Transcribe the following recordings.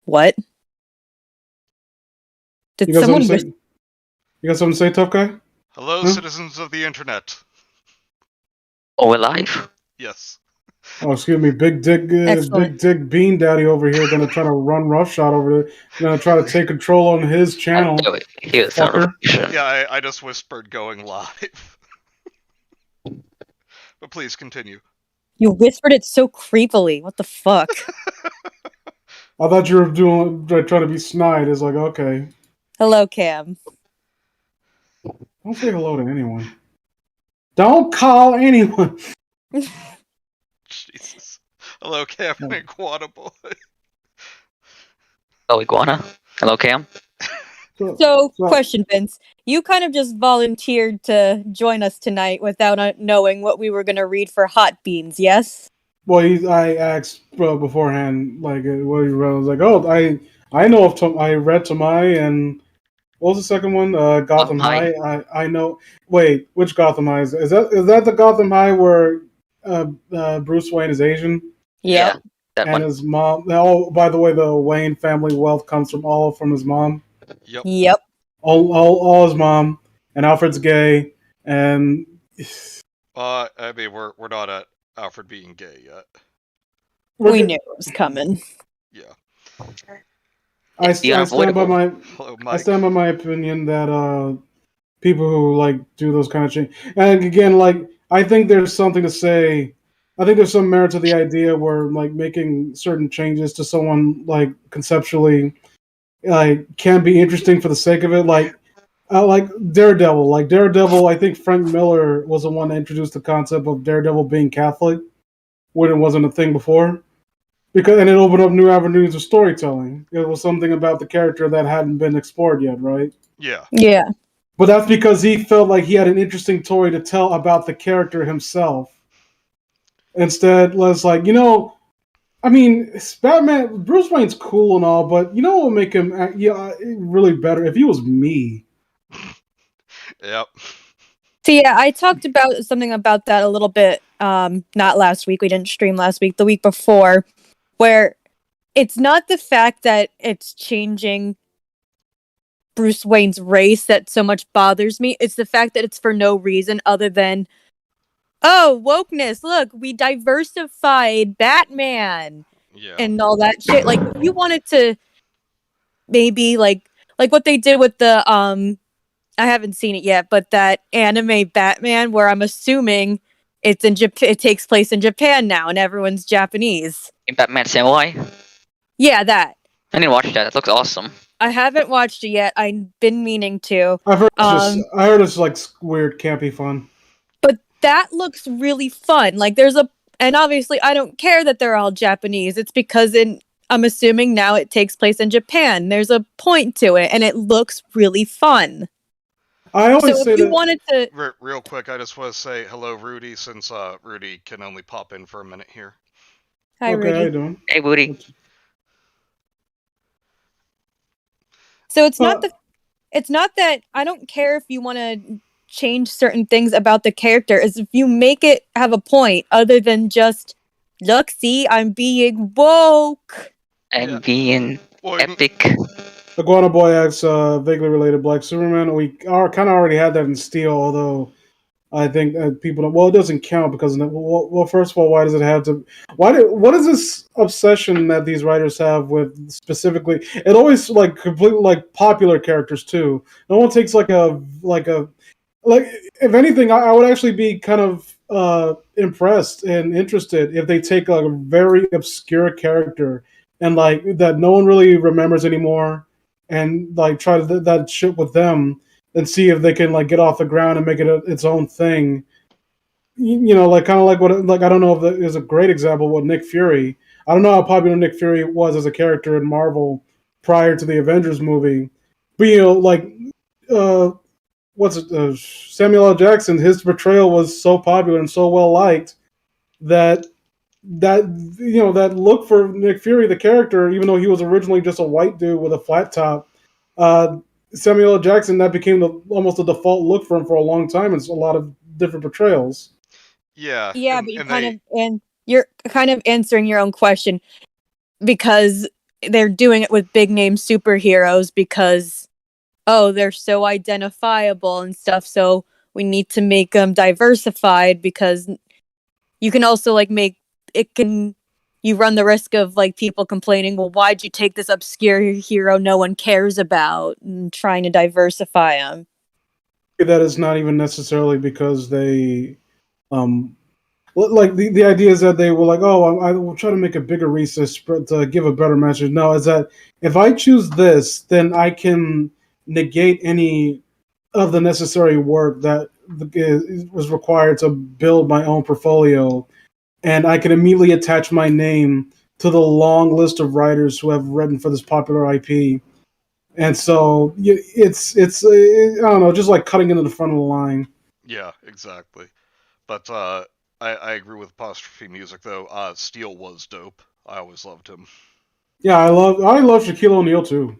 What? Did You got someone something to say? You got something to say, tough guy? Hello, Huh? citizens of the internet. Oh, we're live? Yes. Oh, excuse me, big Excellent. dick bean daddy over here, gonna try to run roughshod over there, gonna try to take control on his channel. Here's some Fucker. reflection. Yeah, I just whispered going live. But please continue. You whispered it so creepily. What the fuck? I thought you were trying to be snide. It's like, okay, Hello, Cam. don't say hello to anyone. Don't call anyone. Jesus. Hello, Cameron and Iguana Boy. Oh, Iguana? Hello, Cam? So, question, Vince. You kind of just volunteered to join us tonight without knowing what we were going to read for Hot Beans, yes? Well, I asked beforehand, like, what you read. I was like, oh, I know of I read Tomie and what was the second one? Gotham High. I know. Wait, which Gotham High is that the Gotham High where Bruce Wayne is Asian? Yep. Yeah, that And one. his mom. Oh, by the way, the Wayne family wealth comes from his mom. Yep. All his mom. And Alfred's gay. And I mean, we're not at Alfred being gay yet. We knew it was coming. Yeah. I stand by my Hello, I Mike. stand by my opinion that people who like do those kind of changes. And again, like I think there's something to say. I think there's some merit to the idea where like making certain changes to someone like conceptually like can be interesting for the sake of it. Like Daredevil. Like Daredevil, I think Frank Miller was the one that introduced the concept of Daredevil being Catholic when it wasn't a thing before. And it opened up new avenues of storytelling. It was something about the character that hadn't been explored yet, right? Yeah. Yeah. But that's because he felt like he had an interesting story to tell about the character himself. Instead, was like, I mean, Batman, Bruce Wayne's cool and all, but you know what would make him really better? If he was me. Yep. So yeah, I talked about something about that a little bit, not last week, we didn't stream last week, the week before, where it's not the fact that it's changing Bruce Wayne's race that so much bothers me, it's the fact that it's for no reason other than, oh, wokeness, look, we diversified Batman, Yeah. and all that shit. Like, if you wanted to maybe, like what they did with the, I haven't seen it yet, but that anime Batman, where I'm assuming it's in it takes place in Japan now, and everyone's Japanese. In Batman Samurai? Yeah, that. I didn't watch that. That looks awesome. I haven't watched it yet. I've been meaning to. I heard it's like weird, campy fun. But that looks really fun. Like and obviously I don't care that they're all Japanese. It's because I'm assuming now it takes place in Japan. There's a point to it, and it looks really fun. I always say if you that. Wanted to Real quick, I just want to say hello, Rudy, since Rudy can only pop in for a minute here. Hi, Okay, Rudy. how you doing? Hey, Woody. So it's not that I don't care if you want to change certain things about the character, is if you make it have a point other than just, look, see, I'm being woke. I'm being epic. Iguana Boy asks, vaguely related, Black Superman. We kind of already had that in Steel, although I think people don't. Well, it doesn't count because, well, first of all, why does it have to? What is this obsession that these writers have with specifically? It always like completely like popular characters too. No one takes like if anything, I would actually be kind of impressed and interested if they take like a very obscure character and like that no one really remembers anymore, and like try to that shit with them and see if they can like get off the ground and make it its own thing. Like kind of like what like I don't know if that is a great example. What Nick Fury. I don't know how popular Nick Fury was as a character in Marvel prior to the Avengers movie, but like Samuel L. Jackson. His portrayal was so popular and so well liked that that look for Nick Fury, the character, even though he was originally just a white dude with a flat top. Samuel L. Jackson, that became almost the default look for him for a long time in a lot of different portrayals. Yeah. Yeah, but you're kind of answering your own question, because they're doing it with big name superheroes because they're so identifiable and stuff, so we need to make them diversified because you can also like you run the risk of like people complaining, well, why'd you take this obscure hero no one cares about, and trying to diversify them. That is not even necessarily because they like the idea is that they were like, oh, I will try to make a bigger research spread to give a better message. No, is that if I choose this, then I can negate any of the necessary work that was required to build my own portfolio, and I can immediately attach my name to the long list of writers who have written for this popular IP. And so it's I don't know, just like cutting into the front of the line. Yeah, exactly. But I agree with apostrophe music though. Steel was dope. I always loved him. Yeah, I love Shaquille O'Neal too.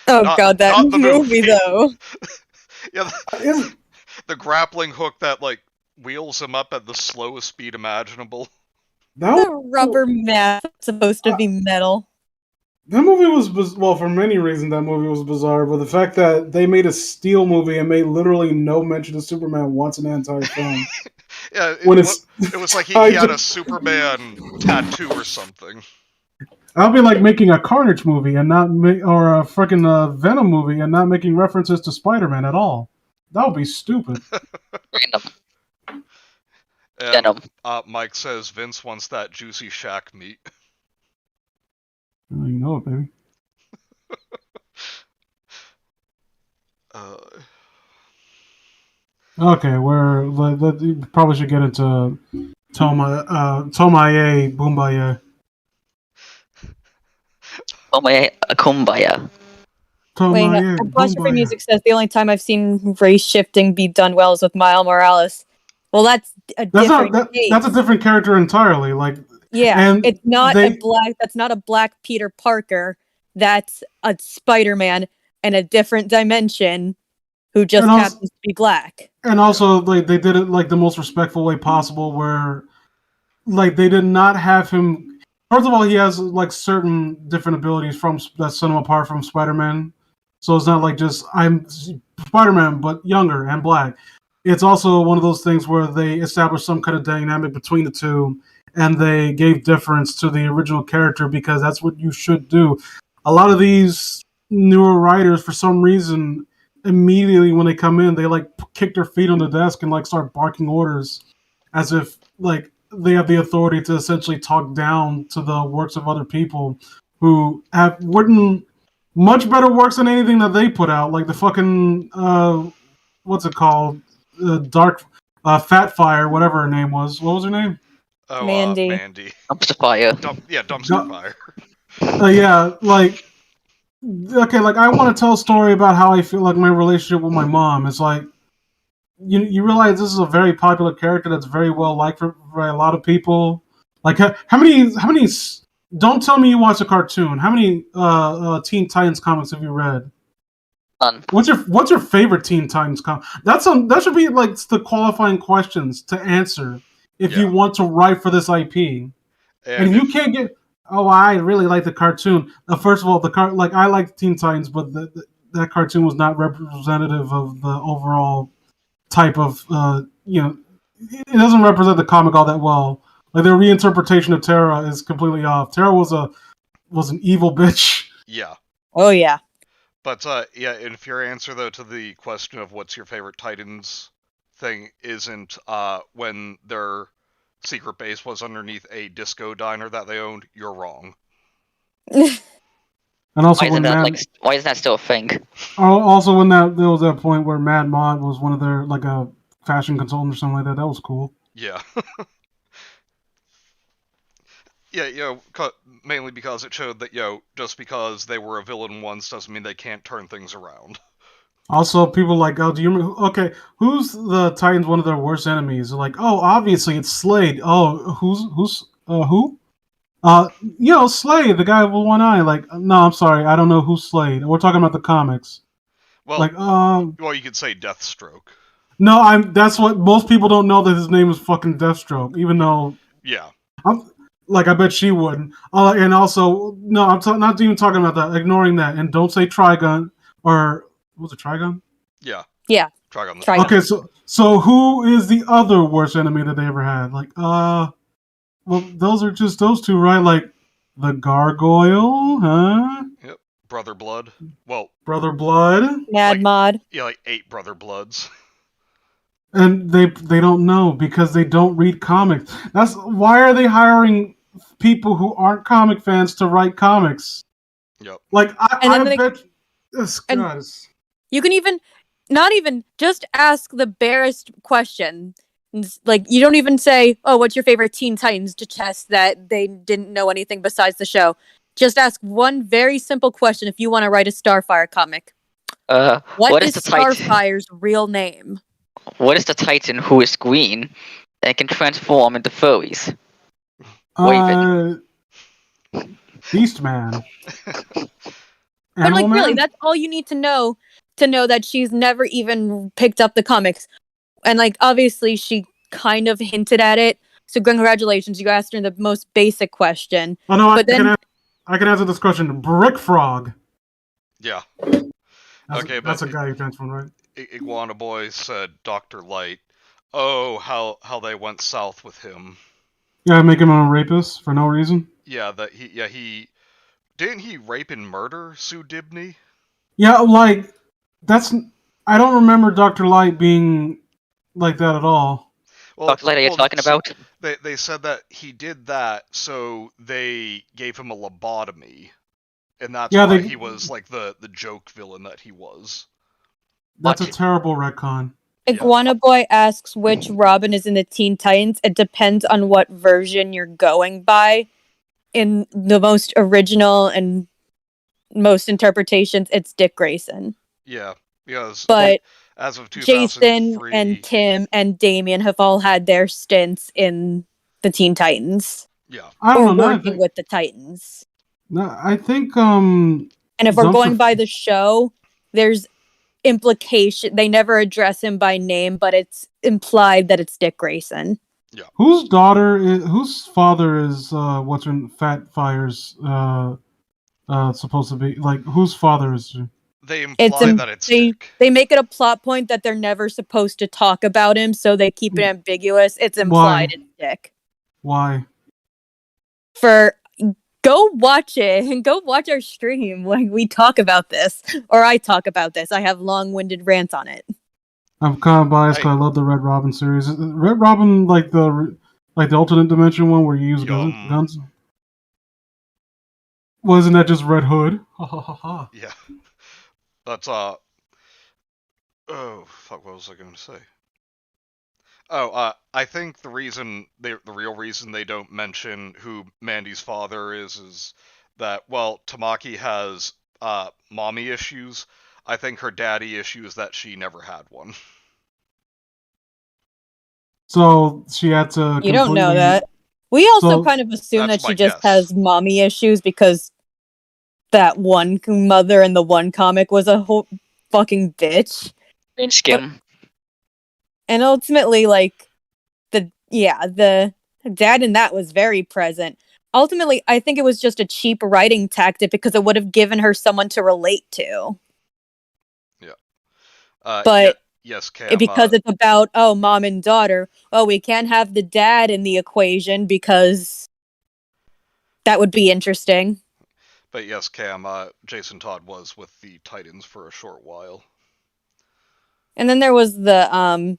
Oh god, that not the movie though. Yeah, the grappling hook that like wheels him up at the slowest speed imaginable. The rubber mat supposed to be metal. That movie was well, for many reasons that movie was bizarre, but the fact that they made a Steel movie and made literally no mention of Superman once in the entire film. Yeah, it was like he had a Superman tattoo or something. I'll be like making a Carnage movie and not or a freaking Venom movie and not making references to Spider-Man at all. That would be stupid. Random. And, Venom. Mike says Vince wants that juicy Shaq meat. Oh, you know it, baby. Okay, we probably should get into Tomie Boombaye. Tomie Kumbaya. Wait, apostrophe music says the only time I've seen race shifting be done well is with Miles Morales. Well, that's a different character entirely. Like, yeah, it's not That's not a black Peter Parker. That's a Spider-Man in a different dimension who just happens to be black. And also, like, they did it like the most respectful way possible, where like they did not have him. First of all, he has like certain different abilities that set him apart from Spider-Man. So it's not like just I'm Spider-Man, but younger and black. It's also one of those things where they established some kind of dynamic between the two, and they gave difference to the original character because that's what you should do. A lot of these newer writers, for some reason, immediately when they come in, they like kick their feet on the desk and like start barking orders, as if like they have the authority to essentially talk down to the works of other people who have written much better works than anything that they put out, like the fucking what's it called, Dark Fat Fire, whatever her name was. What was her name? Oh, Mandy. Dumpster Fire. Dumpster Fire. Yeah, like okay, like I want to tell a story about how I feel like my relationship with my mom. It's like you realize this is a very popular character that's very well liked for a lot of people. Like how many? Don't tell me you watch a cartoon. How many Teen Titans comics have you read? None. What's your favorite Teen Titans comic? That should be like the qualifying questions to answer if you want to write for this IP. And if you can't get, I really like the cartoon. First of all, I like Teen Titans, but that cartoon was not representative of the overall type of it doesn't represent the comic all that well. Like their reinterpretation of Terra is completely off. Terra was an evil bitch. Yeah. Oh yeah. But yeah, and if your answer though to the question of what's your favorite Titans thing isn't when their secret base was underneath a disco diner that they owned, you're wrong. And also, why is that still a thing? Also, when there was that point where Mad Mod was one of their like a fashion consultant or something like that, that was cool. Yeah. Yeah, mainly because it showed that, just because they were a villain once doesn't mean they can't turn things around. Also, people like, do you remember? Okay, who's the Titans? One of their worst enemies? They're like, obviously it's Slade. Oh, who? Slade, the guy with one eye. Like, no, I'm sorry, I don't know who's Slade. We're talking about the comics. Well, like, well, you could say Deathstroke. No, that's what most people don't know, that his name is fucking Deathstroke, even though. Yeah. Like, I bet she wouldn't. And also, no, I'm not even talking about that. Ignoring that, and don't say Trigun or was it Trigun? Yeah. Yeah. Trigun. Trigun. Okay, so who is the other worst enemy that they ever had? Like, well, those are just those two, right? Like, the Gargoyle, huh? Yep. Brother Blood. Well, Brother Blood, Mad like- Mod. yeah, like 8 Brother Bloods. and they don't know because they don't read comics. That's why are they hiring people who aren't comic fans to write comics? Yep. Like, And then I they- bet. This and- guys. You can even, not even, just ask the barest question. Like, you don't even say, oh, what's your favorite Teen Titans to test that they didn't know anything besides the show. Just ask one very simple question if you want to write a Starfire comic. What is the Titan? Starfire's real name? What is the Titan who is green and can transform into furries? Beastman. But like, really, Animal-Man? that's all you need to know that she's never even picked up the comics. And like, obviously, she kind of hinted at it. So congratulations, you asked her the most basic question. Oh no, But then, I can answer this question. Brick Frog. Yeah. That's a guy who transformed, right? Iguana Boy said Dr. Light. Oh, how they went south with him. Yeah, make him a rapist for no reason. Yeah, he didn't he rape and murder Sue Dibney? Yeah, like I don't remember Dr. Light being like that at all. Well, Dr. Light, are you talking about? They said that he did that, so they gave him a lobotomy, and that's why he was like the joke villain that he was. That's a terrible retcon. Iguana Boy asks which Robin is in the Teen Titans. It depends on what version you're going by. In the most original and most interpretations, it's Dick Grayson. Yeah, because But as of 2003, Jason and Tim and Damian have all had their stints in the Teen Titans. Yeah. I don't know. Working with the Titans. No, I think And if we're going by the show, there's implication. They never address him by name, but it's implied that it's Dick Grayson. Yeah. Whose father is what's her Fat Fire's supposed to be? Like, whose father is she? They imply that it's Dick. They make it a plot point that they're never supposed to talk about him, so they keep it ambiguous. It's implied it's Dick. Why? Go watch it and go watch our stream. Like, we talk about this, or I talk about this. I have long-winded rants on it. I'm kind of biased because I love the Red Robin series. Is Red Robin like the alternate dimension one where you use guns? Well, isn't that just Red Hood? Ha ha ha ha. Yeah. That's oh fuck, what was I going to say? I think the real reason they don't mention who Mandy's father is that, well, Tamaki has mommy issues. I think her daddy issue is that she never had one. So she had to. You don't know that. We also kind of assume that she just has mommy issues because that one mother in the one comic was a whole fucking bitch. Skim. And ultimately, like, the dad in that was very present. Ultimately, I think it was just a cheap writing tactic because it would have given her someone to relate to. Yeah. But yes, Cam, because it's about, mom and daughter, we can't have the dad in the equation because that would be interesting. But yes, Cam, Jason Todd was with the Titans for a short while. And then there was the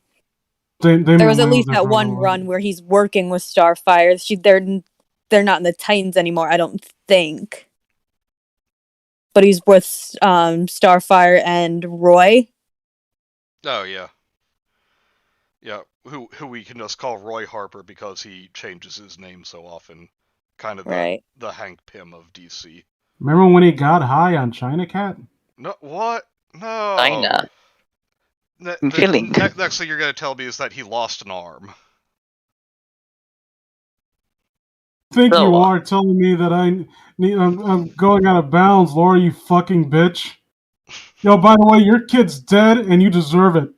there was at least that one run where he's working with Starfire. They're not in the Titans anymore, I don't think. But he's with Starfire and Roy. Oh yeah. Yeah, who we can just call Roy Harper because he changes his name so often. Kind of the Hank Pym of DC. Remember when he got high on China Cat? No, what? No. China. Feeling. Next thing you're going to tell me is that he lost an arm. I think you are telling me that I'm going out of bounds, Laura, you fucking bitch. Yo, by the way, your kid's dead and you deserve it.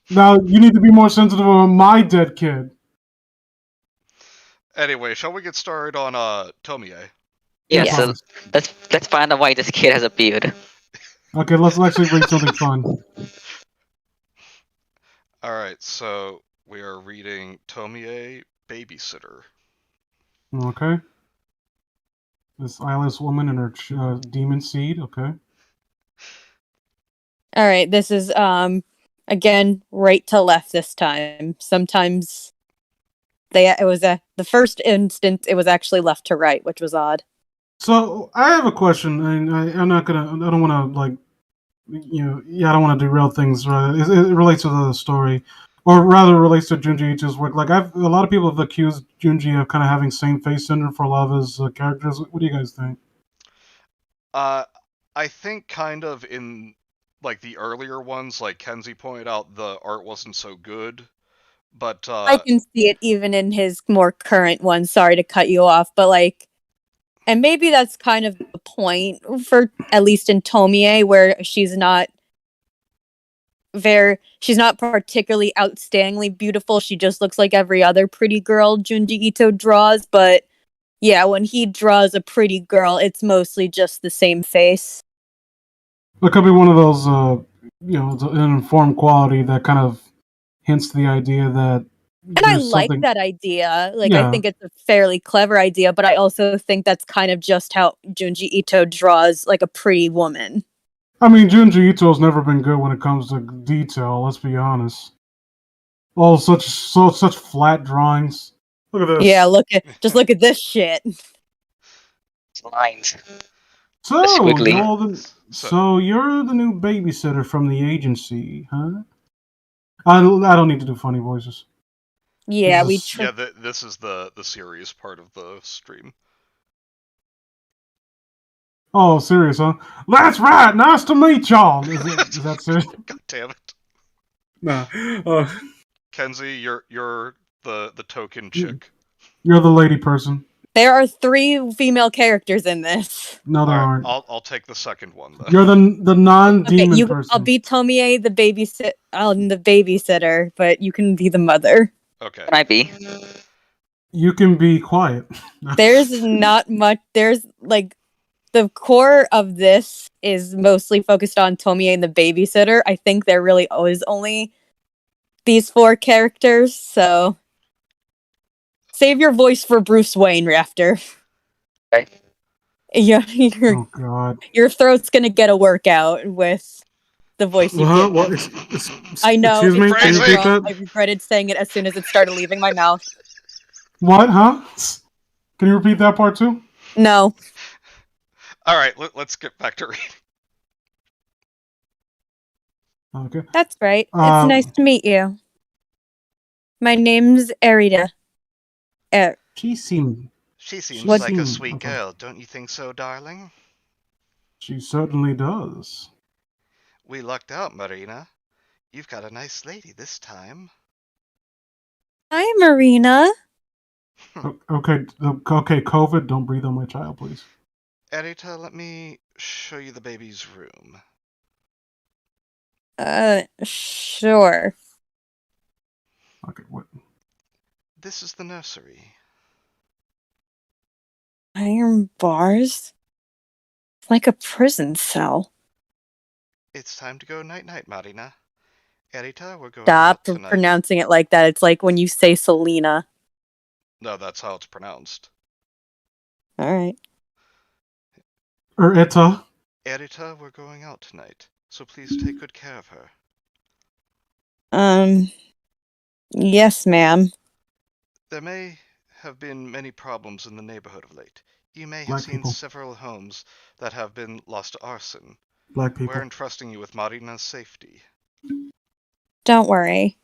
Now, you need to be more sensitive on my dead kid. Anyway, shall we get started on Tomie? Yeah, Yes. so let's find out why this kid has a beard. Okay, let's actually read something fun. Alright, so we are reading Tomie Babysitter. Okay. This eyeless woman and her demon seed. Okay. All right, this is again right to left this time. Sometimes it was the first instance it was actually left to right, which was odd. So I have a question, and I'm not gonna. I don't want to like, yeah, I don't want to derail things. It relates to the story, or rather, it relates to Junji Ito's work. Like, a lot of people have accused Junji of kind of having same face syndrome for a lot of his characters. What do you guys think? I think kind of in like the earlier ones, like Kenzie pointed out, the art wasn't so good. But I can see it even in his more current one. Sorry to cut you off, but like, and maybe that's kind of the point for at least in Tomie, where she's not particularly outstandingly beautiful. She just looks like every other pretty girl Junji Ito draws. But yeah, when he draws a pretty girl, it's mostly just the same face. It could be one of those, it's an informed quality that kind of hints to the idea that And I there's like something. that idea. Like, I Yeah. think it's a fairly clever idea, but I also think that's kind of just how Junji Ito draws like a pretty woman. I mean, Junji Ito's never been good when it comes to detail. Let's be honest. Oh, such flat drawings. Look at this. Yeah, just look at this shit. Lines. So Squiggly. you're the new babysitter from the agency, huh? I don't need to do funny voices. Yeah, this is the serious part of the stream. Oh, serious, huh? That's right. Nice to meet y'all. Is that serious? God damn it. Nah. Kenzie, you're the token chick. You're the lady person. There are 3 female characters in this. No, there aren't. I'll take the second one then. You're the non-demon person. I'll be Tomie, the babysitter, but you can be the mother. Okay. Can I be? You can be quiet. There's not much. There's like the core of this is mostly focused on Tomie and the babysitter. I think there really is only these 4 characters, so save your voice for Bruce Wayne, Rafter. Okay. Yeah, Oh God. Your throat's gonna get a workout with the voice you get. What? I know. Excuse me. It's Can you repeat that? I regretted saying it as soon as it started leaving my mouth. What? Huh? Can you repeat that part too? No. All right, let's get back to reading. Okay. That's right. It's nice to meet you. My name's Erida. She seems like a sweet girl, don't you think so, darling? She certainly does. We lucked out, Marina. You've got a nice lady this time. Hi, Marina. Okay, COVID, don't breathe on my child, please. Erita, let me show you the baby's room. Sure. Okay, what? This is the nursery. Iron bars? It's like a prison cell. It's time to go night-night, Marina. Erita, we're going Stop out tonight. pronouncing it like that. It's like when you say Selena. No, that's how it's pronounced. Alright. Erita? Erita, we're going out tonight, so please take good care of her. Yes, ma'am. There may have been many problems in the neighborhood of late. You may have Black seen people. several homes that have been lost to arson. Black people. We're entrusting you with Marina's safety. Don't worry.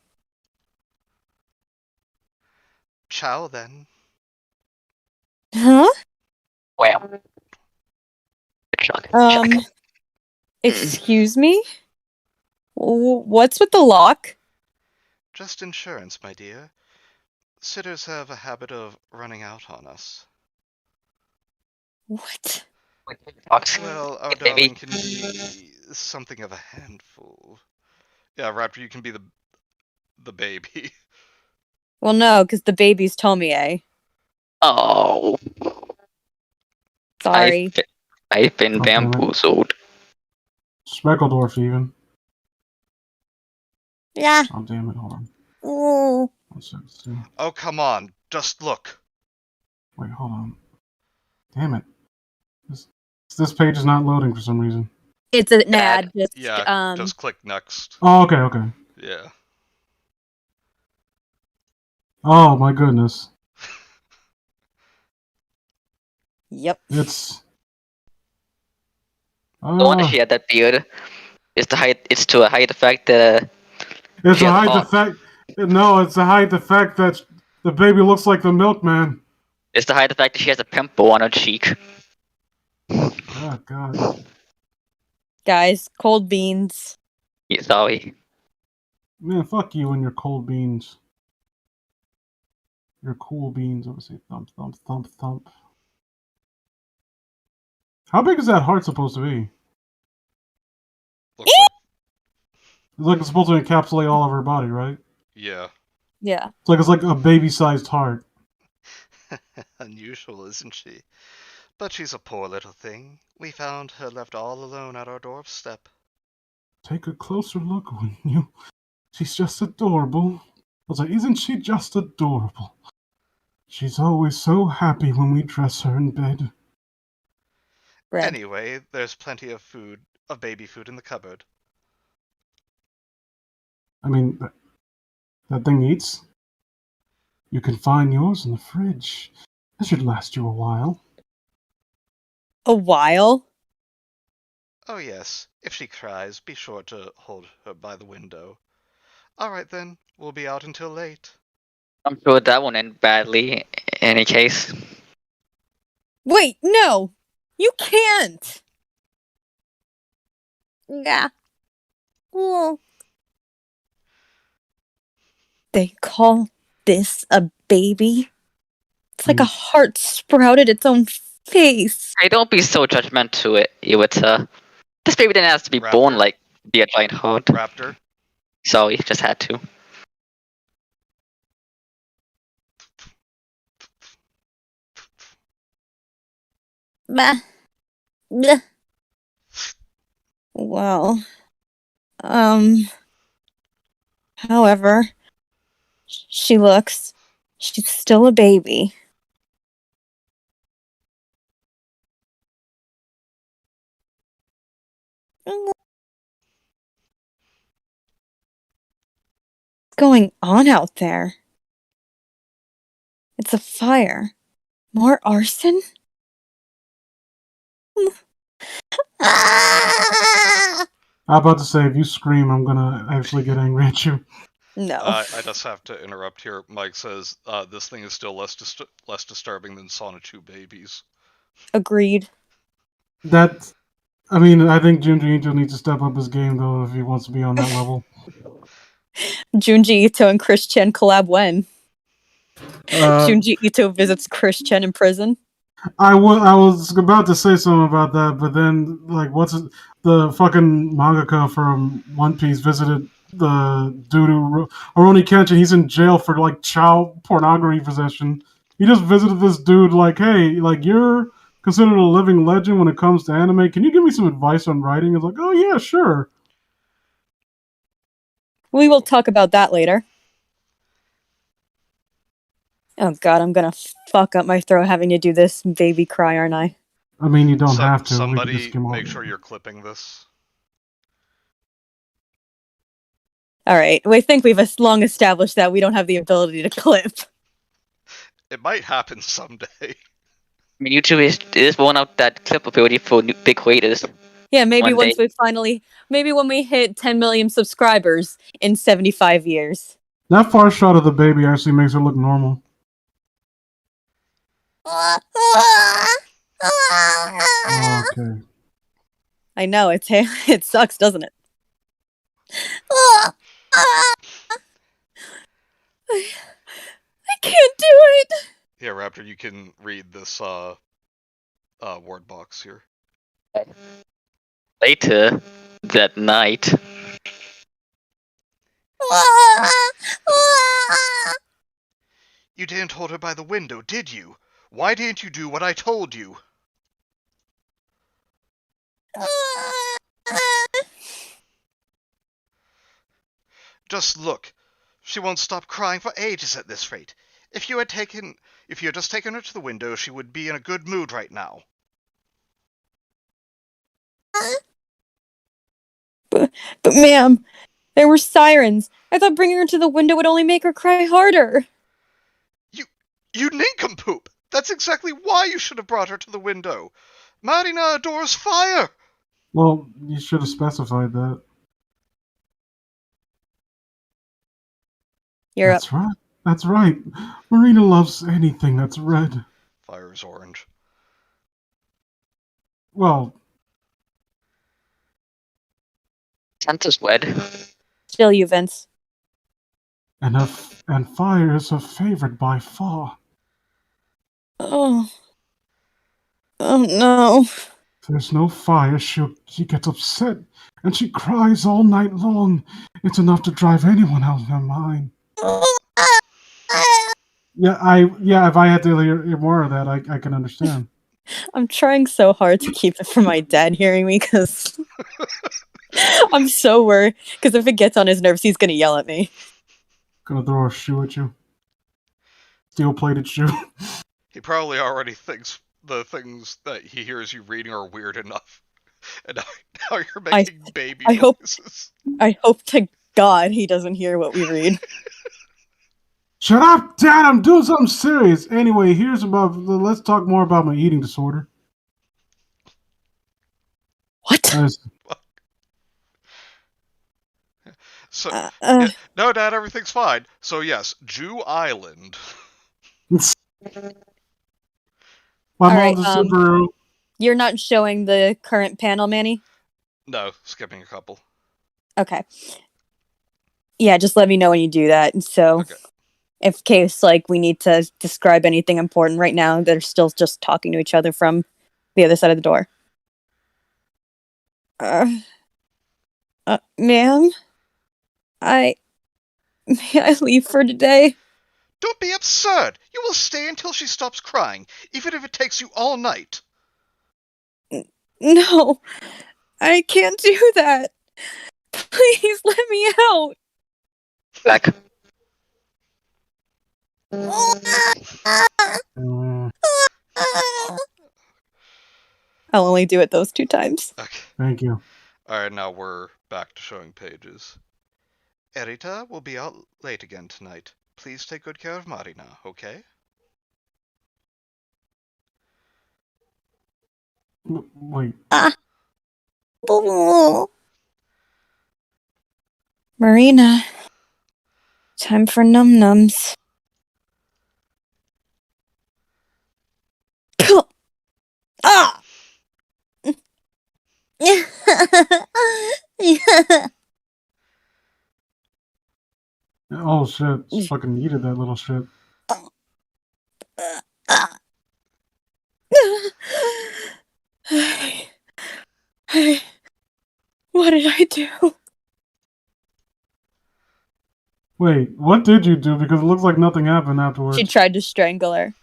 Ciao, then. Huh? Wow. Shock. Excuse me? What's with the lock? Just insurance, my dear. Sitters have a habit of running out on us. What? Well, our Hey, baby. darling can be something of a handful. Yeah, Raptor, you can be the baby. Well, no, because the baby's Tomie. Oh, Sorry. I've been God damn it. bamboozled. Speckledorf, even. Yeah. Oh, damn it. Hold on. Ooh. Let's see. Oh, come on. Just look. Wait, hold on. Damn it. This page is not loading for some reason. It's an ad. Just, Yeah, just click next. Oh, okay. Yeah. Oh, my goodness. Yep. It's... The one that she had that beard is to hide the fact that It's she to has hide the heart. fact... No, it's to hide the fact that the baby looks like the milkman. It's to hide the fact that she has a pimple on her cheek. Oh, God. Guys, cold beans. Yeah, sorry. Man, fuck you and your cold beans. Your cool beans. I would say thump, thump, thump, thump. How big is that heart supposed to be? Looks like... It's like it's supposed to encapsulate all of her body, right? Yeah. Yeah. It's like a baby-sized heart. Unusual, isn't she? But she's a poor little thing. We found her left all alone at our doorstep. Take a closer look, wouldn't you? She's just adorable. I was like, isn't she just adorable? She's always so happy when we dress her in bed. Bread. Anyway, there's plenty of food, of baby food in the cupboard. I mean, that thing eats? You can find yours in the fridge. That should last you a while. A while? Oh yes, if she cries, be sure to hold her by the window. Alright then, we'll be out until late. I'm sure that won't end badly in any case. Wait, no! You can't! Yeah. Well, they call this a baby? It's like a heart sprouted its own face. Hey, don't be so judgmental to it, Iwata. This baby didn't have to be Raptor. born like be a giant heart. Raptor? Sorry, just had to. Bah. Bleh. Well, however, she's still a baby. What's going on out there? It's a fire. More arson? I'm about to say, if you scream, I'm gonna actually get angry at you. No. I just have to interrupt here. Mike says this thing is still less disturbing than Sonic 2 babies. Agreed. I think Junji Ito needs to step up his game, though, if he wants to be on that level. Junji Ito and Chris Chen collab when? Junji Ito visits Chris Chen in prison. I was about to say something about that, but then, like, the fucking mangaka from One Piece visited the dude who Rurouni Kenshin. He's in jail for, like, child pornography possession. He just visited this dude, like, hey, like, you're considered a living legend when it comes to anime. Can you give me some advice on writing? It's like, oh, yeah, sure. We will talk about that later. Oh god, I'm gonna fuck up my throat having to do this baby cry, aren't I? I mean, you don't have to. Somebody we can just skim make over sure it. you're clipping this. Alright, we think we've long established that we don't have the ability to clip. It might happen someday. I mean, YouTube is rolling out that clip ability for new big creators. Yeah, maybe One day. maybe when we hit 10 million subscribers in 75 years. That far shot of the baby actually makes her look normal. Okay. I know, it sucks, doesn't it? I can't do it! Yeah, Raptor, you can read this word box here. Later that night. You didn't hold her by the window, did you? Why didn't you do what I told you? Just look. She won't stop crying for ages at this rate. If you had just taken her to the window, she would be in a good mood right now. But ma'am, there were sirens. I thought bringing her to the window would only make her cry harder. You nincompoop! That's exactly why you should have brought her to the window. Marina adores fire! Well, you should have specified that. You're That's right. That's right. Marina loves anything that's red. Fire is orange. Well, Santa's red. still you, Vince. and fire is her favorite by far. Oh. Oh no. If there's no fire, she gets upset, and she cries all night long. It's enough to drive anyone out of their mind. Yeah, if I had to hear more of that, I can understand. I'm trying so hard to keep it from my dad hearing me because I'm so worried. Because if it gets on his nerves, he's gonna yell at me. Gonna throw a shoe at you. Steel-plated shoe. He probably already thinks the things that he hears you reading are weird enough. And now you're making baby noises. I hope to God he doesn't hear what we read. Shut up, Dad! I'm doing something serious. Anyway, let's talk more about my eating disorder. What? So, yeah, no, Dad, everything's fine. So yes, Jew Island. My mom just super. You're not showing the current panel, Manny? No, skipping a couple. Okay. Yeah, just let me know when you do that. So, okay. If case we need to describe anything important right now, they're still just talking to each other from the other side of the door. Ma'am, may I leave for today? Don't be absurd! You will stay until she stops crying, even if it takes you all night. No, I can't do that. Please let me out. Black. I'll only do it those 2 times. Okay. Thank you. Alright, now we're back to showing pages. Erita will be out late again tonight. Please take good care of Marina, okay? Wait. Marina, time for num-nums. Ah! Oh shit! She fucking needed that little shit. What did I do? Wait, what did you do? Because it looks like nothing happened afterwards. She tried to strangle her.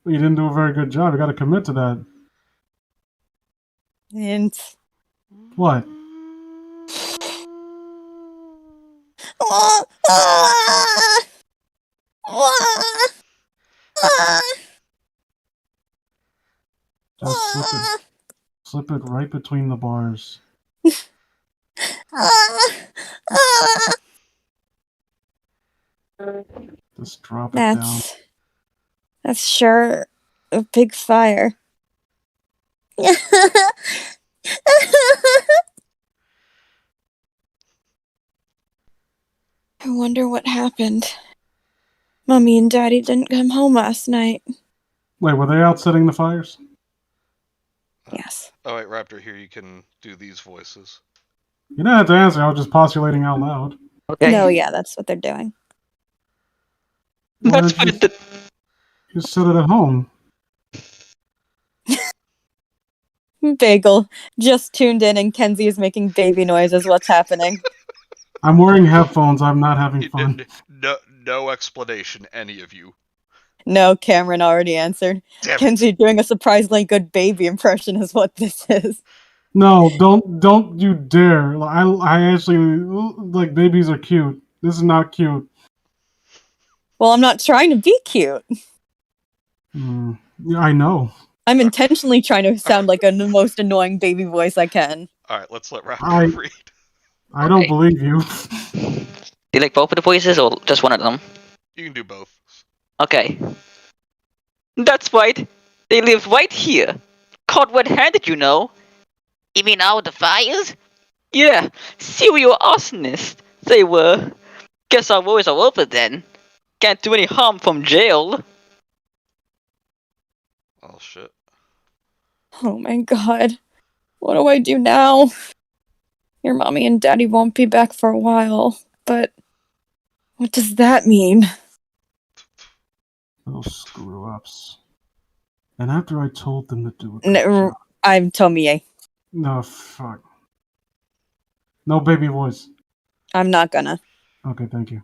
You didn't do a very good job. You got to commit to that. And what? Just slip it right between the bars. Just drop it down. That's sure a big fire. I wonder what happened. Mommy and Daddy didn't come home last night. Wait, were they out setting the fires? Yes. Oh wait, Raptor, here you can do these voices. You didn't have to answer, I was just postulating out loud. Okay. No, yeah, that's what they're doing. That's what it. You sit it at home. Bagel just tuned in and Kenzie is making baby noises. What's happening? I'm wearing headphones, I'm not having fun. No explanation, any of you. No, Cameron already answered. Damn it. Kenzie doing a surprisingly good baby impression is what this is. No, don't you dare. I actually, like, babies are cute. This is not cute. Well, I'm not trying to be cute. Yeah, I know. I'm intentionally trying to sound like the most annoying baby voice I can. Alright, let's let Raptor read. I don't believe you. Do you like both of the voices or just one of them? You can do both. Okay. That's right. They live right here. Caught red-handed, you know. You mean all the fires? Yeah, serial arsonists. They were. Guess our worries are over then. Can't do any harm from jail. Oh shit. Oh my god. What do I do now? Your mommy and daddy won't be back for a while, but what does that mean? Those screw-ups. And after I told them to do a good No, job. I'm Tomie. No, fuck. No baby voice. I'm not gonna. Okay, thank you.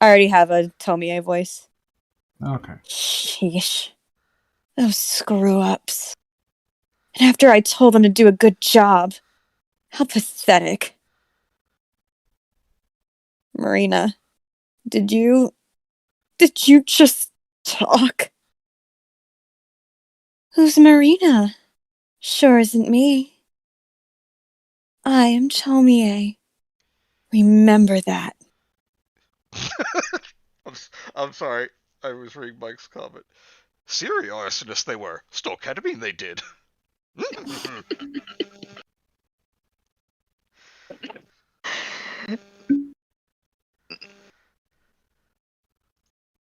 I already have a Tomie voice. Okay. Sheesh. Those screw-ups. And after I told them to do a good job. How pathetic. Marina, did you just talk? Who's Marina? Sure isn't me. I am Tomie. Remember that. I'm sorry. I was reading Mike's comment. Serial arsonists they were. Stole ketamine they did.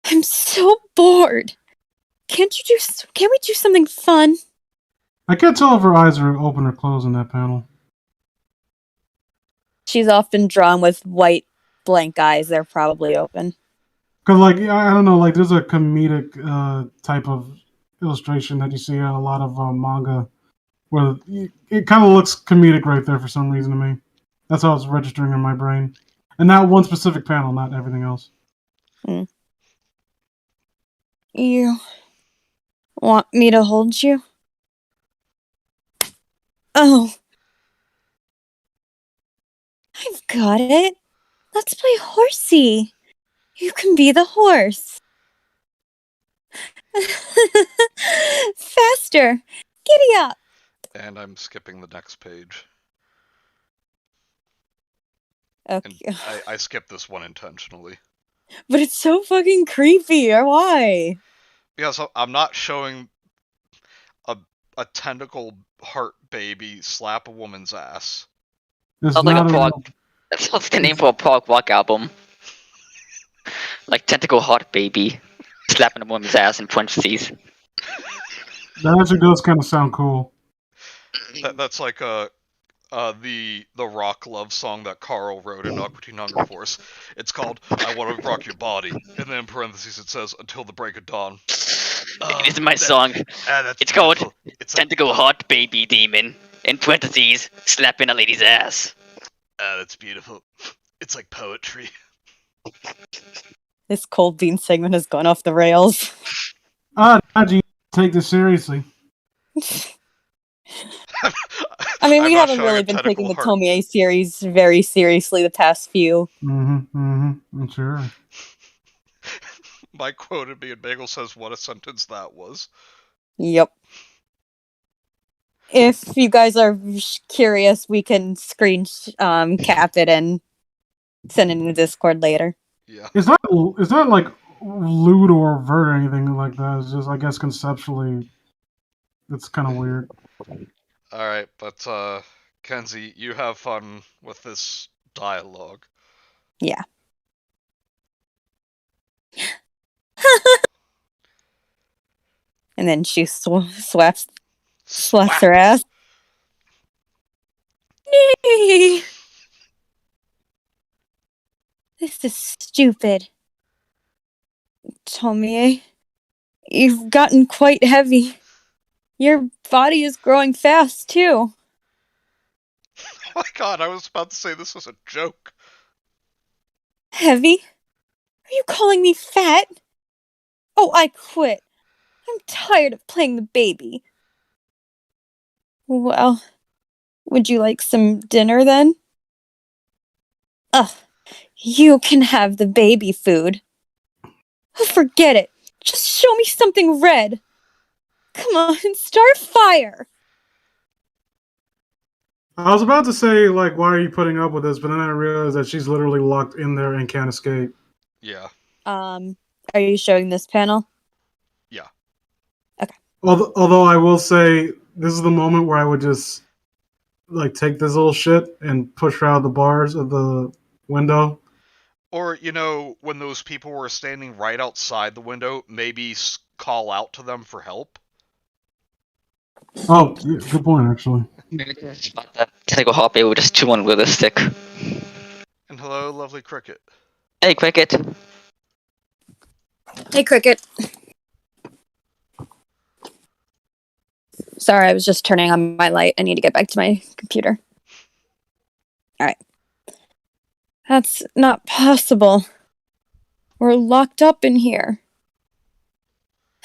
I'm so bored. Can't we do something fun? I can't tell if her eyes are open or closed in that panel. She's often drawn with white blank eyes. They're probably open. Because, like, I don't know, like, there's a comedic type of illustration that you see in a lot of manga where it kind of looks comedic right there for some reason to me. That's how it's registering in my brain. And that one specific panel, not everything else. You want me to hold you? Oh. I've got it. Let's play horsey. You can be the horse. Faster. Giddy up. And I'm skipping the next page. Okay. And I skipped this one intentionally. But it's so fucking creepy. Or why? Because I'm not showing a tentacle heart baby slap a woman's ass. It's Sounds like not a a prog. real- That sounds like the name for a prog rock album. Like Tentacle Heart Baby. Slapping a woman's ass in parentheses. That actually does kind of sound cool. That's like the rock love song that Carl wrote in Aqua Teen Hunger Force. It's called "I Want to Rock Your Body," and then in parentheses it says "Until the Break of Dawn." This is my song. It's called It's Tentacle Heart Baby Demon. In parentheses, slapping a lady's ass. that's beautiful. It's like poetry. This cold bean segment has gone off the rails. Naji, take this seriously. I mean, we I'm not haven't showing really a been tentacle taking the heart. Tomie series very seriously the past few. I'm sure. My quoted me and Bagel says what a sentence that was. Yep. If you guys are curious, we can screen cap it and send it in the Discord later. Yeah. It's not like lewd or overt or anything like that. It's just, I guess, conceptually, it's kind of weird. Alright, but Kenzie, you have fun with this dialogue. Yeah. And then she slaps her ass. Nee. This is stupid. Tomie, you've gotten quite heavy. Your body is growing fast, too. Oh my god, I was about to say this was a joke. Heavy? Are you calling me fat? Oh, I quit. I'm tired of playing the baby. Well, would you like some dinner then? Ugh, you can have the baby food. Oh, forget it. Just show me something red. Come on, start a fire. I was about to say, like, why are you putting up with this? But then I realized that she's literally locked in there and can't escape. Yeah. Are you showing this panel? Yeah. Okay. Although I will say, this is the moment where I would just like take this little shit and push her out the bars of the window. Or, when those people were standing right outside the window, maybe call out to them for help. Oh, yeah, good point, actually. About that technical hobby with just too unrealistic. And hello, lovely cricket. Hey, Cricket. Hey, Cricket. Sorry, I was just turning on my light. I need to get back to my computer. Alright. That's not possible. We're locked up in here.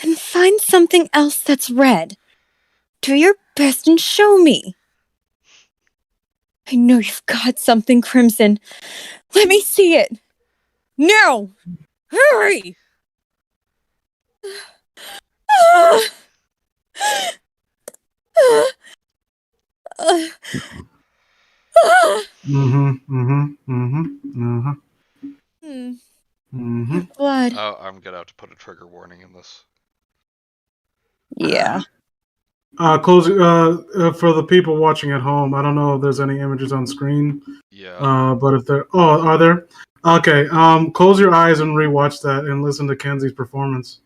And find something else that's red. Do your best and show me. I know you've got something, Crimson. Let me see it. Now! Hurry! Blood. Oh, I'm gonna have to put a trigger warning in this. Yeah. Close. For the people watching at home, I don't know if there's any images on screen. Yeah. But if there, are there? Okay. Close your eyes and rewatch that and listen to Kenzie's performance.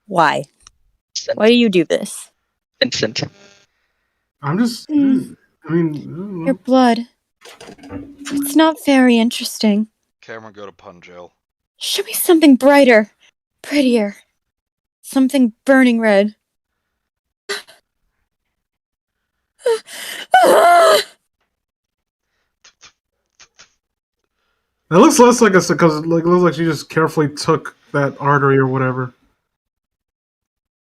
Why? Why do you do this? Vincent. I'm just. I mean, I don't know. Your blood. It's not very interesting. Cameron, go to pun jail. Show me something brighter, prettier. Something burning red. It looks less like because it looks like she just carefully took that artery or whatever.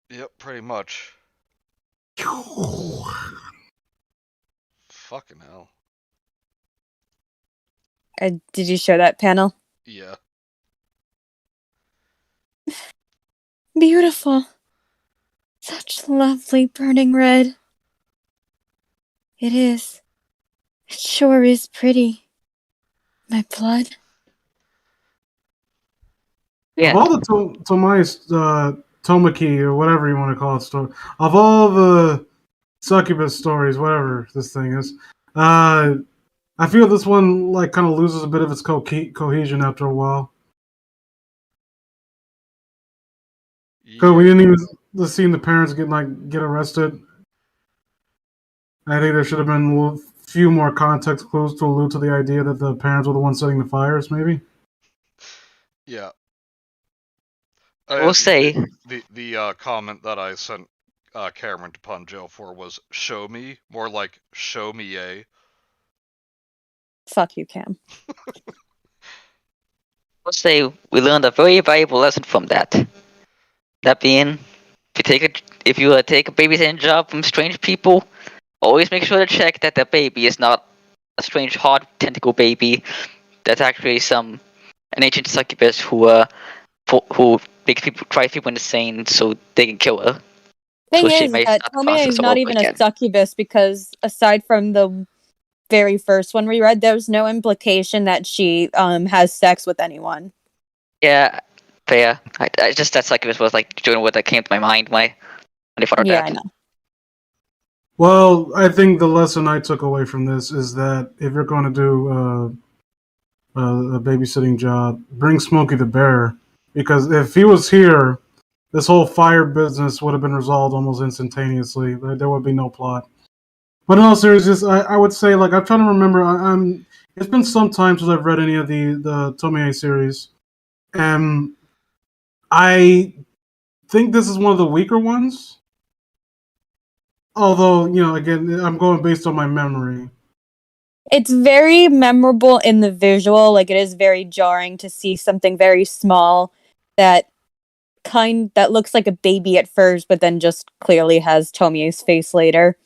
Yep, pretty much. Fucking hell. Did you show that panel? Yeah. Beautiful. Such lovely burning red. It is. It sure is pretty. My blood. Yeah. Of all the Tomie's Tomaki or whatever you want to call it story, of all the succubus stories, whatever this thing is, I feel this one like kind of loses a bit of its cohesion after a while. Because we didn't even see the parents get arrested. I think there should have been a few more context clues to allude to the idea that the parents were the ones setting the fires, maybe. Yeah. I will say the comment that I sent Cameron to pun jail for was "show me," more like "show me a." Fuck you, Cam. I'll say we learned a very valuable lesson from that. That being, if you take a babysitting job from strange people, always make sure to check that the baby is not a strange hard tentacle baby. That's actually an ancient succubus who makes people drive people insane so they can kill her. Thing So she is may that start the Tomie process is all not over even again. a succubus because aside from the very first one we read, there's no implication that she has sex with anyone. Yeah, fair. I just that succubus was like doing what that came to my mind when they thought of Yeah, that. I know. Well, I think the lesson I took away from this is that if you're going to do a babysitting job, bring Smokey the Bear, because if he was here, this whole fire business would have been resolved almost instantaneously. There would be no plot. But in all seriousness, I would say, like, I'm trying to remember. It's been some time since I've read any of the Tomie series, and I think this is one of the weaker ones. Although, again, I'm going based on my memory. It's very memorable in the visual. Like, it is very jarring to see something very small that looks like a baby at first, but then just clearly has Tomie's face later.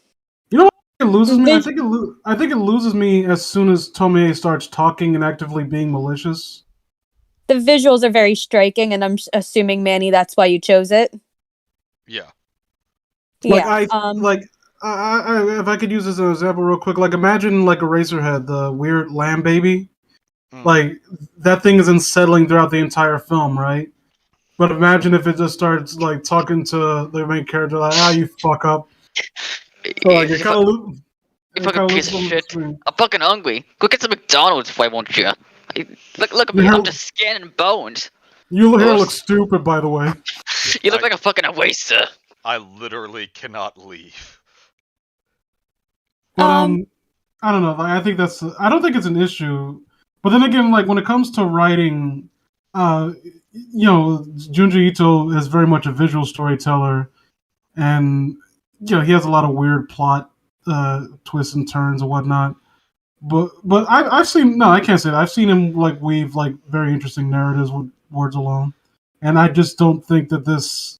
You know what it loses me? Vis- I think it loses me as soon as Tomie starts talking and actively being malicious. The visuals are very striking, and I'm assuming, Manny, that's why you chose it. Yeah. Like Yeah. if I could use this as an example real quick, like imagine like Eraserhead, the weird lamb baby. Like that thing is unsettling throughout the entire film, right? But imagine if it just starts like talking to the main character, like, you fuck up. So, like, You fucking piece of shit. Screen. I'm fucking hungry. Go get some McDonald's, why won't you? Look at me. I'm just skin and bones. Your hair looks stupid, by the way. You look like a fucking waster. I literally cannot leave. But I don't know. Like, I don't think it's an issue. But then again, like when it comes to writing, Junji Ito is very much a visual storyteller, and he has a lot of weird plot twists and turns and whatnot. But I've seen I can't say that. I've seen him like weave like very interesting narratives with words alone, and I just don't think that this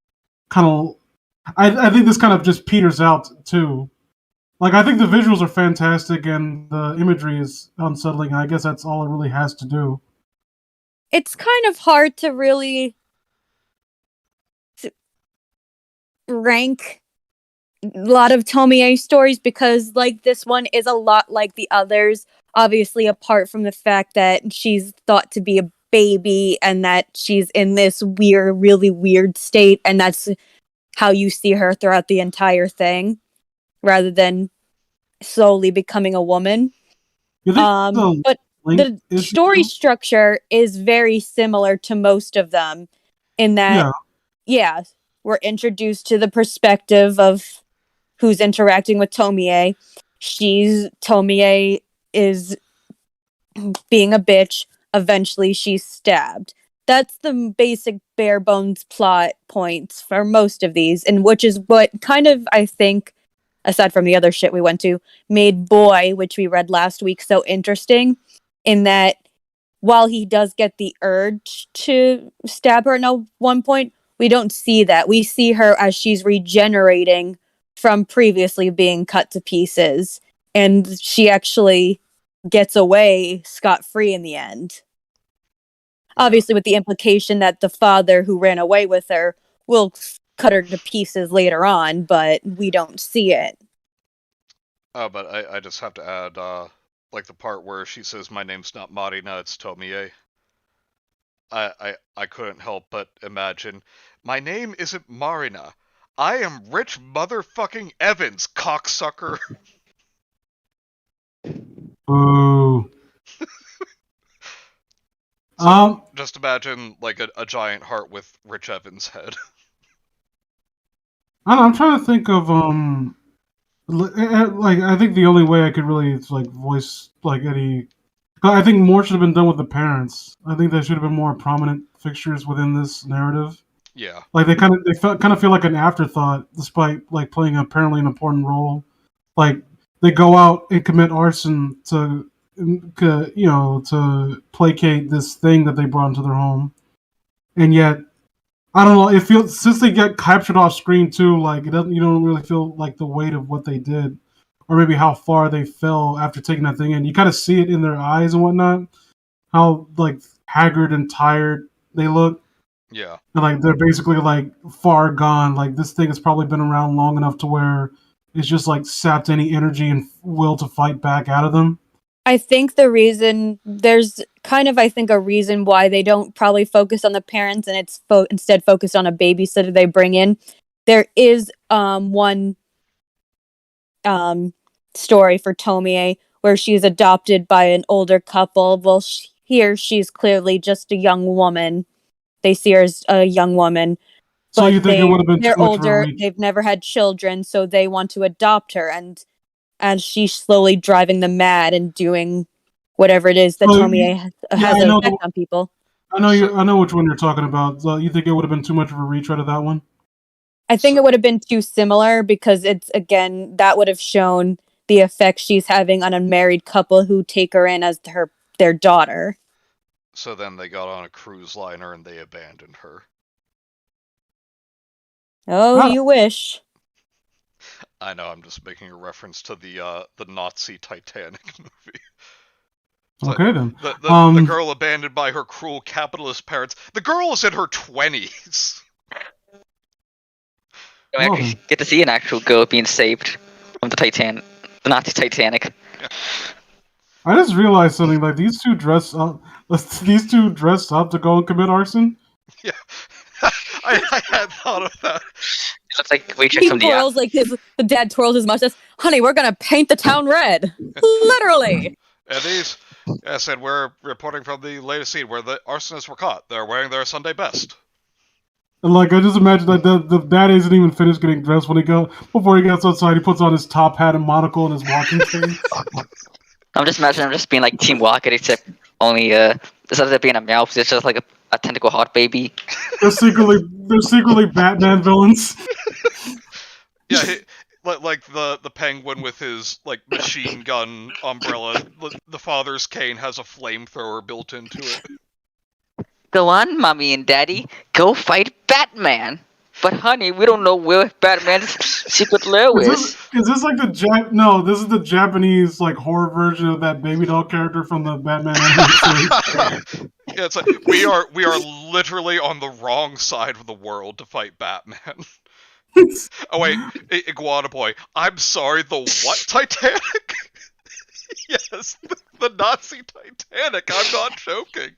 kind of. I think this kind of just peters out too. Like I think the visuals are fantastic and the imagery is unsettling. And I guess that's all it really has to do. It's kind of hard to really rank a lot of Tomie stories because, like, this one is a lot like the others. Obviously, apart from the fact that she's thought to be a baby and that she's in this really weird state, and that's how you see her throughout the entire thing, rather than slowly becoming a woman. But the story structure is very similar to most of them in that, we're introduced to the perspective of who's interacting with Tomie. Tomie is being a bitch. Eventually, she's stabbed. That's the basic bare bones plot points for most of these, and which is what kind of, I think, aside from the other shit we went to, made Boy, which we read last week, so interesting, in that while he does get the urge to stab her at one point, we don't see that. We see her as she's regenerating from previously being cut to pieces, and she actually gets away scot-free in the end. Obviously, with the implication that the father who ran away with her will cut her to pieces later on, but we don't see it. But I just have to add, like the part where she says, "My name's not Marina, it's Tomie." I couldn't help but imagine, my name isn't Marina. I am Rich motherfucking Evans, cocksucker. Ooh. Just imagine like a giant heart with Rich Evans' head. I don't know, I'm trying to think of like I think the only way I could really like voice like any. I think more should have been done with the parents. I think they should have been more prominent fixtures within this narrative. Yeah. Like they kind of feel like an afterthought, despite like playing apparently an important role. Like they go out and commit arson to placate this thing that they brought into their home, and yet I don't know. It feels since they get captured off screen too, like it doesn't. You don't really feel like the weight of what they did, or maybe how far they fell after taking that thing in. You kind of see it in their eyes and whatnot, how like haggard and tired they look. Yeah. And like they're basically like far gone. Like this thing has probably been around long enough to where it's just like sapped any energy and will to fight back out of them. I think there's kind of, I think, a reason why they don't probably focus on the parents and it's instead focused on a babysitter they bring in. There is one story for Tomie where she's adopted by an older couple. Well, here she's clearly just a young woman. They see her as a young woman. So you think it would have been they're too much older, of a reach? they've never had children, so they want to adopt her, and as she's slowly driving them mad and doing whatever it is that Tomie has an effect on people. I know which one you're talking about. So you think it would have been too much of a reach out of that one? I think it would have been too similar because it's, again, that would have shown the effect she's having on a married couple who take her in as their daughter. So then they got on a cruise liner and they abandoned her. Oh, you wish. I know, I'm just making a reference to the Nazi Titanic movie. Okay, then. The girl abandoned by her cruel capitalist parents. The girl is in her 20s. We actually get to see an actual girl being saved from the Nazi Titanic. Yeah. I just realized something. Like these two dressed up to go and commit arson. Yeah, I had thought of that. It looks like we checked He from the twirls the dad twirls his mustache. Honey, we're gonna paint the town red. Literally. And these, I said, we're reporting from the latest scene where the arsonists were caught. They're wearing their Sunday best. And like I just imagine that the dad isn't even finished getting dressed before he gets outside. He puts on his top hat and monocle and his walking cane. I'm just imagining him just being like Team Rocket, except only instead of there being a mouse, it's just like a tentacle hot baby. They're secretly Batman villains. Yeah, like the penguin with his like machine gun umbrella. The father's cane has a flamethrower built into it. Go on, mommy and daddy, go fight Batman. But honey, we don't know where Batman's secret lair is. Is this like this is the Japanese like horror version of that baby doll character from the Batman animated series. Yeah, it's like we are literally on the wrong side of the world to fight Batman. Oh wait, Iguana Boy, I'm sorry, the what Titanic? Yes, the Nazi Titanic, I'm not joking.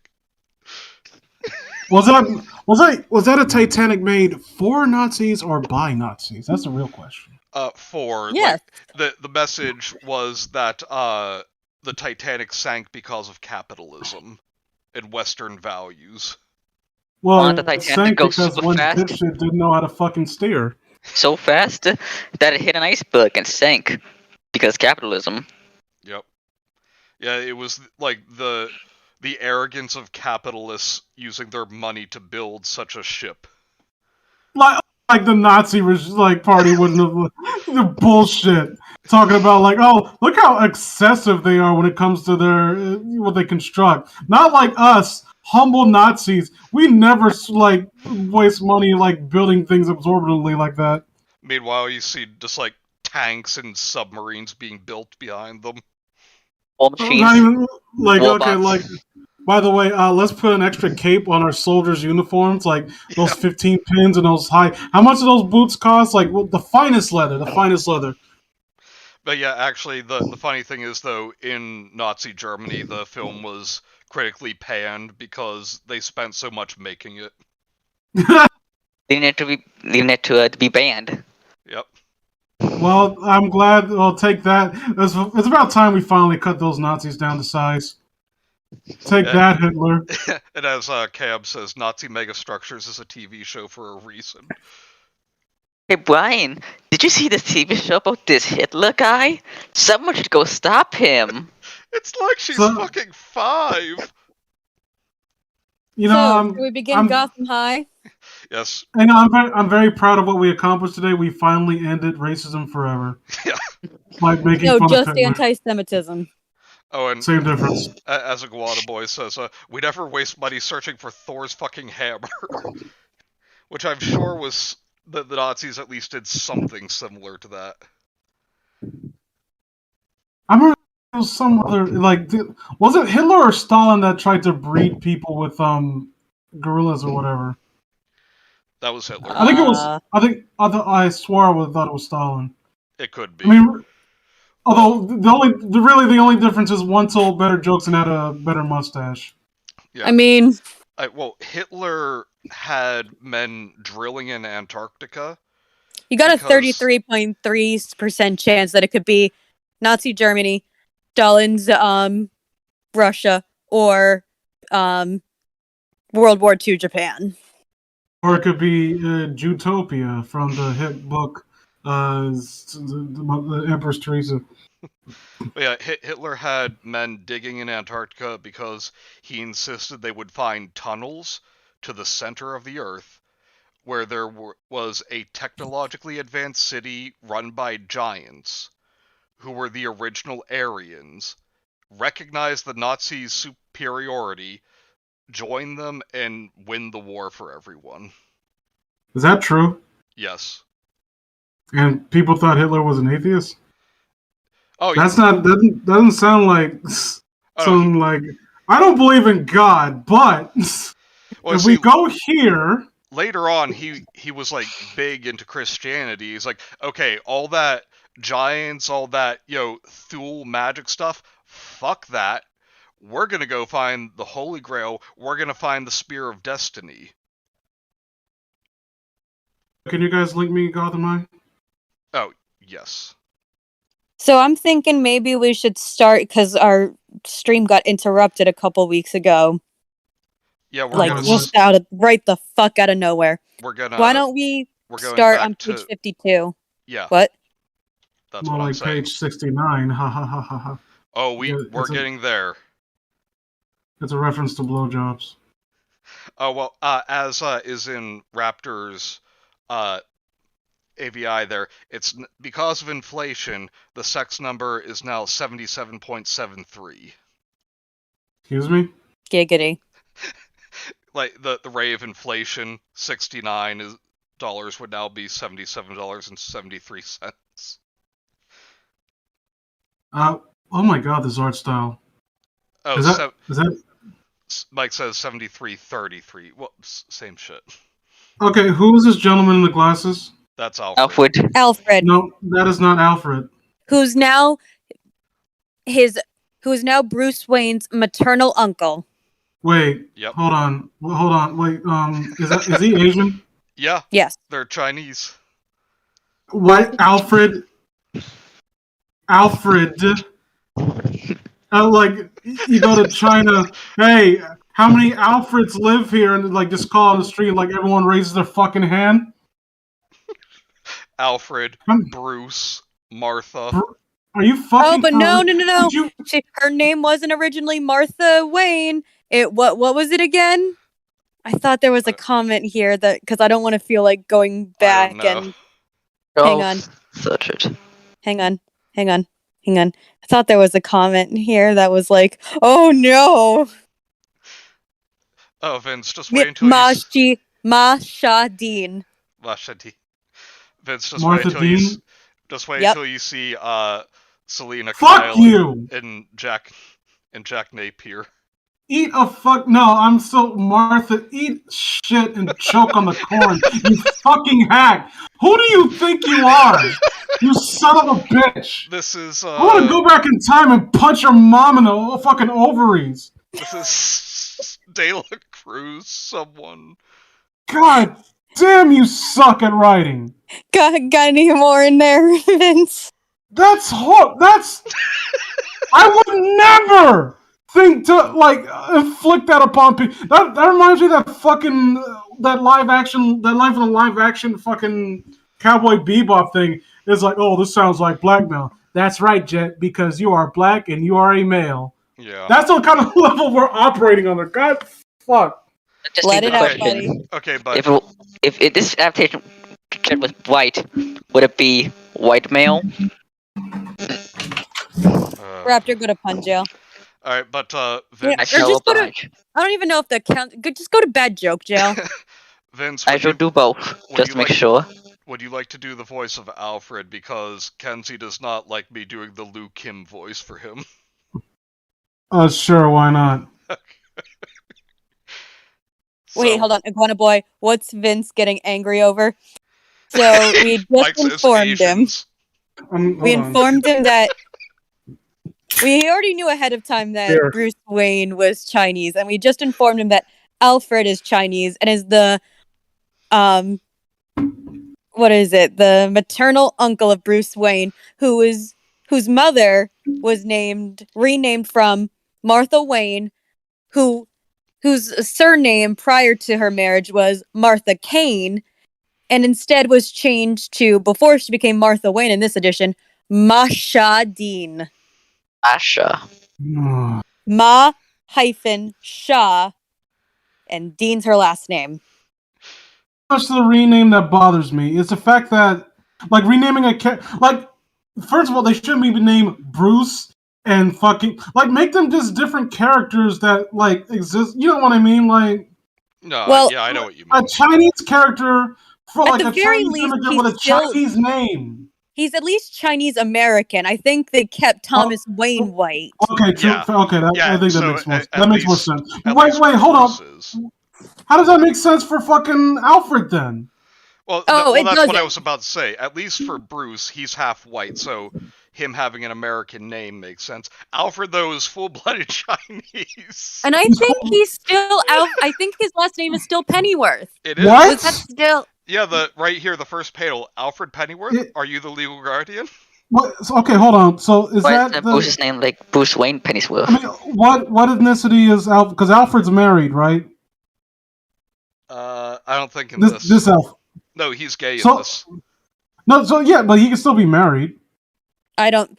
Was that a Titanic made for Nazis or by Nazis? That's the real question. Yes. Like, the message was that the Titanic sank because of capitalism and Western values. Well, the it Titanic sank goes because super one fast. dipshit didn't know how to fucking steer. So fast that it hit an iceberg and sank because capitalism. Yep. Yeah, it was like the arrogance of capitalists using their money to build such a ship. Like the Nazi party wouldn't have the bullshit talking about like, oh, look how excessive they are when it comes to their what they construct. Not like us humble Nazis. We never like waste money like building things absorbently like that. Meanwhile, you see just like tanks and submarines being built behind them. War machines. Not even like robots. okay, like. By the way, let's put an extra cape on our soldiers' uniforms, like those 15 pins and those high. How much do those boots cost? Like the finest leather, But yeah, actually, the funny thing is, though, in Nazi Germany, the film was critically panned because they spent so much making it. Leaving it to be banned. Yep. Well, I'm glad. I'll take that. It's about time we finally cut those Nazis down to size. Take that, Hitler. And as Cab says, Nazi Megastructures is a TV show for a reason. Hey Brian, did you see this TV show about this Hitler guy? Someone should go stop him. It's like she's fucking 5. You know, so, can we begin Gotham High? Yes. I know. I'm very proud of what we accomplished today. We finally ended racism forever. Yeah. Like making fun just of Hitler. anti-Semitism. Oh, and same difference. As Iguana Boy says, we never waste money searching for Thor's fucking hammer. Which I'm sure was the Nazis at least did something similar to that. I remember there was some other was it Hitler or Stalin that tried to breed people with gorillas or whatever? That was Hitler. I think it was. I swore I thought it was Stalin. It could be. I mean, although the only difference is one told better jokes and had a better mustache. Yeah. I mean, well, Hitler had men drilling in Antarctica. You got a 33.3% chance that it could be Nazi Germany, Stalin's Russia, or World War II Japan. Or it could be Jutopia from the hit book, the Empress Teresa. But yeah, Hitler had men digging in Antarctica because he insisted they would find tunnels to the center of the Earth where there was a technologically advanced city run by giants who were the original Aryans, recognize the Nazis' superiority, join them, and win the war for everyone. Is that true? Yes. And people thought Hitler was an atheist? Oh, That's not doesn't sound like something like I don't believe in God, but well, if see, we go here. Later on, he was like big into Christianity. He's like, okay, all that giants, all that Thule magic stuff, fuck that. We're gonna go find the Holy Grail. We're gonna find the Spear of Destiny. Can you guys link me Gotham? Oh yes. So I'm thinking maybe we should start because our stream got interrupted a couple weeks ago. Yeah, we're Like gonna just right the fuck out of nowhere. We're gonna. Why don't we start on page 52? Yeah. What? That's more what like I'm saying. page 69. Ha ha ha ha ha. Oh, we're getting there. It's a reference to blowjobs. Oh well, as is in Raptor's AVI there, it's because of inflation, the sex number is now 77.73. Excuse me? Giggity. Like the rate of inflation, $69 would now be $77.73. Oh my god, this art style. Oh, is that Mike says 73.33. Well, same shit. Okay, who is this gentleman in the glasses? That's Alfred. Alfred. No, that is not Alfred. Who's now Bruce Wayne's maternal uncle. Wait. Yep. Hold on. Wait. Is he Asian? Yeah. Yes. They're Chinese. What? Alfred. Like you go to China. Hey, how many Alfreds live here? And like just call on the street. Like everyone raises their fucking hand. Alfred, Bruce, Martha. Are you fucking? Oh, but no. Her name wasn't originally Martha Wayne. What was it again? I thought there was a comment here that because I don't want to feel like going back and hang on. Search it. Hang on. I thought there was a comment here that was like, "Oh no." Oh, Vince, just wait until Masha Dean. Vince, just Martha wait until Dean? until you see Selena Fuck Kyle you! and Jack Napier. Eat a fuck no! I'm so Martha. Eat shit and choke on the corn. You fucking hack! Who do you think you are? You son of a bitch! This is. I want to go back in time and punch your mom in the fucking ovaries. This is De La Cruz. Someone. God damn, you suck at writing. Got any more in there, Vince? That's I would never think to like inflict that upon people. That reminds me of that fucking live action fucking Cowboy Bebop thing. It's like, oh, this sounds like blackmail. That's right, Jet, because you are black and you are a male. Yeah. That's the kind of level we're operating under. God fuck. Just Let it out, buddy. Okay, but if this adaptation was white, would it be white male? Raptor, go to pun jail. All right, but Yeah, Vince. I don't even know if that counts. Just go to bad joke jail. Vince, I should do both, just to make sure. Would you like to do the voice of Alfred? Because Kenzie does not like me doing the Liu Kim voice for him. Sure, why not? Wait, hold on, Iguana Boy. What's Vince getting angry over? So we just informed him. We informed him that we already knew ahead of time that Bruce Wayne was Chinese, and we just informed him that Alfred is Chinese and is the the maternal uncle of Bruce Wayne, whose mother was renamed from Martha Wayne, whose surname prior to her marriage was Martha Kane, and instead was changed to, before she became Martha Wayne in this edition, Masha Dean. Masha. Ma-Shah, and Dean's her last name. Much the rename that bothers me is the fact that, like, renaming a first of all, they shouldn't be named Bruce and fucking like make them just different characters that like exist. You know what I mean? Like No, Well, yeah, I know what you a mean. Chinese character for At like the a very Chinese least, immigrant with a Chinese name. he's at least Chinese American. I think they kept Thomas Wayne oh, white. Okay, true. Yeah. Okay, Yeah, I think that so makes more. at That makes more least- sense. at Wait, least hold Bruce on. is. How does that make sense for fucking Alfred then? Well, Oh, it that's what I doesn't. was about to say. At least for Bruce, he's half white, so him having an American name makes sense. Alfred, though, is full-blooded Chinese. And I think he's still out. I think his last name is still Pennyworth. It is. What? Was that still? Yeah, right here, the first panel. Alfred Pennyworth, are you the legal guardian? What? Okay, hold on. So is Why that is Bruce's name like Bruce Wayne Pennyworth? I mean, what ethnicity is Alfred? Because Alfred's married, right? I don't think in This Alfred. No, he's gay So- in this. No, so yeah, but he can still be married. I don't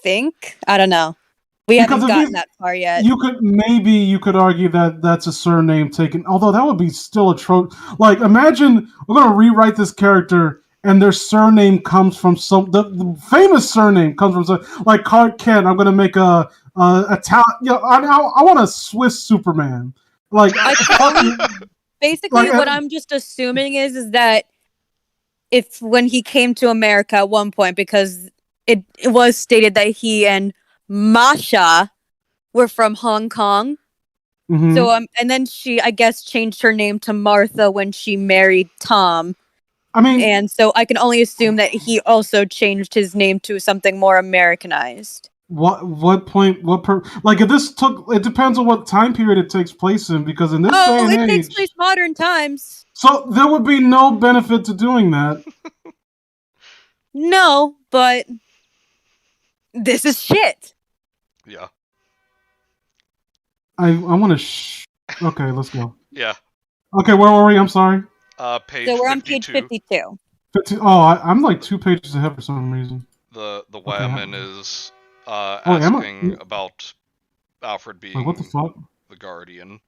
think. I don't know. We Because haven't if gotten he's- that far yet. You could argue that that's a surname taken. Although that would be still a trope. Like, imagine we're gonna rewrite this character, and their surname comes from the famous surname comes from like Clark Kent. I'm gonna make a Italian. You know, I want a Swiss Superman. Like, Basically, like, what I'm just assuming is that if when he came to America at one point, because it was stated that he and Masha were from Hong Kong. mhm. So and then she, I guess, changed her name to Martha when she married Tom. I mean, And so I can only assume that he also changed his name to something more Americanized. what point? Like, if this took, it depends on what time period it takes place in. Because in this day Oh, and it age, takes place modern times. so there would be no benefit to doing that. No, but this is shit. Yeah. I want to. Okay, let's go. Yeah. Okay, where were we? I'm sorry. Page So we're on page 52. 52. I'm like 2 pages ahead for some reason. The Okay, woman is am I- asking about Alfred being Wait, what the fuck? the guardian.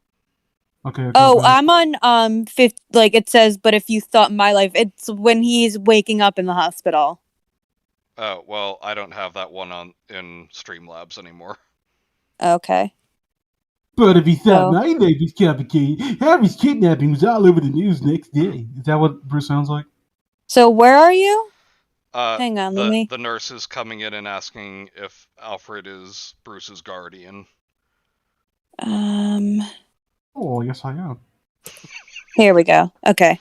Okay. Oh, okay. I'm on fifth. Like it says, but if you thought my life, it's when he's waking up in the hospital. Oh, well, I don't have that one in Streamlabs anymore. Okay. But if he thought Oh. my life was complicated, Harry's kidnapping was all over the news next day. Is that what Bruce sounds like? So where are you? Uh, Hang on, let me. the nurse is coming in and asking if Alfred is Bruce's guardian. Oh, yes, I am. Here we go. Okay.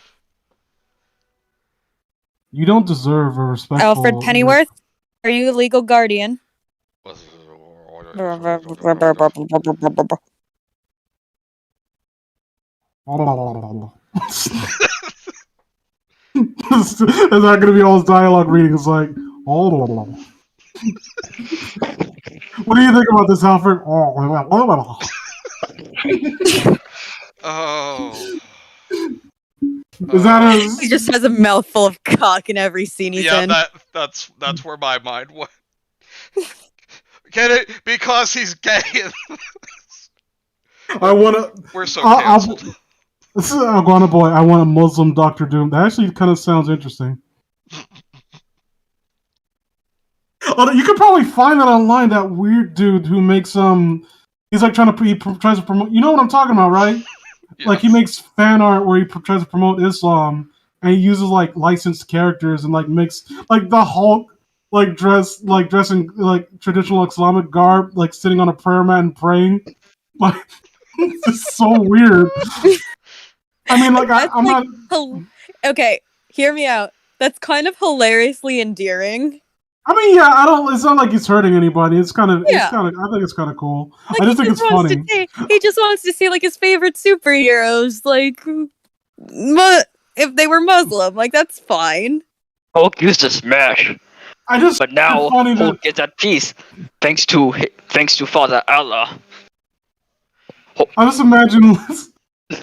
You don't deserve a respectful... Alfred Pennyworth, are you a legal guardian? Is that going to be all his dialogue reading? It's like... What do you think about this, Alfred? Oh. Is that He just has a mouthful of cock in every scene he's Yeah, in. that's where my mind went. Get it? Because he's gay. I want to... We're so canceled. This is Iguana Boy. I want a Muslim Doctor Doom. That actually kind of sounds interesting. Oh, you could probably find that online. That weird dude who makes he's like trying to tries to promote. You know what I'm talking about, right? Yes. Like he makes fan art where he tries to promote Islam, and he uses like licensed characters and like makes like the Hulk like dressing like traditional Islamic garb, like sitting on a prayer mat and praying. Like it's just so weird. I mean, like I'm like, not. Okay, hear me out. That's kind of hilariously endearing. I mean, yeah, I don't. It's not like he's hurting anybody. It's kind of. Yeah. It's kind of. I think it's kind of cool. Like, I just think it's wants funny. he just wants to see like his favorite superheroes, like if they were Muslim. Like that's fine. Hulk used to smash, I just. but now it's funny that Hulk is at peace, thanks to Father Allah. I just imagine.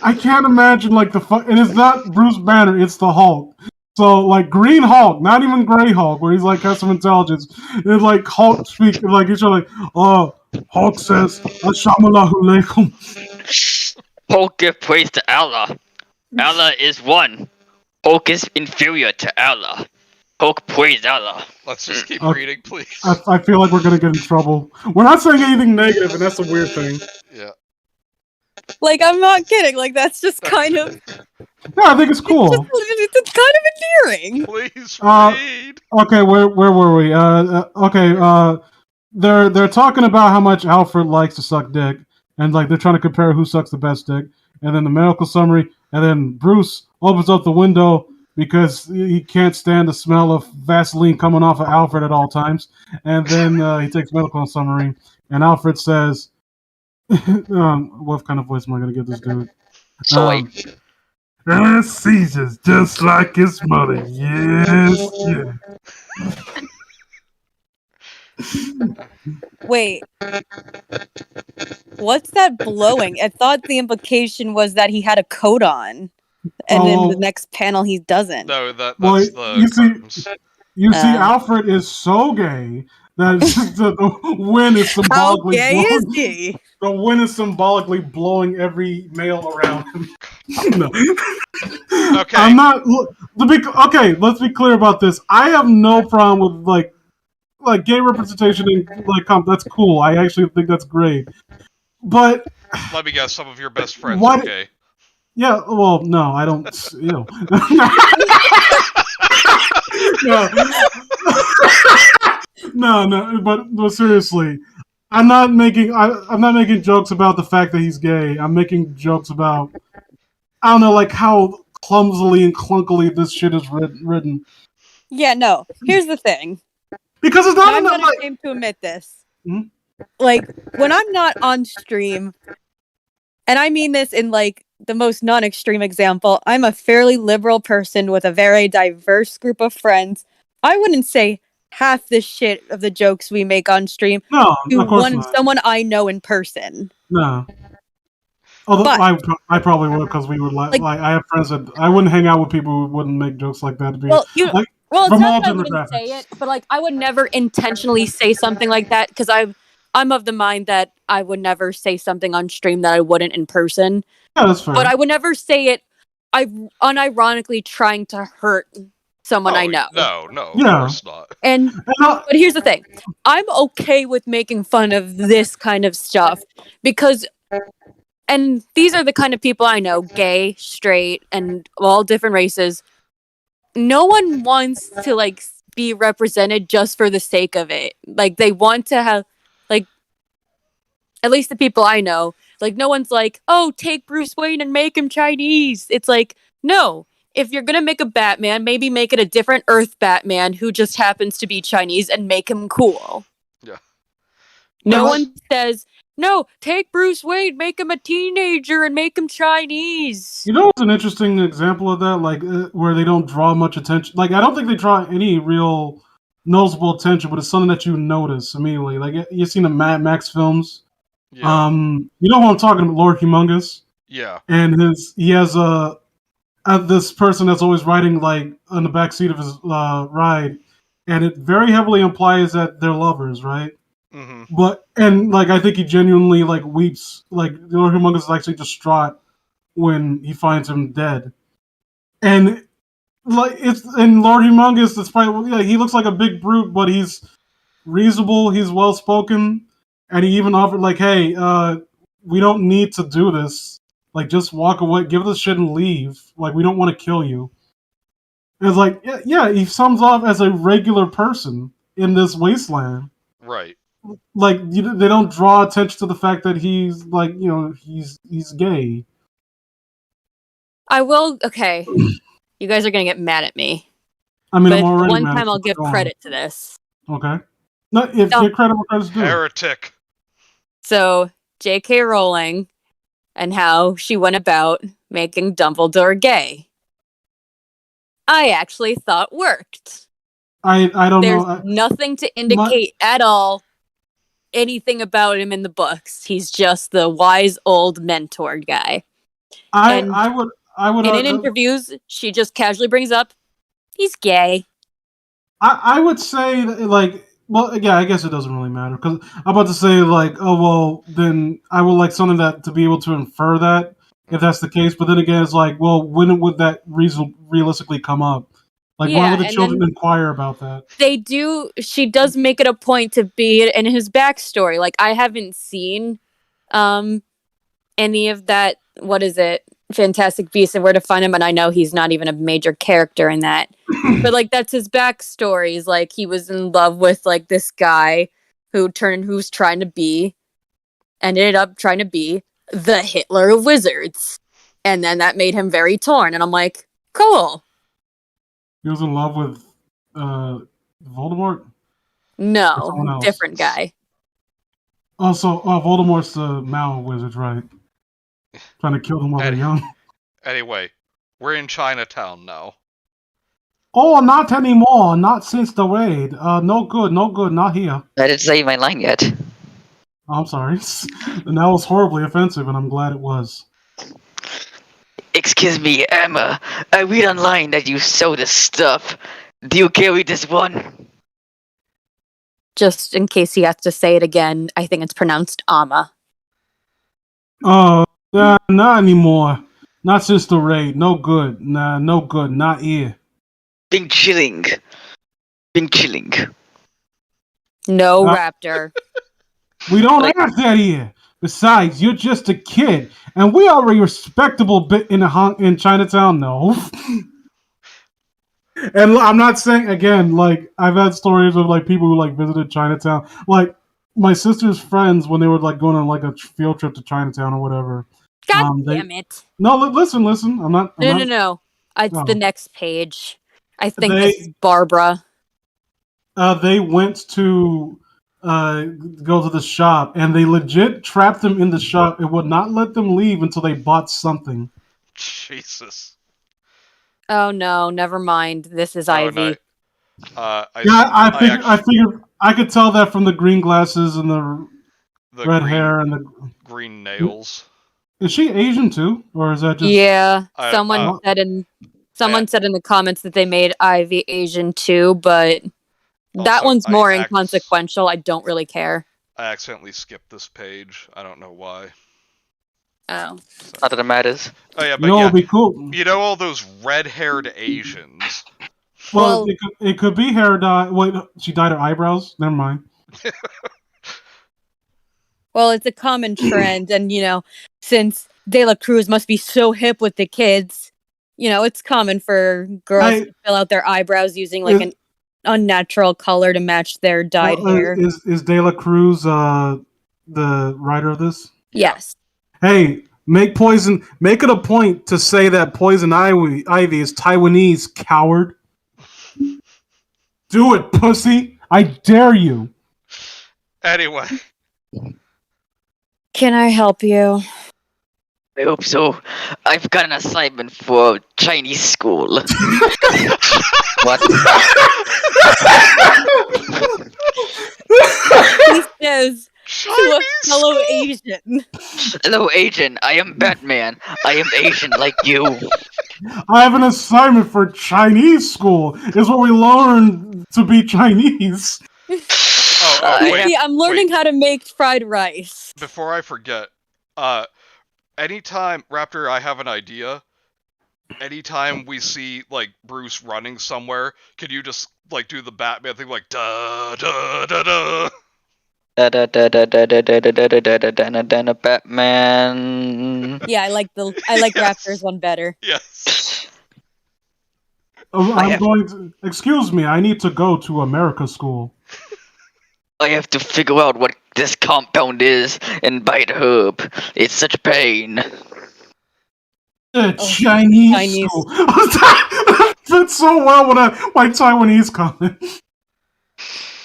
I can't imagine like the fuck. And it's not Bruce Banner. It's the Hulk. So like Green Hulk, not even Gray Hulk, where he's like has some intelligence. And like Hulk speak, like he's like, oh, Hulk says, "Assalamu alaikum." Hulk give praise to Allah. Allah is one. Hulk is inferior to Allah. Coke $3. Let's just keep Okay. reading, please. I feel like we're gonna get in trouble. We're not saying anything negative, and that's a weird thing. Yeah. Like, I'm not kidding. Like, that's just kind of. No, I think it's cool. It's kind of endearing. Please read. Okay, where were we? Okay, they're talking about how much Alfred likes to suck dick, and like they're trying to compare who sucks the best dick, and then the medical summary, and then Bruce opens up the window because he can't stand the smell of Vaseline coming off of Alfred at all times, and then he takes medical summary, and Alfred says, "What kind of voice am I gonna give this dude?" Soy. Seizures just like his mother. Yes, yeah. Wait. What's that blowing? I thought the implication was that he had a coat on. And in the next panel, he doesn't. No, that's Well, the you see- curtains. You see, Alfred is so gay that it's just the wind is How symbolically gay blowing. is he? The wind is symbolically blowing every male around him. No. Okay. I'm not. Okay, let's be clear about this. I have no problem with like gay representation in like that's cool. I actually think that's great. But Let me guess, some of your best friends What- are gay. yeah, well, no, I don't. You know. No, but seriously, I'm not making jokes about the fact that he's gay. I'm making jokes about I don't know, like how clumsily and clunkily this shit is written. Yeah, no. Here's the thing. Because it's And not I'm enough. not ashamed to admit this. Hmm? Like, when I'm not on stream, and I mean this in like the most non-extreme example, I'm a fairly liberal person with a very diverse group of friends. I wouldn't say half the shit of the jokes we make on stream No, to of course not. someone I know in person. No. Although But- I probably would because we would like I have friends that I wouldn't hang out with people who wouldn't make jokes like that. To be Well, like, it's from all not that I wouldn't demographics. say it, but like I would never intentionally say something like that because I'm of the mind that I would never say something on stream that I wouldn't in person. Yeah, that's fair. But I would never say it. I'm unironically trying to hurt someone I know. No, of Yeah. course not. And but here's the thing: I'm okay with making fun of this kind of stuff because, and these are the kind of people I know: gay, straight, and all different races. No one wants to like be represented just for the sake of it. Like they want to have, like, at least the people I know. Like no one's like, oh, take Bruce Wayne and make him Chinese. It's like, no. If you're gonna make a Batman, maybe make it a different Earth Batman who just happens to be Chinese and make him cool. Yeah. No Well, one says, no, take Bruce Wayne, make him a teenager and make him Chinese. You know what's an interesting example of that? Like where they don't draw much attention. Like I don't think they draw any real noticeable attention, but it's something that you notice immediately. Like you've seen the Mad Max films. Yeah. You know what I'm talking about, Lord Humongous, Yeah. and he has this person that's always riding like on the back seat of his ride, and it very heavily implies that they're lovers, right? Mm-hmm. But and like I think he genuinely like weeps, like Lord Humongous is actually distraught when he finds him dead, and like it's and Lord Humongous, despite he looks like a big brute, but he's reasonable, he's well spoken, and he even offered like, hey, we don't need to do this. Like, just walk away, give this shit and leave. Like, we don't want to kill you. And it's like, yeah, he sums off as a regular person in this wasteland. Right. Like, they don't draw attention to the fact that he's like, he's gay. I will. Okay, you guys are gonna get mad at me. I mean, But I'm already one mad time at I'll you. give Go on. credit to this. Okay. No, if No. give credit where credit's due. Heretic. So J.K. Rowling and how she went about making Dumbledore gay. I actually thought worked. I don't There's know. nothing to indicate at all anything about him in the books. He's just the wise old mentor guy. And I would. in interviews, she just casually brings up, he's gay. I would say that, like, well, yeah, I guess it doesn't really matter because I'm about to say like, oh well, then I would like something that to be able to infer that if that's the case. But then again, it's like, well, when would that realistically come up? Like, Yeah, why would the and children then inquire about that? she does make it a point to be in his backstory. Like, I haven't seen any of that, what is it, Fantastic Beasts and Where to Find Him, and I know he's not even a major character in that. But like that's his backstory. Is like he was in love with like this guy who's trying to be ended up trying to be the Hitler of wizards. And then that made him very torn. And I'm like, cool. He was in love with Voldemort? Or No, someone else? different guy. Also, Voldemort's the Mao wizard, right? Trying to kill them while they're young. Anyway, we're in Chinatown now. Oh, not anymore. Not since the raid. No good, not here. I didn't say my line yet. Oh, I'm sorry. And that was horribly offensive, and I'm glad it was. Excuse me, Emma. I read online that you sold this stuff. Do you carry this one? Just in case he has to say it again, I think it's pronounced Amma. Not anymore. Not since the raid. No good. Nah, no good. Not here. Been chilling. No, Raptor. We don't have that here. Besides, you're just a kid, and we are a respectable bit in Chinatown. No. And I'm not saying, again, like, I've had stories of, like, people who, like, visited Chinatown. Like, my sister's friends, when they were, like, going on, like, a field trip to Chinatown or whatever. God damn it. No, listen. No. It's the next page. I think They- this is Barbara. They went to go to the shop, and they legit trapped them in the shop and would not let them leave until they bought something. Jesus. Oh no, never mind. This is Ivy. No. I figured I could tell that from the green glasses and the red hair and the green nails. Is she Asian too, or is that just? Yeah, someone said in the comments that they made Ivy Asian too, but that one's more inconsequential. I don't really care. I accidentally skipped this page. I don't know why. Oh. Not that it matters. Oh yeah, but it'd be cool. You know all those red-haired Asians. Well, it could be hair dye. Wait, she dyed her eyebrows. Never mind. Well, it's a common trend, and since De La Cruz must be so hip with the kids, it's common for girls to fill out their eyebrows using like an unnatural color to match their dyed hair. Is De La Cruz the writer of this? Yes. Hey, make it a point to say that Poison Ivy is Taiwanese, coward. Do it, pussy! I dare you. Anyway. Can I help you? I hope so. I've got an assignment for Chinese school. What? He says to a fellow Asian. Hello, Asian. I am Batman. I am Asian like you. I have an assignment for Chinese school. Is where we learn to be Chinese. Wait, I'm learning how to make fried rice. Before I forget, anytime, Raptor, I have an idea. Anytime we see, like, Bruce running somewhere, could you just, like, do the Batman thing, like, da da da da? Batman. Yeah, I like Raptor's one better. Yes. I'm going to. Excuse me, I need to go to America school. I have to figure out what this compound is and bite herb. It's such pain. Chinese school. Fits so well with my Taiwanese comment.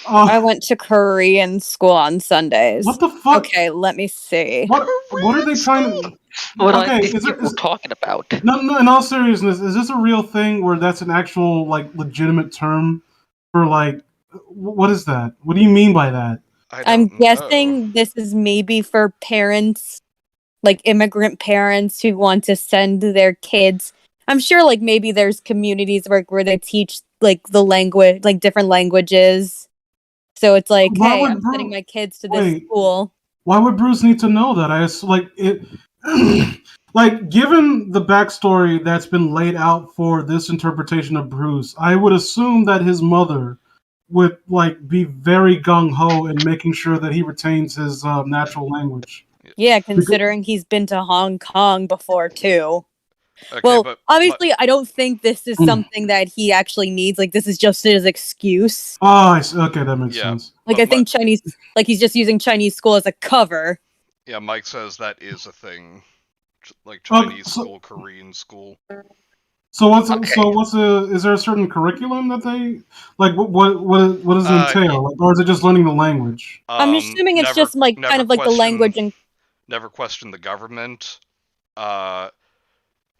I went to Korean school on Sundays. What the fuck? Okay, let me see. What are they trying to? What are these people talking about? No, in all seriousness, is this a real thing where that's an actual, like, legitimate term for, like, what is that? What do you mean by that? I'm guessing this is maybe for parents, like immigrant parents who want to send their kids. I'm sure, like, maybe there's communities where they teach, like, the language, like, different languages. So it's like, hey, I'm sending my kids to this school. Why would Bruce need to know that? like, given the backstory that's been laid out for this interpretation of Bruce, I would assume that his mother would like be very gung ho in making sure that he retains his natural language. Yeah, considering he's been to Hong Kong before too. Okay, Well, but obviously, I don't think this is something that he actually needs. Like, this is just his excuse. Oh, okay, that makes Yeah. sense. Like, But I think Chinese, like, he's just using Chinese school as a cover. yeah, Mike says that is a thing, like Chinese school, Korean school. So is there a certain curriculum that they like? What does it entail? Like, or is it just learning the language? I'm assuming it's just like kind of like the language and never question the government.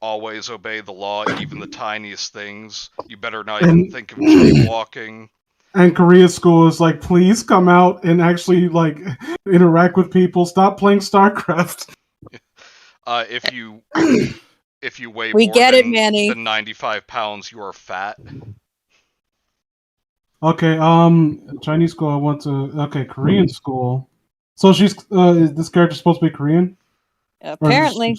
Always obey the law, even the tiniest things. You better not even think of jaywalking. And Korea school is like, please come out and actually like interact with people. Stop playing StarCraft. If you weigh we more get than, it, Manny. than 95 pounds, you are fat. Okay, Chinese school. I went to Korean school. So she's is this character supposed to be Korean? Apparently,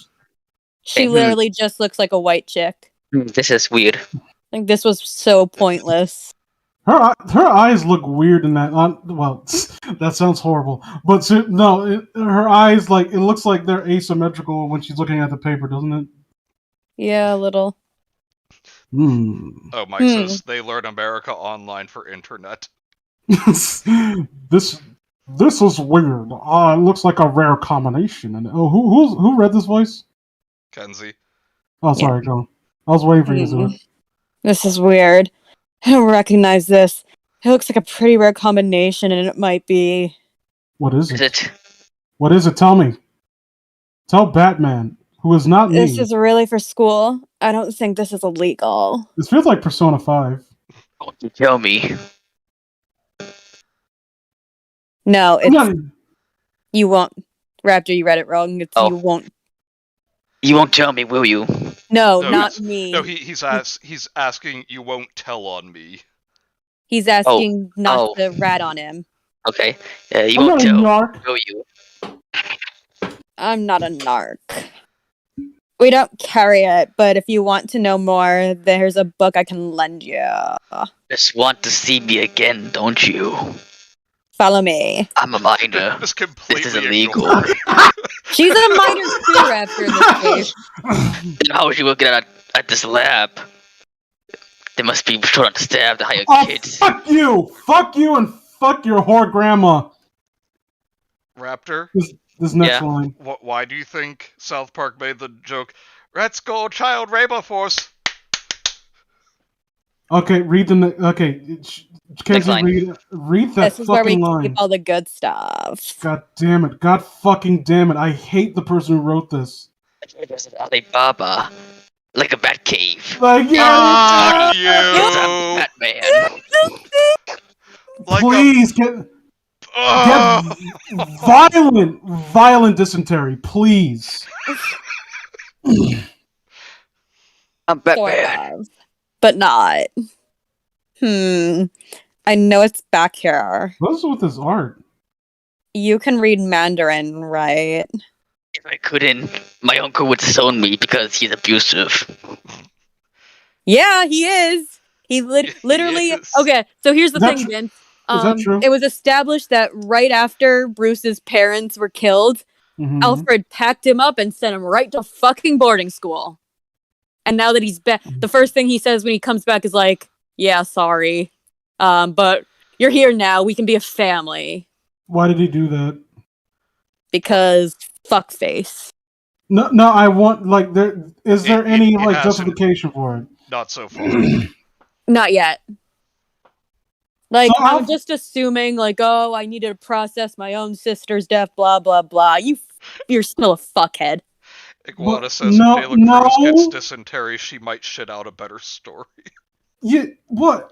she literally just looks like a white chick. This is weird. Like, this was so pointless. Her eyes look weird in that. Well, that sounds horrible. But no, her eyes it looks like they're asymmetrical when she's looking at the paper, doesn't it? Yeah, a little. Oh, Mike says they learn America online for internet. This is weird. It looks like a rare combination. And who read this voice? Kenzie. Oh, sorry, go. I was waiting for you to do it. This is weird. I don't recognize this. It looks like a pretty rare combination, and it might be. What is it? What is it? Tell me. Tell Batman, who is not me. This is really for school. I don't think this is illegal. This feels like Persona 5. Don't you tell me. No, it's you won't. Raptor, you read it wrong. It's you won't. You won't tell me, will you? No, not me. No, he's asking. You won't tell on me. He's asking not to rat on him. Okay. You won't tell, will you? I'm not a narc. We don't carry it, but if you want to know more, there's a book I can lend you. Just want to see me again, don't you? Follow me. I'm a minor. This is illegal. She's a minor too, Raptor, in this case. Then how is she working at this lab? They must be short on staff to hire kids. Fuck you! Fuck you and fuck your whore grandma! Raptor? This next line. Why do you think South Park made the joke, "Let's go, child labor force"? Okay, read the... Okay, Kenzie, read that This is where we fucking line. keep all the good stuff. God damn it. God fucking damn it. I hate the person who wrote this. Alibaba. Like a bat cave. Like, Fuck you! Batman. Please, get violent dysentery, please. I'm Batman. Sort of, but not. I know it's back here. What's with this art? You can read Mandarin, right? If I couldn't, my uncle would disown me because he's abusive. Yeah, he is. He literally. Yes. Okay, so here's the thing, Vince. Is that true? It was established that right after Bruce's parents were killed, Alfred packed him up and sent him right to fucking boarding school. And now that he's back, the first thing he says when he comes back is like, "Yeah, sorry, but you're here now. We can be a family." Why did he do that? Because fuckface. No, I want is there any justification for it? Not so far. Not yet. Like, So I'm just assuming, like, oh, I needed to process my own sister's death, blah, blah, blah. You're still a fuckhead. Iguana says if Taylor Cruz gets dysentery, she might shit out a better story. What?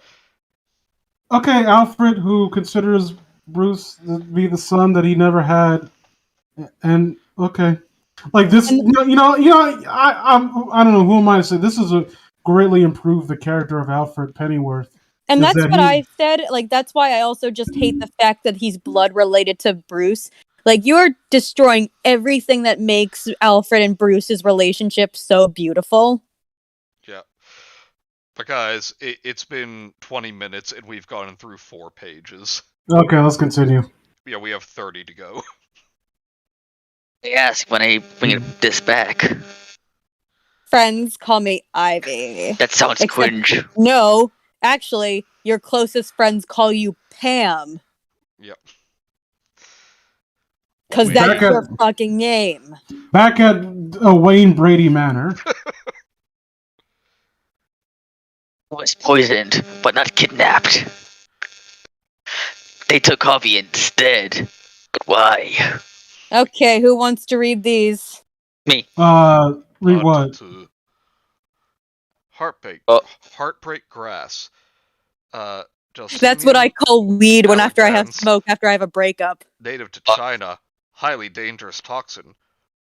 Okay, Alfred, who considers Bruce to be the son that he never had, and okay, like this, I don't know who am I to say this is greatly improved the character of Alfred Pennyworth. And that's what I said. Like, that's why I also just hate the fact that he's blood related to Bruce. Like, you're destroying everything that makes Alfred and Bruce's relationship so beautiful. Yeah. But guys, it's been 20 minutes and we've gone through 4 pages. Okay, let's continue. Yeah, we have 30 to go. Yes, when I bring this back. Friends call me Ivy. That sounds Except- cringe. No, actually, your closest friends call you Pam. Yep. Because Wait. that's Back at- your fucking name. Back at Wayne Brady Manor. Was poisoned, but not kidnapped. They took Harvey instead. But why? Okay, who wants to read these? Me. Read what? Heartbreak. Oh. Heartbreak grass. That's what I call weed when after I have elegans. smoke after I have a breakup. Native to China. Highly dangerous toxin.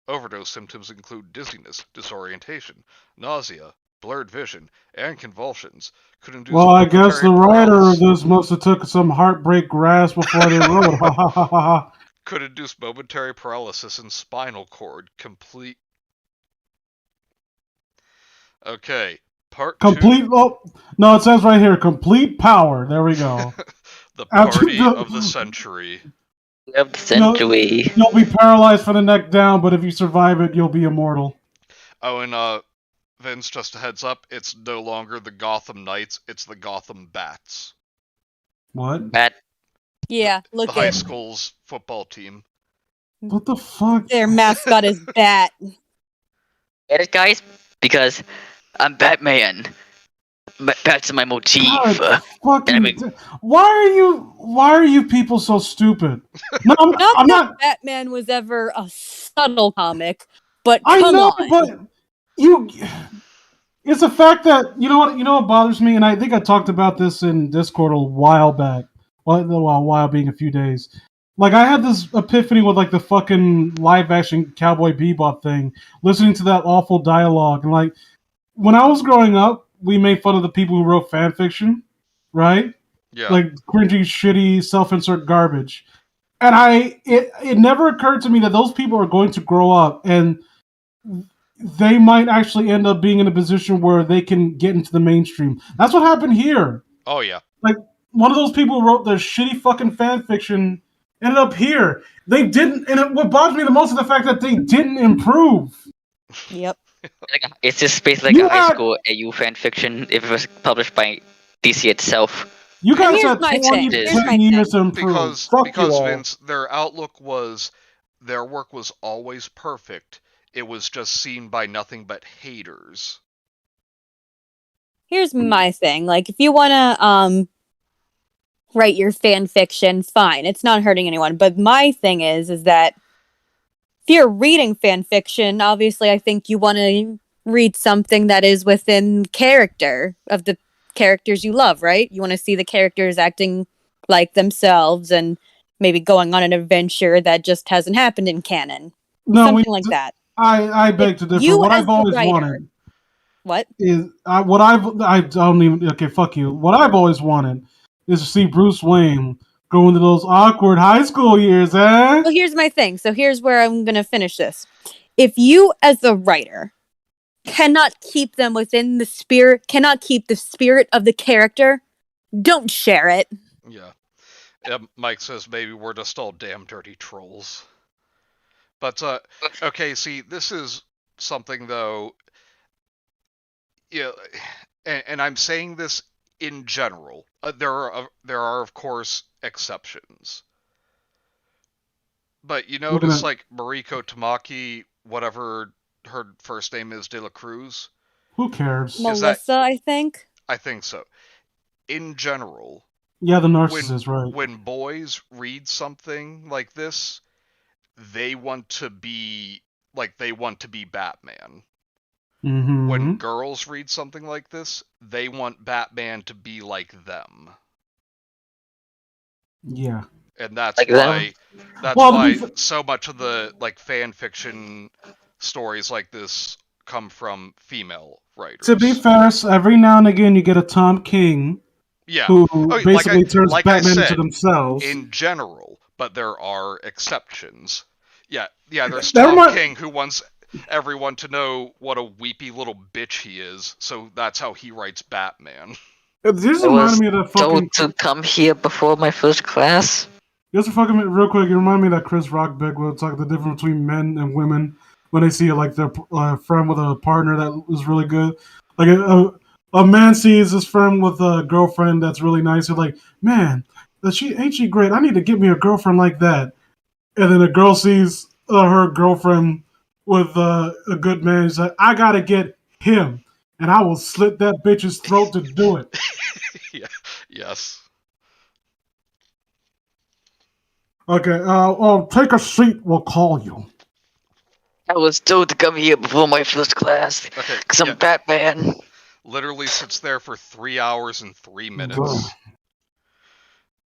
Overdose symptoms include dizziness, disorientation, nausea, blurred vision, and convulsions. Could induce Well, I guess the momentary writer of paralysis. this must have took some heartbreak grass before they wrote. Ha ha ha ha ha. Could induce momentary paralysis and spinal cord. Complete. Okay. Part Complete. 2. Oh, no, it says right here, complete power. There we go. The After party the- of the century. Of the century. You'll be paralyzed from the neck down, but if you survive it, you'll be immortal. Oh, and Vince, just a heads up, it's no longer the Gotham Knights, it's the Gotham Bats. What? Bat. Yeah, The look high at school's football team. What the fuck? their mascot is Bat. Get it, guys? Because I'm Batman. Bat's my motif. God, fucking. I mean- Why are you people so stupid? No, I'm Not not. that Batman was ever a subtle comic, but I come know, on. but you. It's the fact that you know what bothers me, and I think I talked about this in Discord a while back. Well, a while being a few days. Like I had this epiphany with like the fucking live action Cowboy Bebop thing, listening to that awful dialogue, and like when I was growing up, we made fun of the people who wrote fan fiction, right? Yeah. Like cringy, shitty, self-insert garbage. And it never occurred to me that those people are going to grow up and they might actually end up being in a position where they can get into the mainstream. That's what happened here. Oh, yeah. One of those people who wrote the shitty fucking fan fiction ended up here. They didn't, and what bothers me the most is the fact that they didn't improve. Yep. It's just basically You like a high had- school AU fanfiction if it was published by DC itself. You guys here's had my 20 thing. to Here's 10 my years to improve. Because Fuck you all. Vince, their outlook was their work was always perfect. It was just seen by nothing but haters. Here's my thing. Like, if you wanna write your fan fiction, fine. It's not hurting anyone. But my thing is that if you're reading fan fiction, obviously I think you want to read something that is within character of the characters you love, right? You want to see the characters acting like themselves and maybe going on an adventure that just hasn't happened in canon. No, Something like that. I beg to differ. you What as I've the always writer- wanted What? is I don't even okay. Fuck you. What I've always wanted is to see Bruce Wayne go into those awkward high school years, eh? Well, here's my thing. So here's where I'm going to finish this. If you, as the writer, cannot keep them within the spirit, cannot keep the spirit of the character, don't share it. Yeah. Mike says maybe we're just all damn dirty trolls. But, okay, see, this is something, though, yeah, and I'm saying this in general. There are, of course, exceptions. But you notice, like, Mariko Tamaki, whatever her first name is, De La Cruz? Who cares? Melissa, I think. I think so. In general, Yeah, the narcissist, right? when boys read something like this, they want to be Batman. Mm-hmm. When girls read something like this, they want Batman to be like them. Yeah. And that's Like why Well, so much of the like fan fiction stories like this come from female writers. To be fair, every now and again you get a Tom King yeah. who Okay, basically turns like I Batman said, into themselves. in general, but there are exceptions. Yeah, there's Never Tom mind. King, who wants everyone to know what a weepy little bitch he is, so that's how he writes Batman. This I was reminded me of that fucking. told to come here before my first class. Just fucking real quick, it reminded me of that Chris Rock bit where it's like the difference between men and women when they see like their friend with a partner that is really good. Like a man sees his friend with a girlfriend that's really nice. He's like, man, ain't she great? I need to get me a girlfriend like that. And then a girl sees her girlfriend with a good man. He's like, I gotta get him, and I will slit that bitch's throat to do it. Yeah. Yes. Okay, take a seat. We'll call you. I was told to come here before my first class. Okay. Because I'm Batman. Literally sits there for 3 hours and 3 minutes. Ugh.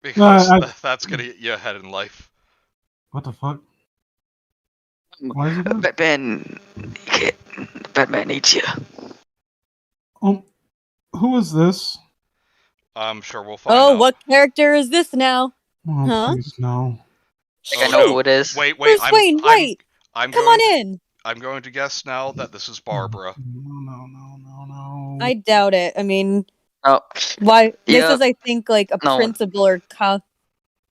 Because that's gonna get you ahead in life. What the fuck? Why is he doing? Batman needs you. Who is this? I'm sure we'll find out. Oh, what character is this now? Oh, Huh? please no. I know who it is. Wait, Bruce Wayne, wait! I'm Come going on in! I'm going to guess now that this is Barbara. No. I doubt it. I mean, Oh, why? This Yeah. is, I think, like a No. principal or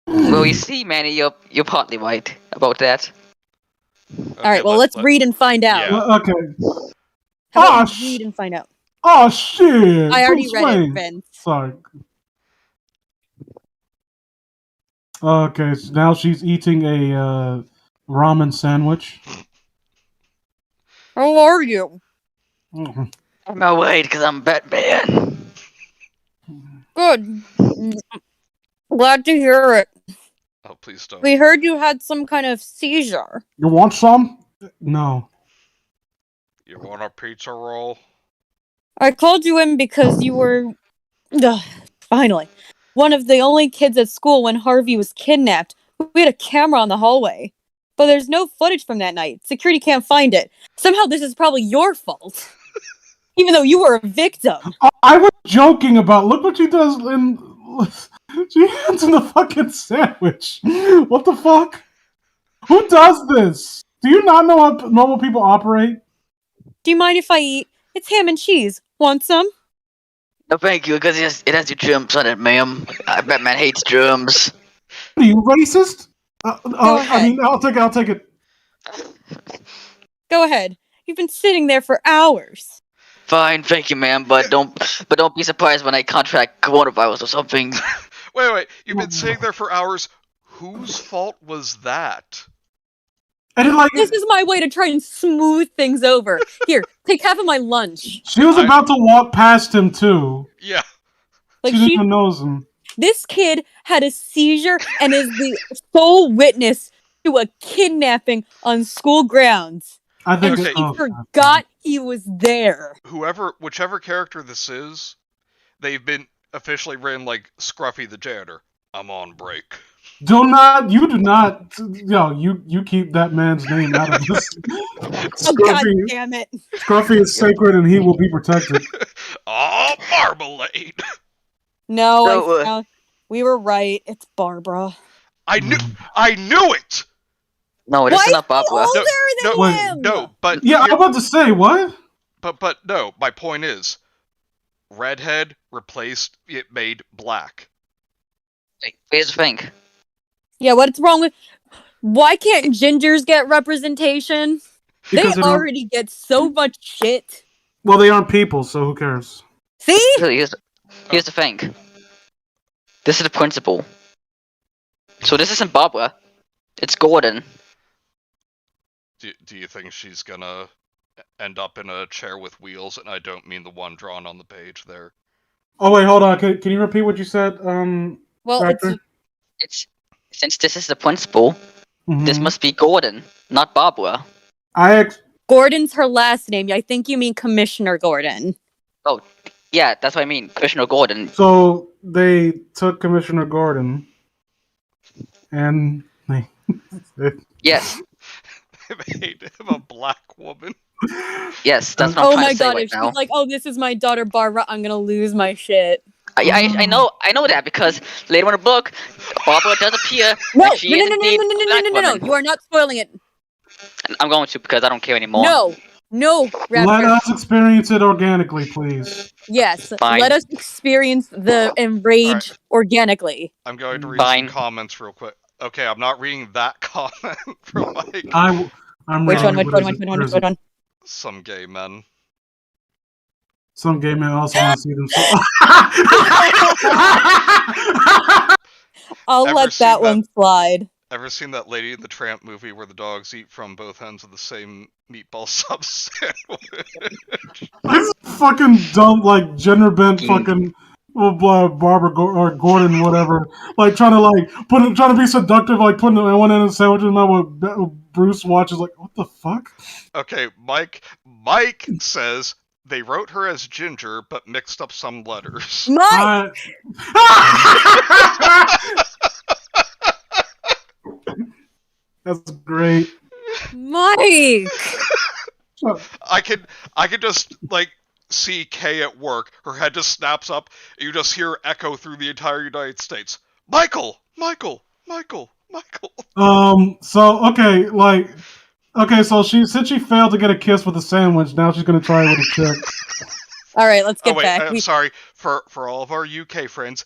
well, you see, Manny, you're partly right about that. Alright, well, let's read and find out. Yeah. Okay. How about you read and find out? Oh shit! I already Bruce read Wayne. it, Vince. Sorry. Okay, so now she's eating a ramen sandwich. How are you? Mhm. I'm alright because I'm Batman. Good. Glad to hear it. Oh, please don't. We heard you had some kind of seizure. You want some? No. You want a pizza roll? I called you in because you were... Ugh, finally. One of the only kids at school when Harvey was kidnapped. We had a camera on the hallway. But there's no footage from that night. Security can't find it. Somehow this is probably your fault. Even though you were a victim. I was joking about. Look what she does in. She hands in the fucking sandwich. What the fuck? Who does this? Do you not know how normal people operate? Do you mind if I eat? It's ham and cheese. Want some? No, thank you, because it has your germs on it, ma'am. Batman hates germs. Are you racist? Go I ahead. mean, I'll take it. Go ahead. You've been sitting there for hours. Fine, thank you, ma'am, but don't be surprised when I contract coronavirus or something. Wait. You've been sitting there for hours. Whose fault was that? And then, like, This is my way to try and smooth things over. Here, take half of my lunch. she was about to walk past him too. Yeah. Like She didn't even knows him. This kid had a seizure and is the sole witness to a kidnapping on school grounds. I think And Okay. he forgot he was there. Whichever character this is, they've been officially written like Scruffy the janitor. I'm on break. You do not. You keep that man's name out of this. Oh, God damn it. Scruffy is sacred and he will be protected. Oh, marmalade! No, we were right. It's Barbara. I knew it! No, this Why is not Barbara. older No, than wait, him? No, but Yeah, I'm about to say, what? But no, my point is, redhead replaced it made black. Here's the thing. Yeah, what's wrong with... Why can't gingers get representation? Because They already get so much shit. Well, they aren't people, so who cares? See? So here's the thing. This is the principal. So this isn't Barbara. It's Gordon. Do you think she's gonna end up in a chair with wheels? And I don't mean the one drawn on the page there. Oh wait, hold on. Can you repeat what you said? Well, Raptor? It's since this is the principal, this Mhm. must be Gordon, not Barbara. Gordon's her last name. I think you mean Commissioner Gordon. Oh, yeah, that's what I mean. Commissioner Gordon. So they took Commissioner Gordon, and they. Yes, They made him a black woman. yes, that's what I'm Oh trying my to say god, right if now. she's like, oh, this is my daughter Barbara, I'm gonna lose my shit. I know that because later in the book, Barbara does appear. No, and she is indeed a black woman. you are not spoiling it. And I'm going to because I don't care anymore. No, Let Raptor. us experience it organically, please. Yes, Fine. let us experience the enrage organically. I'm going to read Fine. some comments real quick. Okay, I'm not reading that comment from Mike. I'm Which ready. one? What is it? Where is it? Some gay men. Some gay men also want to see themselves. I'll Ever let seen that one slide. Ever seen that Lady and the Tramp movie where the dogs eat from both ends of the same meatball sub sandwich? This is fucking dumb, like gender bent fucking Barbara or Gordon, whatever. Like trying to be seductive, like putting one end of the sandwich in my mouth. Bruce watches, like, what the fuck? Okay, Mike says they wrote her as Ginger, but mixed up some letters. Mike! That's great. Mike! I could just like see Kay at work. Her head just snaps up. And you just hear her echo through the entire United States. Michael. So since she failed to get a kiss with a sandwich, now she's gonna try with a chick. All right, let's get back. I'm sorry for all of our UK friends.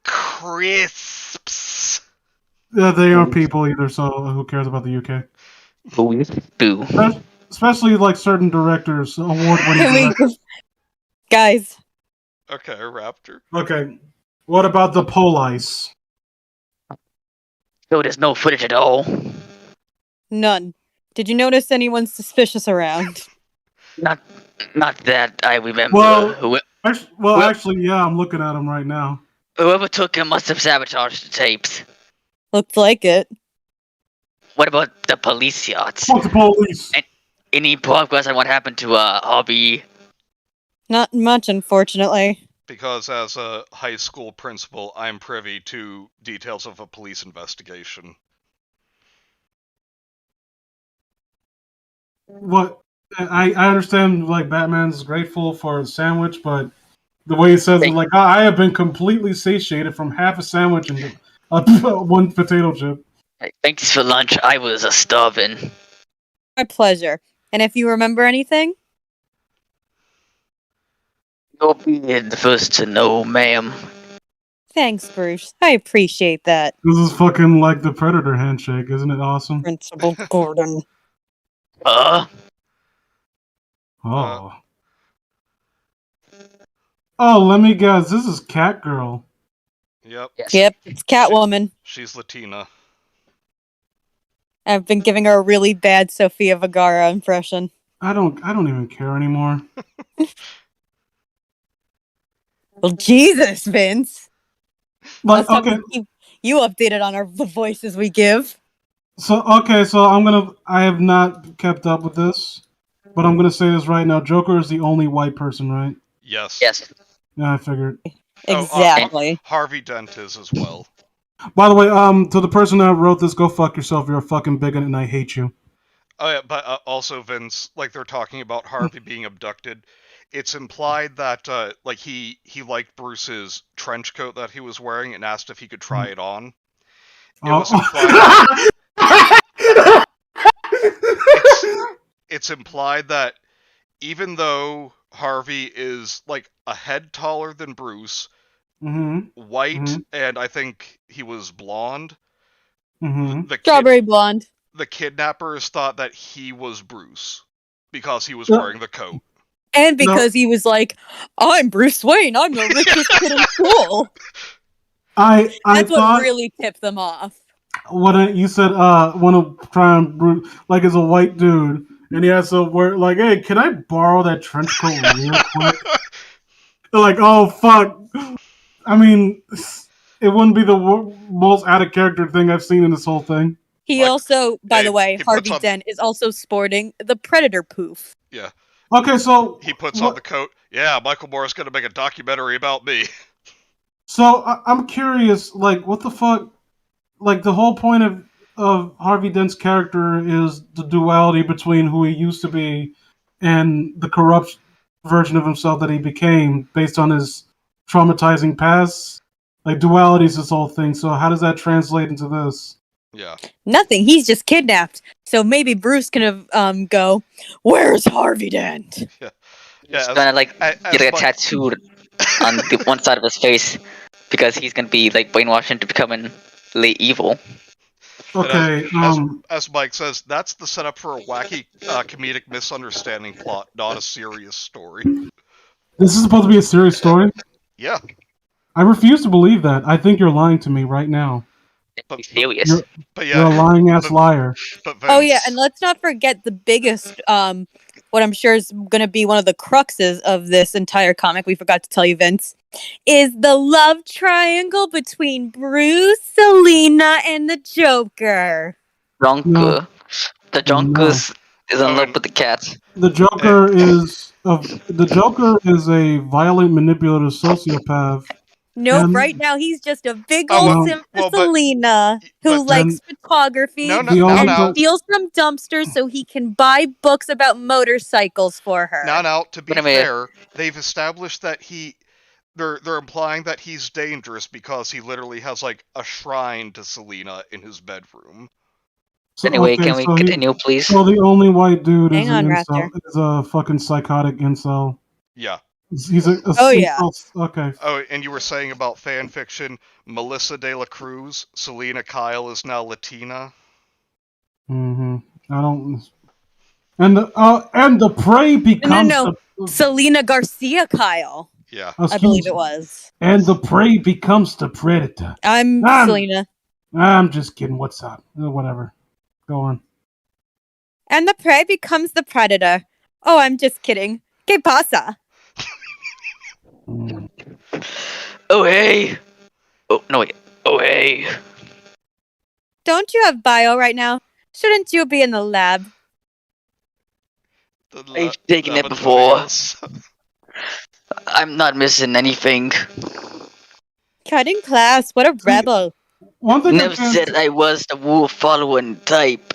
Crisps. Yeah, they aren't people either. So who cares about the UK? Boo. Especially like certain directors, award-winning directors. Guys. Okay, Raptor. Okay, what about the police? So there's no footage at all. None. Did you notice anyone suspicious around? Not that I remember. Actually, yeah, I'm looking at them right now. Whoever took him must have sabotaged the tapes. Looks like it. What about the police yachts? Fuck the police! Any progress on what happened to Hobby? Not much, unfortunately. Because as a high school principal, I'm privy to details of a police investigation. What? I understand, like, Batman's grateful for a sandwich, but the way he says it, like, I have been completely satiated from half a sandwich and one potato chip. Thanks for lunch. I was starving. My pleasure. And if you remember anything? You'll be the first to know, ma'am. Thanks, Bruce. I appreciate that. This is fucking like the Predator handshake, isn't it awesome? Principal Gordon. Oh. Oh, let me guess. This is Catgirl. Yep. Yes. Yep, it's Catwoman. She's Latina. I've been giving her a really bad Sofia Vergara impression. I don't even care anymore. Well, Jesus, Vince. Like, okay. You updated on the voices we give. So I have not kept up with this, but I'm gonna say this right now. Joker is the only white person, right? Yes. Yes. Yeah, I figured. Exactly. Harvey Dent is as well. By the way, to the person that wrote this, go fuck yourself. You're a fucking bigot, and I hate you. Oh yeah, but also Vince, like they're talking about Harvey being abducted. It's implied that like he liked Bruce's trench coat that he was wearing and asked if he could try it on. It was implied. It's implied that even though Harvey is like a head taller than Bruce, white, and I think he was blonde. Strawberry blonde. The kidnappers thought that he was Bruce because he was wearing the coat. And because he was like, I'm Bruce Wayne, I'm the richest kid in school. That's what really tipped them off. When you said, want to try on Bruce, like, as a white dude, and he has to wear, like, hey, can I borrow that trench coat real quick? They're like, oh, fuck. I mean, it wouldn't be the most out-of-character thing I've seen in this whole thing. He also, by the way, Harvey Dent is also sporting the Predator poof. Yeah. Okay, so he puts on the coat. Yeah, Michael Moore's gonna make a documentary about me. So I'm curious, like, what the fuck? Like, the whole point of Harvey Dent's character is the duality between who he used to be and the corrupt version of himself that he became, based on his traumatizing past. Like duality is this whole thing. So how does that translate into this? Yeah. Nothing. He's just kidnapped. So maybe Bruce can go. Where's Harvey Dent? Yeah. He's as- gonna like as get a much- tattoo on the one side of his face because he's gonna be like brainwashed into becoming evil. Okay. As Mike says, that's the setup for a wacky comedic misunderstanding plot, not a serious story. This is supposed to be a serious story. Yeah, I refuse to believe that. I think you're lying to me right now. but Serious. but You're a yeah, lying ass liar. but Oh yeah, Vince, and let's not forget the biggest what I'm sure is going to be one of the cruxes of this entire comic. We forgot to tell you, Vince, is the love triangle between Bruce, Selina, and the Joker. Drunk. No. The drunk No. is in love with the cat. The Joker is a violent, manipulative sociopath. Nope, And- right now he's just a big Oh, old well- simp for well, but- Selena who but- likes photography no, The only and time- steals from dumpsters so he can buy books about motorcycles for her. now, to be Wait a minute. fair, they've established that they're implying that he's dangerous because he literally has like a shrine to Selena in his bedroom. So, Anyway, okay, can we so continue, please? So the only white dude Hang on, Raptor. is a fucking psychotic incel. Yeah. He's a Oh, yeah. Okay. Oh, and you were saying about fan fiction, Melissa De La Cruz, Selena Kyle is now Latina. Mm-hmm. I don't. And the prey becomes No. Selena Garcia Kyle, Yeah. I believe it was. And the prey becomes the predator. I'm Selena. I'm just kidding. What's up? Whatever. Go on. And the prey becomes the predator. Oh, I'm just kidding. ¿Qué pasa? Mm. Oh hey. Oh no wait. Oh hey. Don't you have bio right now? Shouldn't you be in the lab? I've taken it before. I'm not missing anything. Cutting class. What a rebel. One thing Never said I was the wolf following type.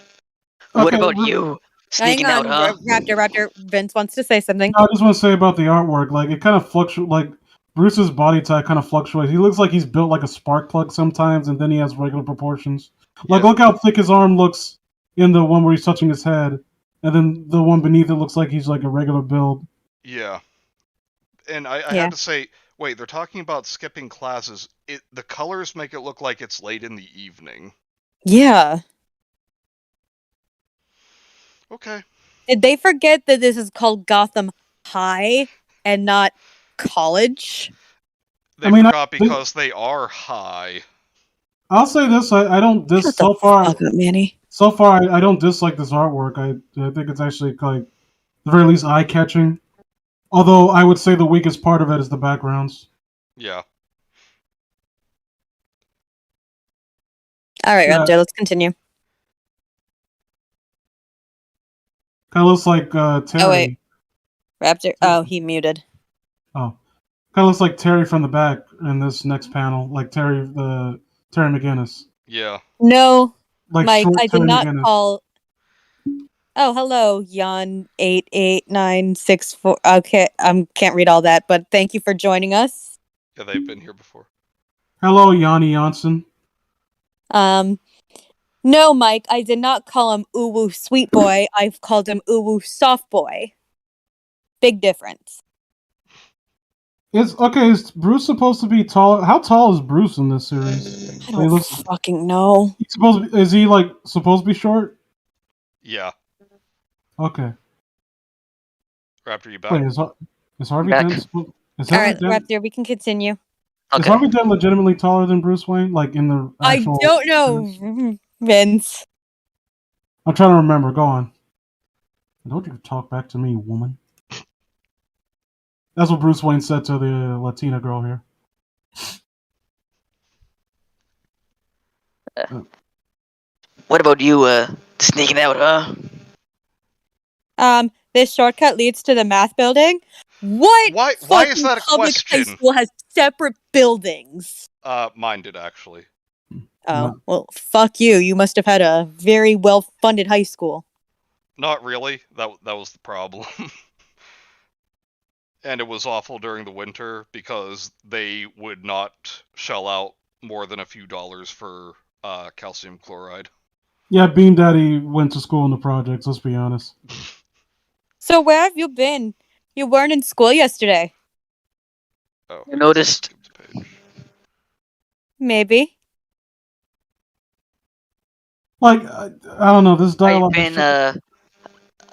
What about you? Sneaking Hang on, out, huh? Raptor. Vince wants to say something. I just want to say about the artwork. Like it kind of fluctuates. Like Bruce's body type kind of fluctuates. He looks like he's built like a spark plug sometimes, and then he has regular proportions. Like look how thick his arm looks in the one where he's touching his head, and then the one beneath it looks like he's like a regular build. Yeah. And I have to say, wait, they're talking about skipping classes. The colors make it look like it's late in the evening. Yeah. Okay. Did they forget that this is called Gotham High and not college? They forgot because they are high. I'll say this: I don't dis Shut so the far. fuck up, Manny. So far, I don't dislike this artwork. I think it's actually like, at the very least, eye catching. Although I would say the weakest part of it is the backgrounds. Yeah. All right, Raptor, let's continue. Kind of looks like Terry. Oh, wait. Raptor. Oh, he muted. Oh, kind of looks like Terry from the back in this next panel, like Terry McGinnis. Yeah. No, Like Mike, short I did Terry not McGinnis. call. Oh, hello, Jan 88964. Okay, can't read all that, but thank you for joining us. Yeah, they've been here before. Hello, Yanni Janssen. No, Mike, I did not call him Uwu Sweet Boy. I've called him Uwu Soft Boy. Big difference. Is Bruce supposed to be tall? How tall is Bruce in this series? I don't fucking know. Is he like supposed to be short? Yeah. Okay. Raptor, you back? Wait, is Harvey Back. Dent? Is All right, Harvey Dent, Raptor, we can continue. is Okay. Harvey Dent legitimately taller than Bruce Wayne? Like in the actual? I don't know, Vince. I'm trying to remember. Go on. Don't you talk back to me, woman. That's what Bruce Wayne said to the Latina girl here. What about you, sneaking out, huh? This shortcut leads to the math building. What? Why is fucking that a public high question? school has separate buildings. Mine did actually. Oh, No. well, fuck you. You must have had a very well-funded high school. Not really. That was the problem. And it was awful during the winter because they would not shell out more than a few dollars for calcium chloride. Yeah, Bean Daddy went to school in the projects, let's be honest. So where have you been? You weren't in school yesterday. Oh, You noticed? page. Maybe. Like, I don't know, this dialogue...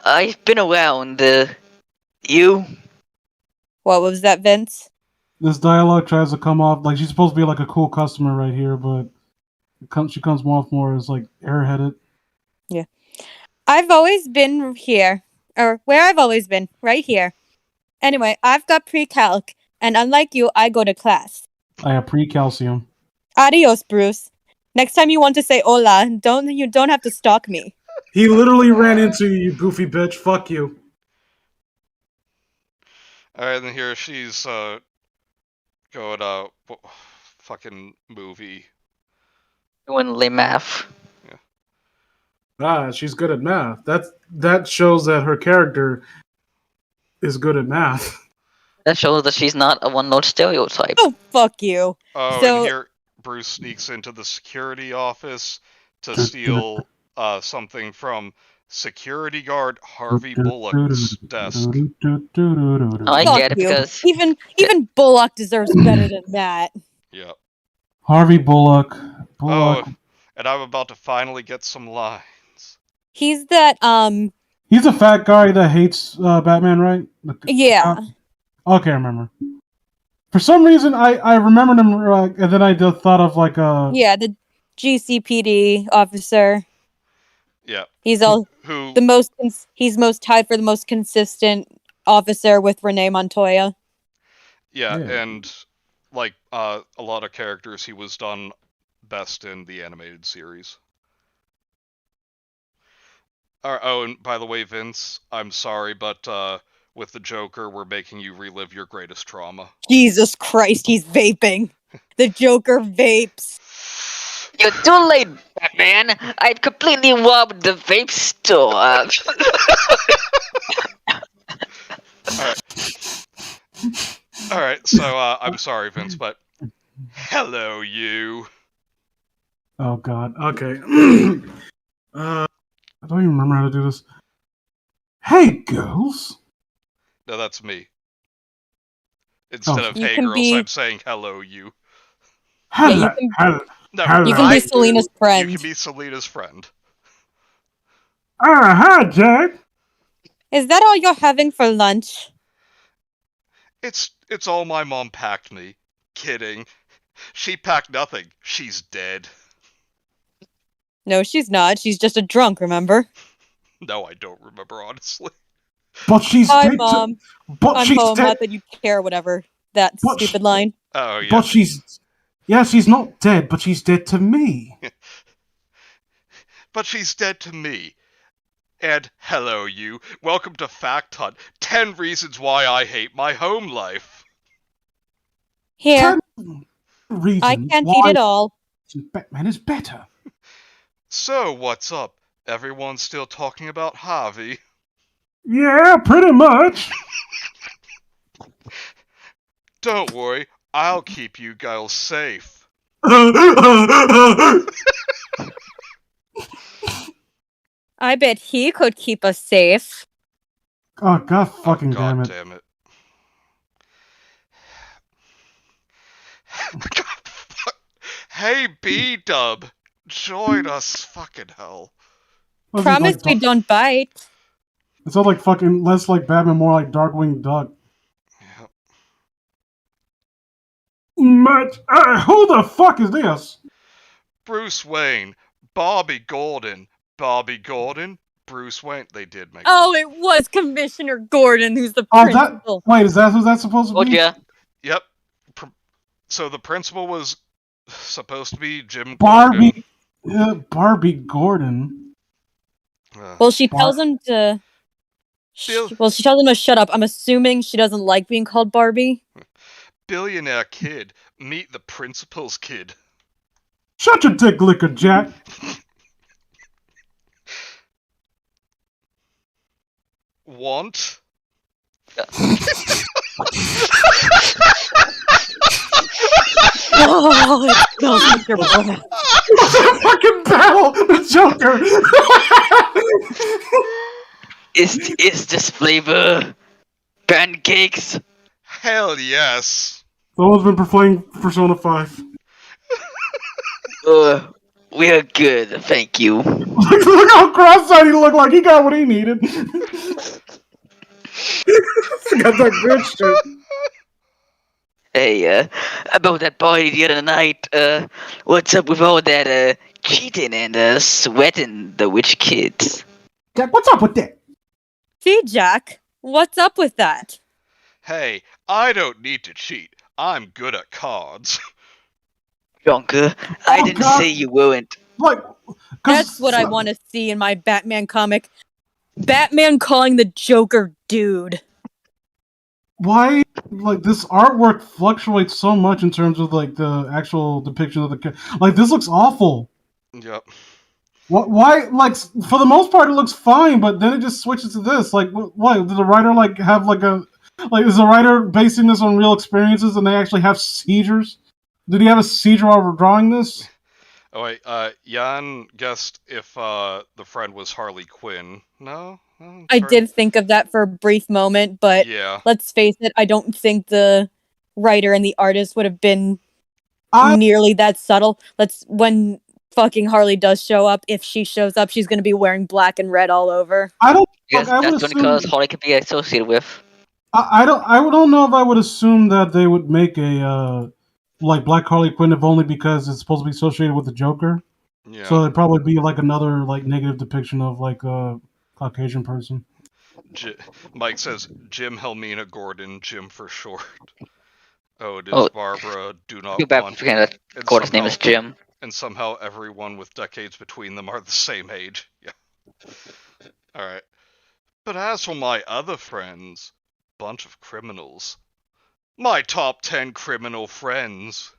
I've been around, you? What was that, Vince? This dialogue tries to come off like she's supposed to be like a cool customer right here, but she comes off more as like airheaded. Yeah. I've always been here. Or where I've always been. Right here. Anyway, I've got pre-calc, and unlike you, I go to class. I have pre-calcium. Adios, Bruce. Next time you want to say hola, you don't have to stalk me. He literally ran into you, you goofy bitch. Fuck you. Alright, then here she's going fucking movie. Doing math. Ah, she's good at math. That shows that her character is good at math. That shows that she's not a one-note stereotype. Oh, fuck you. Oh, So- and here Bruce sneaks into the security office to steal something from security guard Harvey Bullock's desk. I Fuck get it you. because Even Bullock deserves better than that. Yeah. Harvey Bullock. Oh, and I'm about to finally get some lines. He's that, He's a fat guy that hates Batman, right? yeah. Okay, I remember. For some reason, I remembered him, and then I just thought of like a... Yeah, the GCPD officer. Yeah. He's all Who? he's most tied for the most consistent officer with Renee Montoya. Yeah, Yeah. and like a lot of characters, he was done best in the animated series. Oh, and by the way, Vince, I'm sorry, but with the Joker, we're making you relive your greatest trauma. Jesus Christ, he's vaping. The Joker vapes. you're too late, Batman. I'd completely robbed the vape store. Alright, so I'm sorry, Vince, but hello, you. Oh god. Okay. I don't even remember how to do this. Hey, girls. No, that's me. Instead of You hey, can girls, be- I'm saying hello, you. Hello. Yeah, you hello. No, Hello. You can be I- Selena's friend. You can be Selena's friend. Hi, Jack. Is that all you're having for lunch? It's all my mom packed me. Kidding. She packed nothing. She's dead. No, she's not. She's just a drunk, remember? No, I don't remember, honestly. But she's Hi, dead. Mom. But I'm she's home. dead. Not that you care, whatever. That But stupid line. Oh, yeah. But she's... Yeah, she's not dead, but she's dead to me. But she's dead to me. And hello, you. Welcome to Fact Hunt. 10 reasons why I hate my home life. Here, 10 reasons I can't why eat it all. Batman is better. So, what's up? Everyone's still talking about Harvey. Yeah, pretty much. Don't worry, I'll keep you girls safe. I bet he could keep us safe. Oh, god fucking Oh, God damn it. damn it. Hey, B-Dub, join us, fucking hell. Wasn't Promise like we don't bite. It's all like fucking less like Batman, more like Darkwing Duck. Yep. Much. Who the fuck is this? Bruce Wayne, Bobby Gordon, Bruce Wayne. They did make. Oh, it was Commissioner Gordon who's the Oh, principal. wait, is that who that's supposed to Oh be? yeah. Yep. So the principal was supposed to be Jim Barbie. Barbie Gordon. Gordon. Well, she tells him to. Bill- She tells him to shut up. I'm assuming she doesn't like being called Barbie. Billionaire kid, meet the principal's kid. Shut your dick liquor, Jack. Want? Oh, it smells like your breath. Fucking battle, the Joker. Is this flavor pancakes? Hell yes. Someone's been playing Persona 5. We're good, thank you. Look how cross-eyed he looked like he got what he needed. Got that good shit. Hey, about that party the other night, what's up with all that, cheating and, sweating the witch kids? Jack, what's up with that? Gee, Jack, what's up with that? Hey, I don't need to cheat. I'm good at cards. Jonker, I Oh, didn't God. say you weren't. Like, That's what I want to see in my Batman comic. Batman calling the Joker dude. Why, like, this artwork fluctuates so much in terms of, like, the actual depiction of the character. Like, this looks awful. Yep. Why, like, for the most part, it looks fine, but then it just switches to this. Like, why? Did the writer, like, have, like, is the writer basing this on real experiences and they actually have seizures? Did he have a seizure while drawing this? Oh wait, Jan guessed if the friend was Harley Quinn. No? I did think of that for a brief moment, but Yeah. let's face it, I don't think the writer and the artist would have been nearly that subtle. When fucking Harley does show up, if she shows up, she's gonna be wearing black and red all over. I don't. Yes, I would that's assume, because Harley can be associated with. I don't know if I would assume that they would make a like Black Harley Quinn if only because it's supposed to be associated with the Joker. Yeah. So it'd probably be like another like negative depiction of like a Caucasian person. Mike says Jim Helmina Gordon, Jim for short. Oh, it is Oh, Barbara. Do not Too bad for want. forgetting that And Gordon's name is somehow- Jim. And somehow everyone with decades between them are the same age. Yeah. Alright. But as for my other friends, bunch of criminals. My top 10 criminal friends.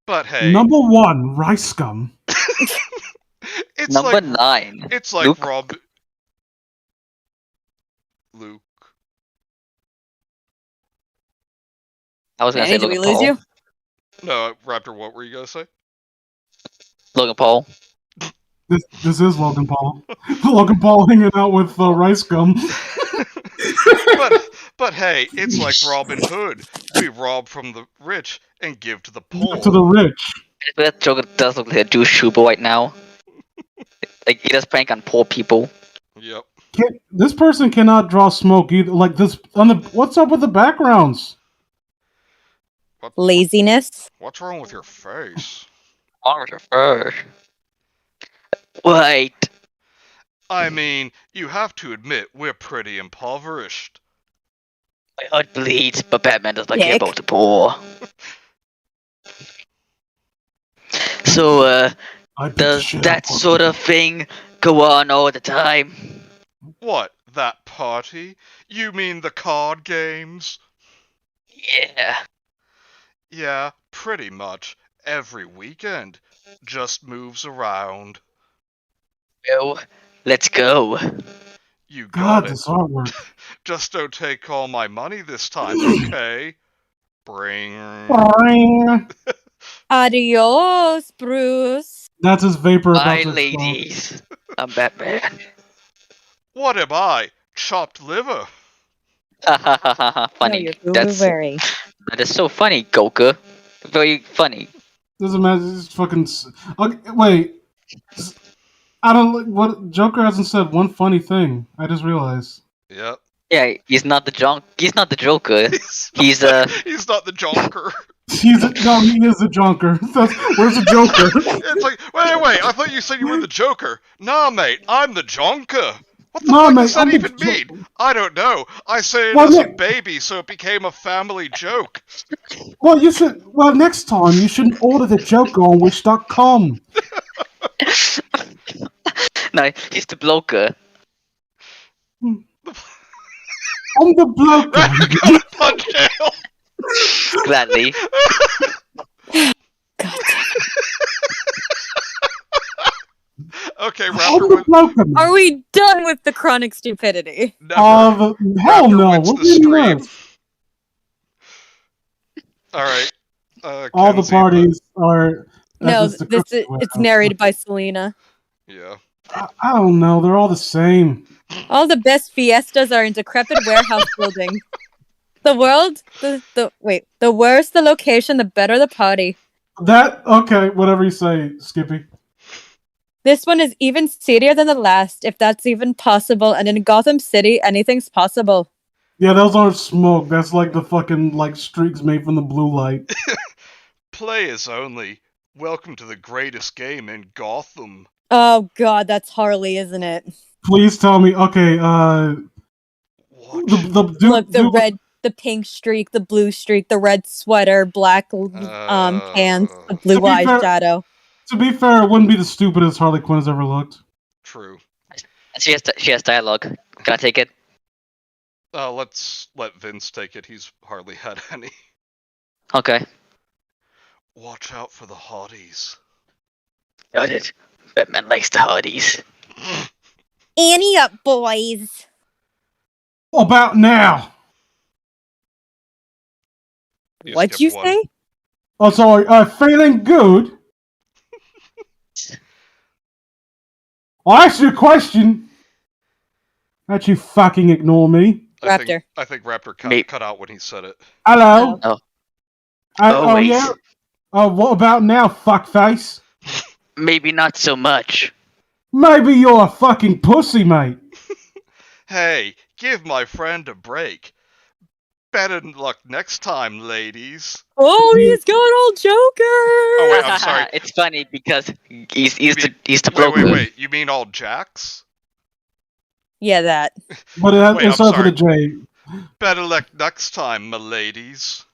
But hey, Number 1, Rice Scum. it's Number like 9. it's like Luke? Luke. I was gonna say Danny, did we Logan lose Paul. you? No, Raptor, what were you gonna say? Logan Paul. This is Logan Paul. Logan Paul hanging out with Rice Scum. But hey, it's like Robin Hood. We rob from the rich and give to the poor. To the rich. That Joker does look like a douche Shuba right now. Like, he does prank on poor people. Yep. This person cannot draw smoke either. Like this on the. What's up with the backgrounds? Laziness. What's wrong with your face? Wait. I mean, you have to admit we're pretty impoverished. My heart bleeds, but Batman does not care Dick. about the poor. So, I beat the does shit that out of sort of thing go on all the time? What, that party? You mean the card games? Yeah. Yeah, pretty much. Every weekend. Just moves around. Well, let's go. You got God, it. this artwork. Just don't take all my money this time, okay? Bring. Boing. Adios, Bruce. That's his vapor about Bye, to explode. ladies. I'm Batman. What am I? Chopped liver. Funny. No, you're That is so funny, Goku. Very funny. Doesn't matter. This fucking. Okay, wait. I don't. What Joker hasn't said one funny thing. I just realized. Yep. Yeah, he's not the He's not the Joker. He's He's not the jonker. He is the Joker. Where's the Joker? It's like, wait, I thought you said you were the Joker. Nah, mate, I'm the jonker. What the Nah, fuck mate, does that I'm the even mean? I don't know. I said it Well, as a look- baby, so it became a family joke. Well, you should. Well, next time you shouldn't order the Joker on Wish.com. No, he's the bloker. I'm the bloke. Go to punch jail. Gladly. God Okay, I'm Raptor the wins. bloke. Are we done with the chronic stupidity? Never. Hell Raptor no. wins What the do you stream. mean? Alright. all the Kenzie, parties are. No, That's the it's narrated by Selena. Yeah. I don't know. They're all the same. All the best fiestas are in decrepit warehouse building. The worse the location, the better the party. Okay, whatever you say, Skippy. This one is even seedier than the last, if that's even possible, and in Gotham City, anything's possible. Yeah, those aren't smoke. That's like the fucking streaks made from the blue light. Players only. Welcome to the greatest game in Gotham. Oh god, that's Harley, isn't it? Please tell me. Okay, Watch. Look, the red, the pink streak, the blue streak, the red sweater, black pants, the blue eyeshadow. To be fair, it wouldn't be the stupidest Harley Quinn has ever looked. True. She has dialogue. Can I take it? Let's let Vince take it. He's hardly had any. Okay. Watch out for the hotties. Got it. Batman likes the hotties. Annie up, boys. About now. What'd you say? Oh, sorry. Feeling good? I'll ask you a question. How'd you fucking ignore me? Raptor. I think Raptor cut out when he said it. Hello? Oh. Wait. Yeah? Oh, what about now, fuckface? Maybe not so much. Maybe you're a fucking pussy, mate. Hey, give my friend a break. Better luck next time, ladies. Oh, he's going all Joker. Oh wait, I'm sorry. It's funny because he's the bloke. Wait. You mean all jacks? Yeah, that. But Wait, it's I'm up for the J. Better luck next time, my ladies.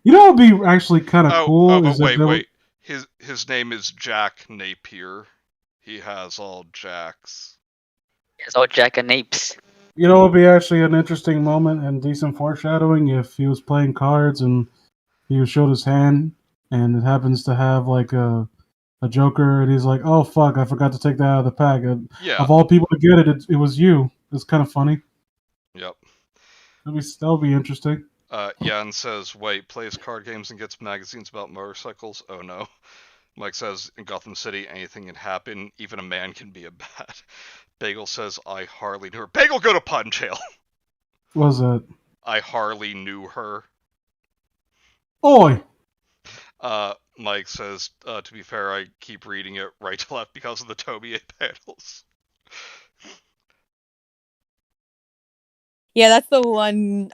You know what would be actually kind of cool? Oh, but is if wait. His name is Jack Napier. He has all jacks. It's all Jack and Apes. You know, it would be actually an interesting moment and decent foreshadowing if he was playing cards and he showed his hand and it happens to have like a Joker and he's like, "Oh fuck, I forgot to take that out of the pack." And Yeah. of all people to get it, it was you. It's kind of funny. Yep. That would be interesting. Yan says, wait, plays card games and gets magazines about motorcycles? Oh no. Mike says, in Gotham City, anything can happen. Even a man can be a bat. Bagel says, I hardly knew her. Bagel, go to pun jail! What was that? I hardly knew her. Oi! Mike says, to be fair, I keep reading it right to left because of the Tomie panels. Yeah, that's the one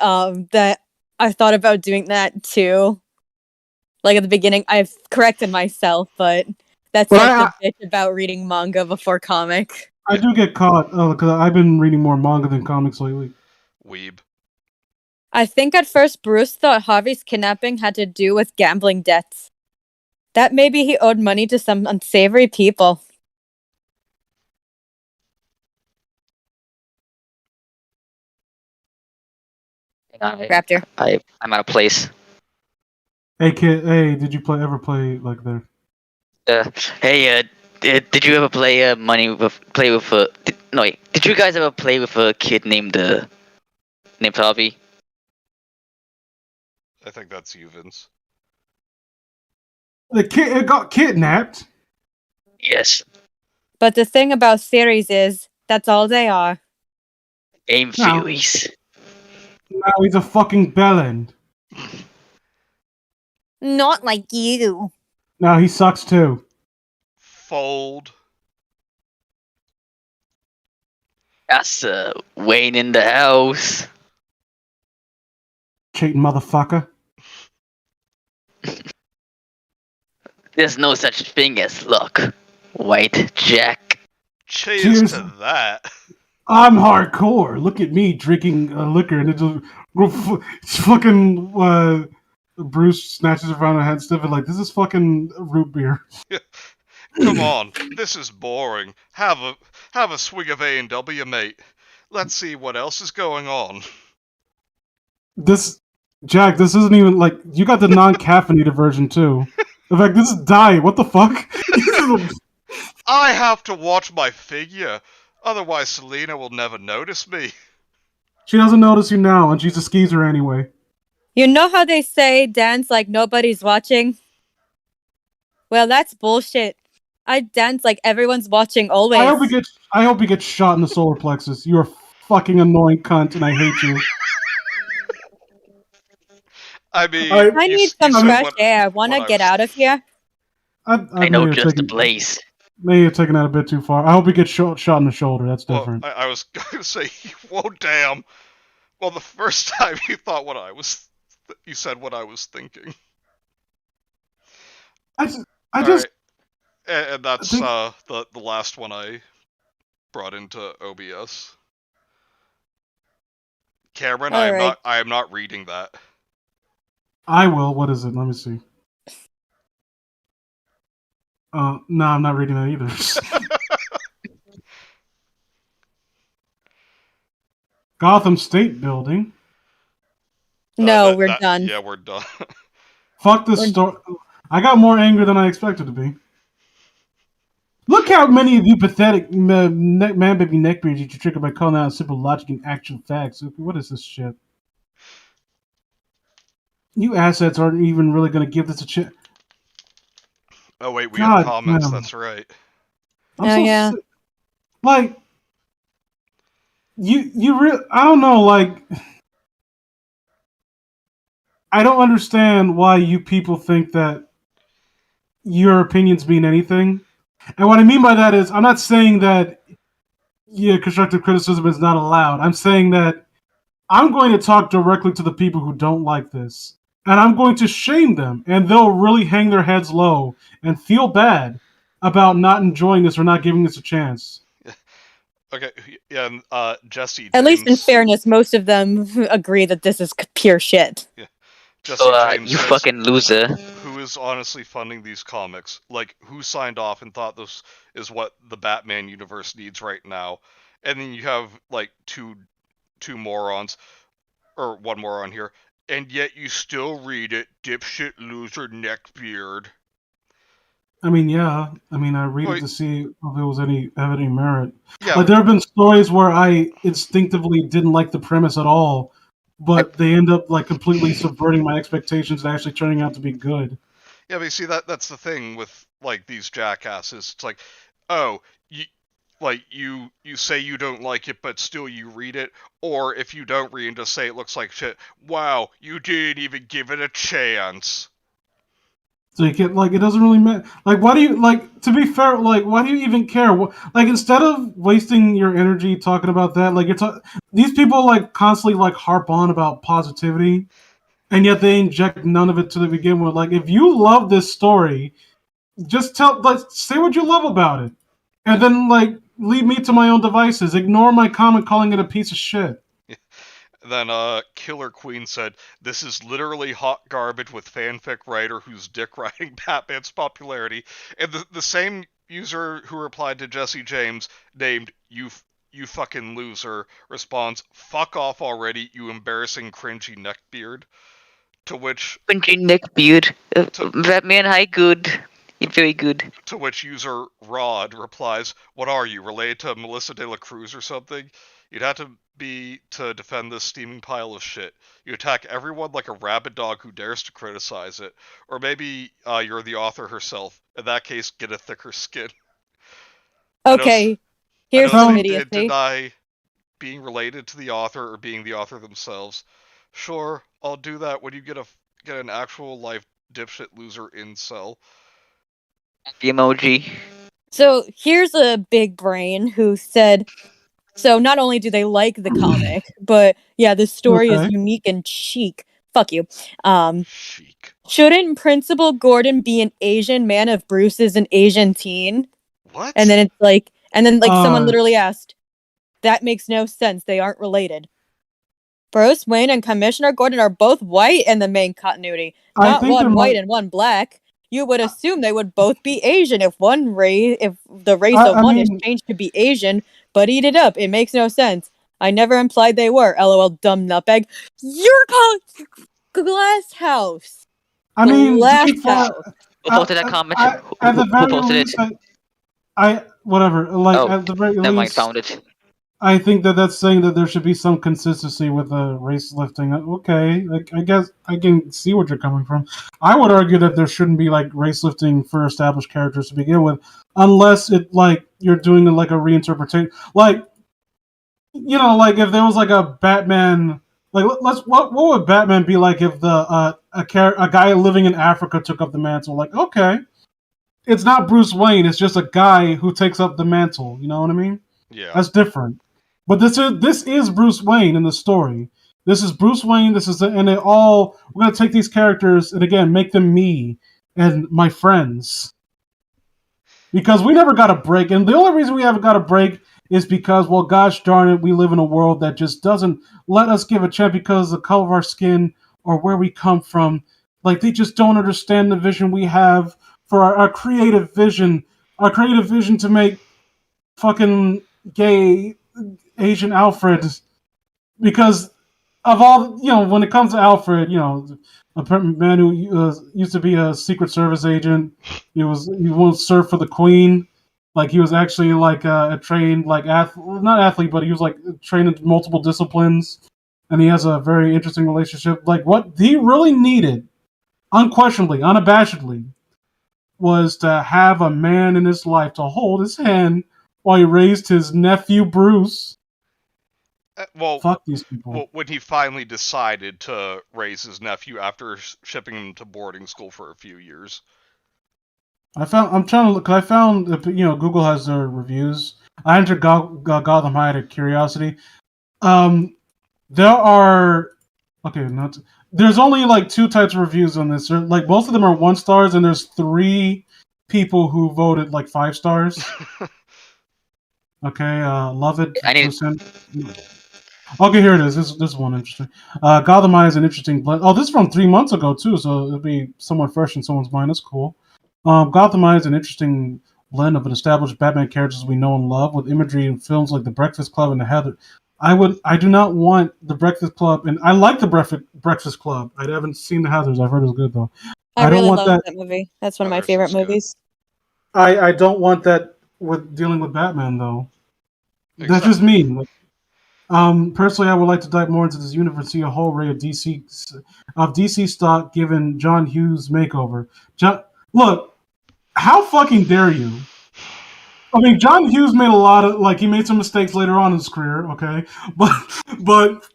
that I thought about doing that too. Like at the beginning, I've corrected myself, but that's like the bitch about reading manga before comic. I do get caught because I've been reading more manga than comics lately. Weeb. I think at first Bruce thought Harvey's kidnapping had to do with gambling debts. That maybe he owed money to some unsavory people. Raptor. I'm out of place. Hey kid, did you ever play like there? Did you ever play did you guys ever play with a kid named Harvey? I think that's you, Vince. The kid got kidnapped? Yes. But the thing about series is, that's all they are. Game theories. Now he's a fucking bellend. Not like you. Now he sucks too. Fold. That's Wayne in the house. Cheating motherfucker. There's no such thing as luck, White Jack. Cheers to that. I'm hardcore. Look at me drinking liquor and it just fucking Bruce snatches around a head stiff and like, this is fucking root beer. Come on, this is boring. Have a swig of A&W, mate. Let's see what else is going on. Jack, this isn't even like, you got the non-caffeinated version too. In fact, this is diet. What the fuck? I have to watch my figure. Otherwise, Selena will never notice me. She doesn't notice you now, and she's a skeezer anyway. You know how they say dance like nobody's watching? Well, that's bullshit. I dance like everyone's watching always. I hope he gets shot in the solar plexus. You're a fucking annoying cunt, and I hate you. I mean, I need some said fresh air. I want to what get out of here. I know just the place. Maybe you're taking that a bit too far. I hope he gets shot in the shoulder. That's different. Well, I was going to say, whoa, damn. Well, the first time you thought you said what I was thinking. And that's the last one I brought into OBS. Cameron, I am not reading that. I will. What is it? Let me see. No, I'm not reading that either. Gotham State Building. No, we're done. Yeah, we're done. Fuck this story. I got more angry than I expected to be. Look how many of you pathetic man-baby neckbeards you trigger by calling out simple logic and actual facts. What is this shit? You assets aren't even really going to give this a chance. Oh wait, we have comments. That's right. Yeah. Like, you really, I don't know. Like, I don't understand why you people think that your opinions mean anything. And what I mean by that is, I'm not saying that constructive criticism is not allowed. I'm saying that I'm going to talk directly to the people who don't like this. And I'm going to shame them. And they'll really hang their heads low and feel bad about not enjoying this or not giving this a chance. Okay, yeah, and Jesse James... At least in fairness, most of them agree that this is pure shit. Yeah. Jesse James you says, fucking loser. Who is honestly funding these comics? Like, who signed off and thought this is what the Batman universe needs right now? And then you have, like, two morons, or one moron here, and yet you still read it, dipshit loser neckbeard. I mean, yeah. I mean, I read it to see if it was have any merit. Yeah. Like, there have been stories where I instinctively didn't like the premise at all, but they end up like completely subverting my expectations and actually turning out to be good. Yeah, but you see, that's the thing with like these jackasses. It's like, oh, you say you don't like it, but still you read it, or if you don't read and just say it looks like shit, wow, you didn't even give it a chance. So you get, like, it doesn't really matter. Like, why do you, like, to be fair, like, why do you even care? Like, instead of wasting your energy talking about that, like, these people, like, constantly, like, harp on about positivity, and yet they inject none of it to begin with. Like, if you love this story, just say what you love about it. And then, like, leave me to my own devices. Ignore my comment calling it a piece of shit. Then, Killer Queen said, this is literally hot garbage with fanfic writer who's dick riding Batman's popularity. And the same user who replied to Jesse James, named you fucking loser, responds, fuck off already, you embarrassing cringy neckbeard. To which... Cringy neckbeard. Batman, hi, good. You're very good. To which user Rod replies, what are you, related to Melissa de la Cruz or something? You'd have to be to defend this steaming pile of shit. You attack everyone like a rabid dog who dares to criticize it. Or maybe you're the author herself. In that case, get a thicker skin. Okay, here's some idiocy. Deny being related to the author or being the author themselves. Sure, I'll do that when you get an actual life dipshit loser incel. The emoji. So here's a big brain who said, so not only do they like the comic, but yeah, the story is unique and chic. Fuck you. Chic. Shouldn't Principal Gordon be an Asian man if Bruce is an Asian teen? What? And then someone literally asked, that makes no sense. They aren't related. Bruce Wayne and Commissioner Gordon are both white in the main continuity. Not one white and one black. You would assume they would both be Asian if the race of one is changed to be Asian, but eat it up. It makes no sense. I never implied they were. LOL, dumb nutbag. You're called Glass House. I mean, Glass House. Who posted that comment? Who posted it? Whatever. Like, oh, at the very never mind, least, found it. I think that's saying that there should be some consistency with the race lifting. Okay, I guess I can see what you're coming from. I would argue that there shouldn't be like race lifting for established characters to begin with, unless it like you're doing like a reinterpretation. Like like if there was like a Batman, like what would Batman be like if the a guy living in Africa took up the mantle? Like okay, it's not Bruce Wayne. It's just a guy who takes up the mantle. You know what I mean? Yeah. That's different. But this is Bruce Wayne in the story. This is Bruce Wayne. And they all we're gonna take these characters and again make them me and my friends. Because we never got a break, and the only reason we haven't got a break is because, well, gosh darn it, we live in a world that just doesn't let us give a chance because of the color of our skin or where we come from. Like they just don't understand the vision we have for our creative vision to make fucking gay Asian Alfred, because of all when it comes to Alfred, a man who used to be a Secret Service agent, he once served for the Queen, like he was actually like a trained like not athlete, but he was like trained in multiple disciplines, and he has a very interesting relationship. Like what he really needed, unquestionably, unabashedly, was to have a man in his life to hold his hand while he raised his nephew Bruce. Well, fuck these people. Well, when he finally decided to raise his nephew after shipping him to boarding school for a few years. I'm trying to look. I found Google has their reviews. I entered Gotham High out of curiosity. There are there's only like 2 types of reviews on this. Like most of them are 1 stars, and there's 3 people who voted like 5 stars. Okay, love it. Okay, here it is. This one interesting. Gotham Eye is an interesting blend. Oh, this is from 3 months ago too, so it'll be somewhat fresh in someone's mind. That's cool. Gotham Eye is an interesting blend of an established Batman characters we know and love, with imagery in films like The Breakfast Club and The Heather. I do not want The Breakfast Club, and I like The Breakfast Club. I haven't seen The Heathers. I've heard it's good though. I really love that movie. That's one of my favorite movies. I don't want that with dealing with Batman though. Exactly. That's just me. Personally, I would like to dive more into this universe and see a whole array of DC stock given John Hughes makeover. Look, how fucking dare you? I mean, John Hughes made a lot of he made some mistakes later on in his career, okay, but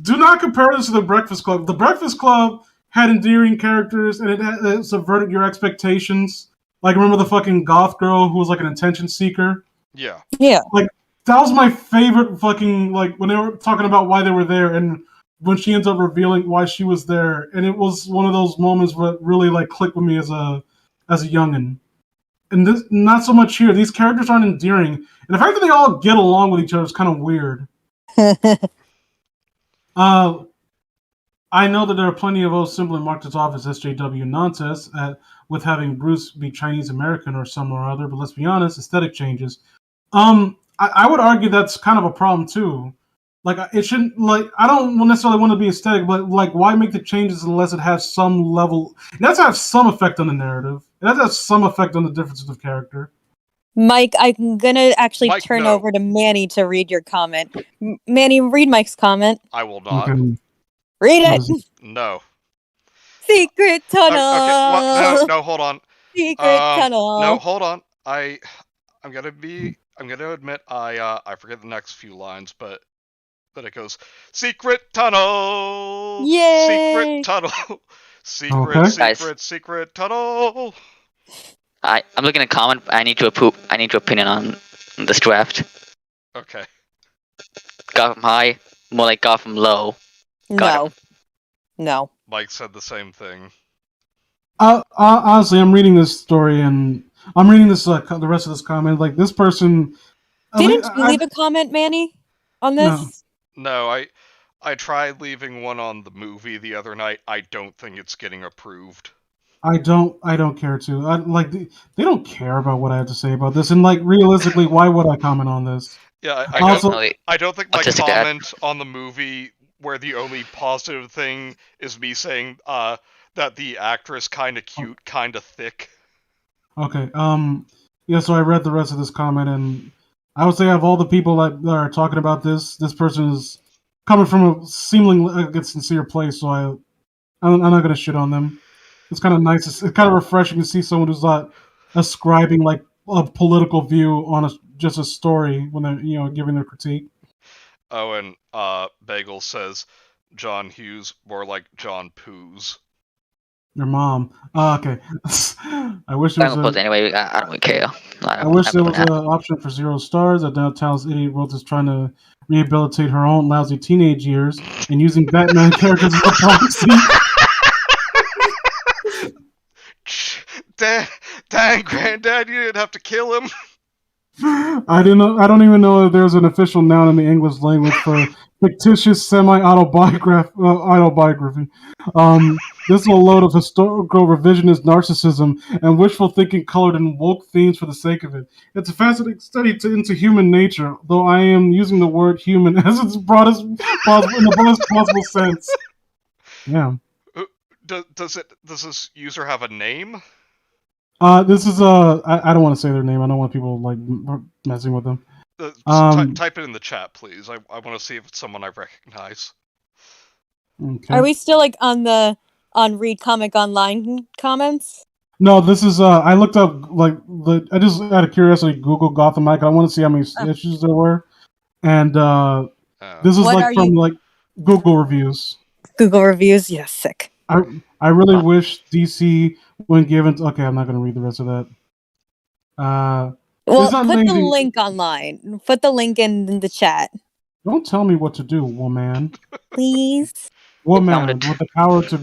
do not compare this to The Breakfast Club. The Breakfast Club had endearing characters and it subverted your expectations. Like remember the fucking goth girl who was like an attention seeker? Yeah. Yeah. That was my favorite fucking, when they were talking about why they were there and when she ends up revealing why she was there. And it was one of those moments where it really, clicked with me as a youngin'. And this, not so much here. These characters aren't endearing. And the fact that they all get along with each other is kind of weird. I know that there are plenty of those simply marked as off as SJW nonsense with having Bruce be Chinese American or some or other, but let's be honest, aesthetic changes. I would argue that's kind of a problem too. It shouldn't I don't necessarily want to be aesthetic, but why make the changes unless it has some level? It has to have some effect on the narrative. It has to have some effect on the differences of character. Mike, I'm gonna actually turn over to Manny to read your comment. Manny, read Mike's comment. I will not. Okay. Read it. No. Secret tunnel. Okay. No, hold on. Secret tunnel. No, hold on. I'm gonna admit I forget the next few lines, but it goes secret tunnel. Yay! Secret tunnel. Secret tunnel. I'm looking at comment. I need to opinion on this draft. Okay. Gotham High, more like Gotham Low. No. Mike said the same thing. Honestly, I'm reading this story and I'm reading this the rest of this comment. This person. Didn't you leave a comment, Manny, on this? No, I tried leaving one on the movie the other night. I don't think it's getting approved. I don't care to. They don't care about what I have to say about this. And realistically, why would I comment on this? Yeah, I don't think my comment on the movie, where the only positive thing is me saying that the actress kinda cute, kinda thick. Okay. Yeah. So I read the rest of this comment, and I would say of all the people that are talking about this person is coming from a seemingly sincere place. So I'm not gonna shit on them. It's kind of nice. It's kind of refreshing to see someone who's not ascribing like a political view on just a story when they're giving their critique. Oh, and Bagel says John Hughes, more like John Poos. Your mom. Okay. I wish there I'm was gonna post it anyway. I don't really care. I wish there was an option for 0 stars. That Downtown's idiot world is trying to rehabilitate her own lousy teenage years and using Batman characters as a proxy. Dang, Granddad, you didn't have to kill him. I don't even know if there's an official noun in the English language for fictitious semi-autobiography. This is a load of historical revisionist narcissism and wishful thinking colored in woke themes for the sake of it. It's a fascinating study into human nature, though I am using the word human as its broadest possible in the broadest possible sense. Yeah. Does this user have a name? This is I don't want to say their name. I don't want people like messing with them. Type it in the chat, please. I want to see if it's someone I recognize. Okay. Are we still like on Read Comic Online comments? No, this is I looked up I just out of curiosity Googled Gotham Mike. I want to see how many issues there were, and this is from like Google reviews. Google reviews, yeah, sick. I really wish DC when given. Okay, I'm not going to read the rest of that. Well, put the link online. Put the link in the chat. Don't tell me what to do, woman. Please. Woman with the power to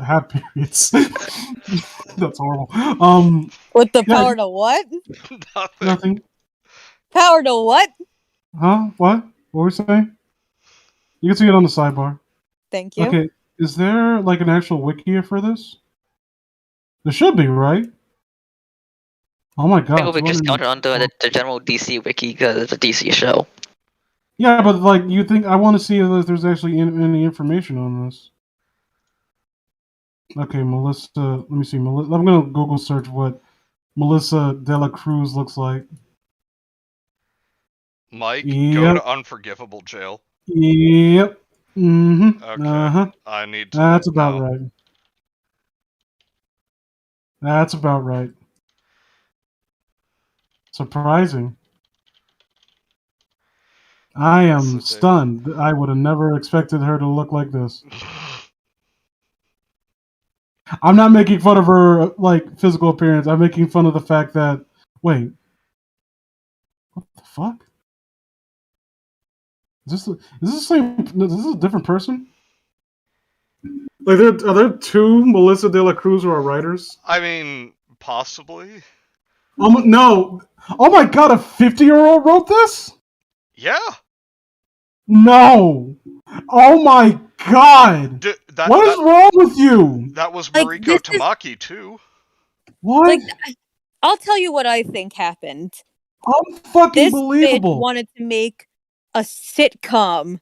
have periods. That's horrible. With the power to what? Nothing. Power to what? Huh? What? What were we saying? You can see it on the sidebar. Thank you. Okay. Is there like an actual wiki for this? There should be, right? Oh my god! I think we just counted onto the general DC wiki because it's a DC show. Yeah, but like, you think I want to see if there's actually any information on this? Okay, Melissa. Let me see. I'm gonna Google search what Melissa De La Cruz looks like. Mike, go to Unforgivable Jail. Yep. Mm-hmm. Okay. I need to. That's about right. That's about right. Surprising. I am stunned. I would have never expected her to look like this. I'm not making fun of her like physical appearance. I'm making fun of the fact that wait, what the fuck? Is this the same? Is this a different person? Like, are there two Melissa De La Cruz who are writers? I mean, possibly. No. Oh my god, a 50-year-old wrote this? Yeah. No. Oh my god. What is wrong with you? That was Mariko Tamaki too. What? Like, I'll tell you what I think happened. Unfucking believable. This bitch wanted to make a sitcom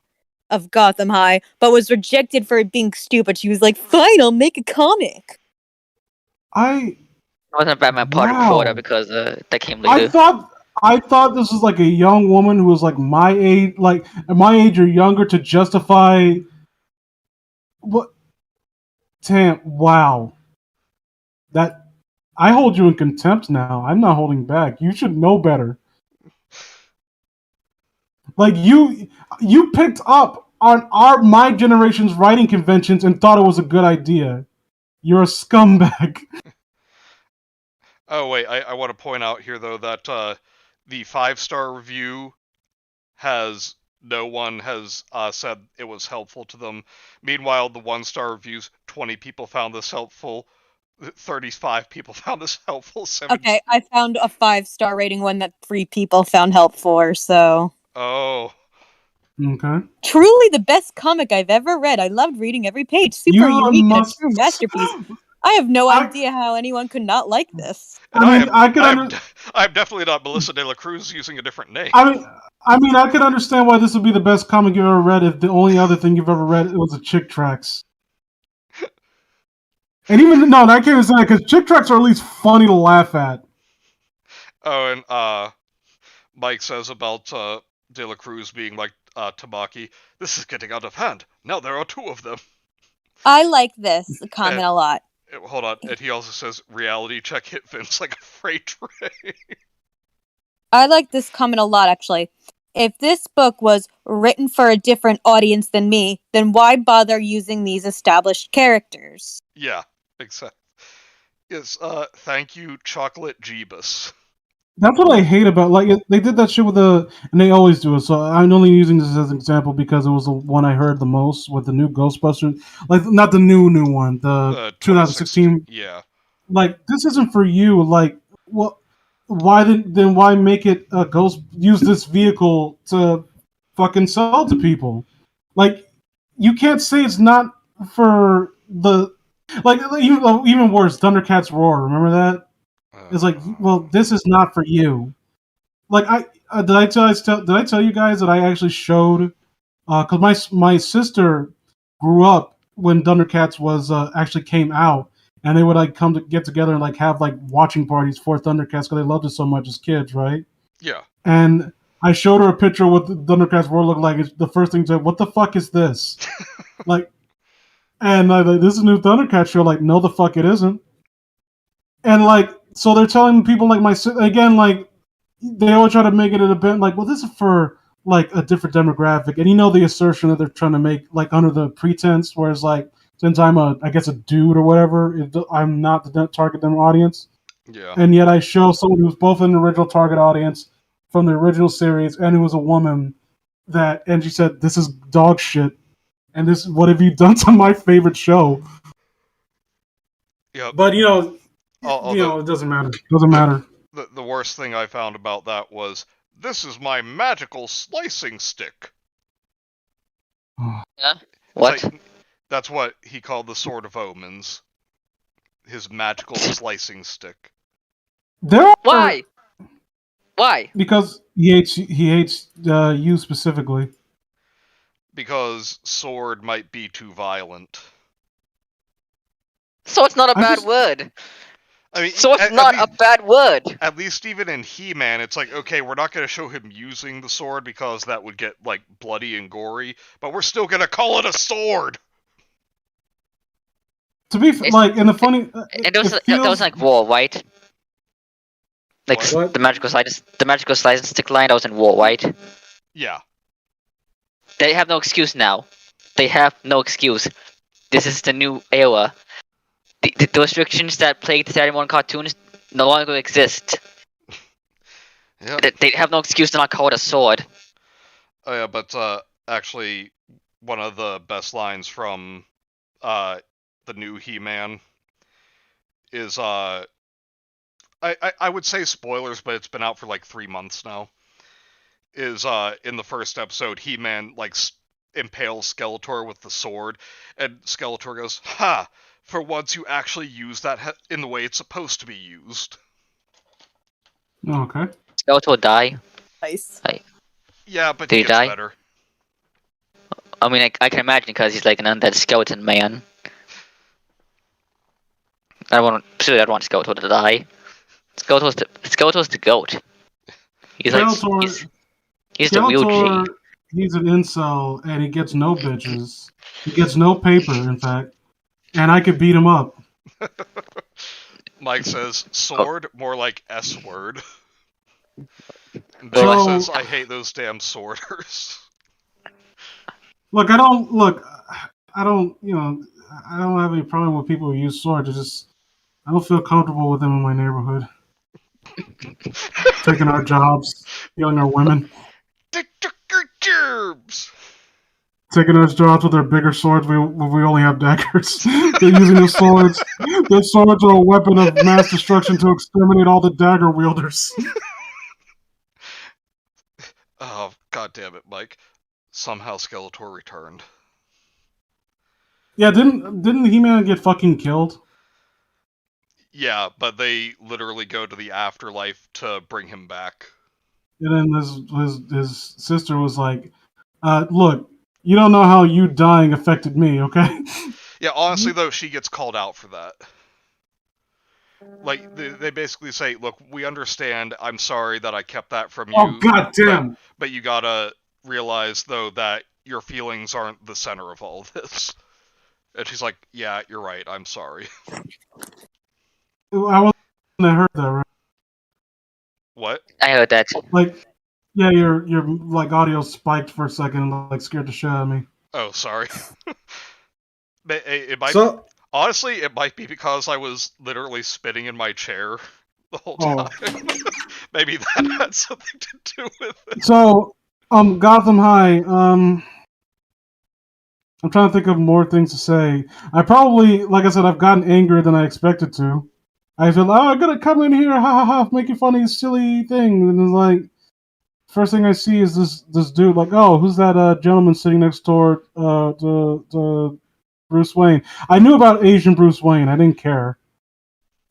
of Gotham High, but was rejected for it being stupid. She was like, "Fine, I'll make a comic." I wasn't Batman part of Florida because that came later. I thought this was like a young woman who was like my age or younger to justify what. Damn! Wow. That I hold you in contempt now. I'm not holding back. You should know better. Like you picked up on my generation's writing conventions and thought it was a good idea. You're a scumbag. Oh wait, I want to point out here though that the 5-star review no one has said it was helpful to them. Meanwhile, the 1-star reviews, 20 people found this helpful. 35 people found this helpful. Okay, I found a 5-star rating one that 3 people found helpful, so... Oh. Okay. Truly the best comic I've ever read. I loved reading every page. Super unique and a true masterpiece. I have no idea how anyone could not like this. I'm definitely not Melissa De La Cruz using a different name. I mean, I could understand why this would be the best comic you've ever read if the only other thing you've ever read was a Chick Tracts. And even no, I can't even say that because Chick Tracts are at least funny to laugh at. Oh, and Mike says about De La Cruz being like Tamaki, this is getting out of hand. Now there are two of them. I like this comment a lot. Hold on, and he also says reality check hit Vince like a freight train. I like this comment a lot, actually. If this book was written for a different audience than me, then why bother using these established characters? Yeah, exactly. Yes, thank you, Chocolate Jeebus. That's what I hate about, like, they did that shit with and they always do it, so I'm only using this as an example because it was the one I heard the most with the new Ghostbusters. Like, not the new one, the 2016. Yeah. Like, this isn't for you, like, what? Why make it a ghost, use this vehicle to fucking sell to people? Like, you can't say it's not for the, like, even worse, Thundercats Roar, remember that? It's like, well, this is not for you. Like, did I tell you guys that I actually showed? Because my sister grew up when Thundercats was actually came out, and they would like come to get together and like have like watching parties for Thundercats because they loved it so much as kids, right? Yeah. And I showed her a picture of what the Thundercats world looked like. It's the first thing she said, "What the fuck is this?" Like, and like, this is a new Thundercats show. Like, no, the fuck it isn't. And like, so they're telling people like again, like, they always try to make it an event like, well, this is for like a different demographic, and the assertion that they're trying to make like under the pretense, whereas like, since I'm I guess a dude or whatever, I'm not the target demo audience. Yeah. And yet I show someone who's both an original target audience from the original series and who was a woman and she said, "This is dog shit, and what have you done to my favorite show?" Yeah. But it doesn't matter. It doesn't matter. The worst thing I found about that was, this is my magical slicing stick. Yeah? What? Like, that's what he called the Sword of Omens. His magical slicing stick. Why? Why? Because he hates you specifically. Because sword might be too violent. So it's not a bad word. I mean, so it's not a bad word. At least even in He-Man, it's like, okay, we're not going to show him using the sword because that would get, like, bloody and gory, but we're still going to call it a sword! To be like, and the funny... That was like War, right? Like, what? the magical slice and stick line, that was in War, right? Yeah. They have no excuse now. They have no excuse. This is the new era. The restrictions that plagued the Saturday morning cartoons no longer exist. Yep. They have no excuse to not call it a sword. Oh yeah, but actually, one of the best lines from the new He-Man is I would say spoilers, but it's been out for like 3 months now. Is in the first episode, He-Man like impales Skeletor with the sword, and Skeletor goes, "Ha! For once you actually use that in the way it's supposed to be used." Okay. Skeletor die. Nice. Yeah, but Did he he gets die? better. I mean, I can imagine because he's like an undead skeleton man. I'd want Skeletor to die. Skeletor's the goat. He's Skeletor, like he's the real G. He's an incel, and he gets no bitches. He gets no paper, in fact. And I could beat him up. Mike says, sword, more like S-word. And So, Billy says, I hate those damn sworders. Look, I don't have any problem with people who use swords. I don't feel comfortable with them in my neighborhood. Taking our jobs, stealing our women. They took your gerbs! Taking our jobs with their bigger swords, we only have daggers. They're using the swords. Their swords are a weapon of mass destruction to exterminate all the dagger wielders. Oh, god damn it, Mike. Somehow Skeletor returned. Yeah, didn't He-Man get fucking killed? Yeah, but they literally go to the afterlife to bring him back. And then his sister was like, look, you don't know how you dying affected me, okay? Yeah, honestly though, she gets called out for that. Like they basically say, "Look, we understand. I'm sorry that I kept that from you. Oh goddamn! But you gotta realize though that your feelings aren't the center of all this." And she's like, "Yeah, you're right. I'm sorry." I wasn't. I heard that, right? What? I heard that. Like, yeah, your like audio spiked for a second and like scared the shit out of me. Oh, sorry. It might. So, Honestly, it might be because I was literally spinning in my chair the whole Oh. time. Maybe that had something to do with it. so, Gotham High. I'm trying to think of more things to say. I probably, like I said, I've gotten angrier than I expected to. I feel, I gotta come in here, ha ha ha, making fun of these silly things, and it's like, first thing I see is this dude, like, oh, who's that gentleman sitting next door to Bruce Wayne? I knew about Asian Bruce Wayne. I didn't care.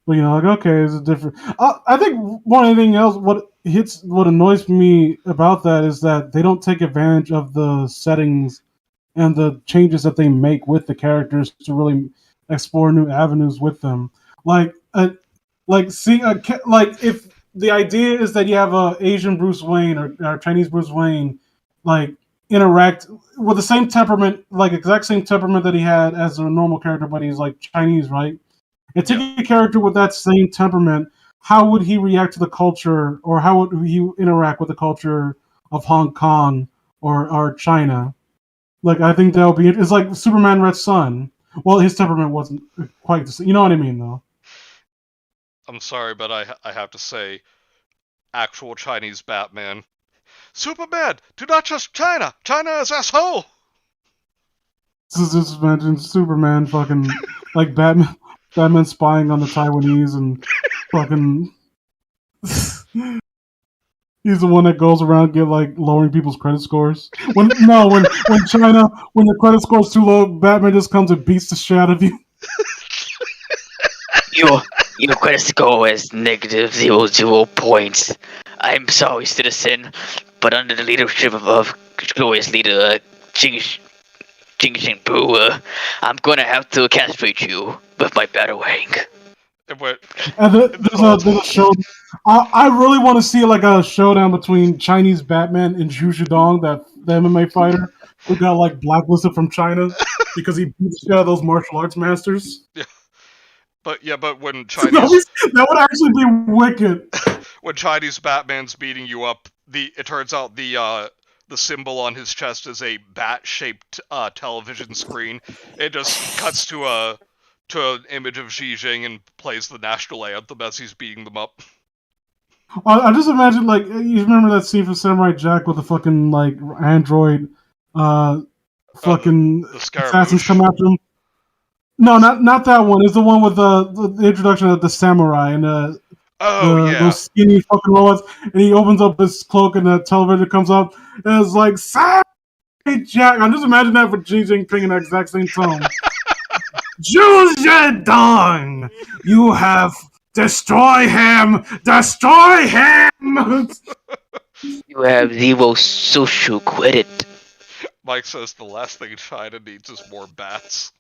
But, like, okay, it's a different. I think more than anything else, what annoys me about that is that they don't take advantage of the settings and the changes that they make with the characters to really explore new avenues with them. Like if the idea is that you have a Asian Bruce Wayne or Chinese Bruce Wayne, like interact with the same temperament, like exact same temperament that he had as a normal character, but he's like Chinese, right? And take a character with that same temperament, how would he react to the culture, or how would he interact with the culture of Hong Kong or China? Like, I think that would be. It's like Superman Red Sun. Well, his temperament wasn't quite the same. You know what I mean, though. I'm sorry, but I have to say, actual Chinese Batman. Superman, do not trust China. China is asshole. Just imagine Superman fucking like Batman spying on the Taiwanese and fucking. He's the one that goes around lowering people's credit scores. When China, when your credit score's too low, Batman just comes and beats the shit out of you. Your credit score is -0.00 points. I'm sorry, citizen, but under the leadership of glorious leader Jing Jinping, I'm gonna have to castrate you with my Batarang. And there's a show. I really want to see like a showdown between Chinese Batman and Zhu Zhidong, the MMA fighter who got like blacklisted from China because he beat the shit out of those martial arts masters. Yeah. But when Chinese that would actually be wicked. When Chinese Batman's beating you up, it turns out the symbol on his chest is a bat-shaped television screen. It just cuts to an image of Xi Jinping and plays the national anthem as he's beating them up. I just imagine, like, you remember that scene from Samurai Jack with the fucking like android, fucking the assassins come after him. No, not that one. It's the one with the introduction of the samurai and those skinny fucking robots. And he opens up his cloak and the television comes up and it's like Samurai Jack. I'm just imagining that for Xi Jinping in that exact same tone. Zhu Zhidong, you have destroy him. You have 0 social credit. Mike says the last thing China needs is more bats.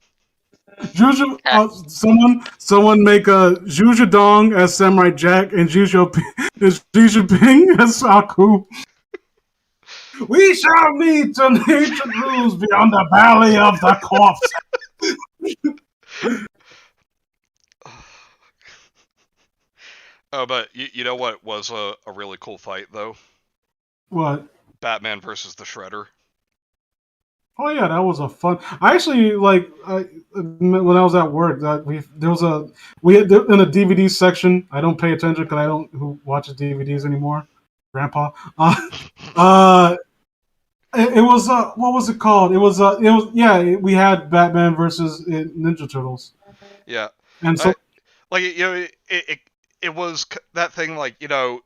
Someone make a Zhu Zhidong as Samurai Jack and Xi Jinping as Aku. We shall meet on ancient rules beyond the valley of the corpse. Oh, but you know what was a really cool fight though? What? Batman versus the Shredder. Oh yeah, that was a fun. I actually when I was at work we had in a DVD section. I don't pay attention because I don't who watches DVDs anymore. Grandpa. It was what was it called? It was we had Batman versus Ninja Turtles. Yeah, and so it was that thing like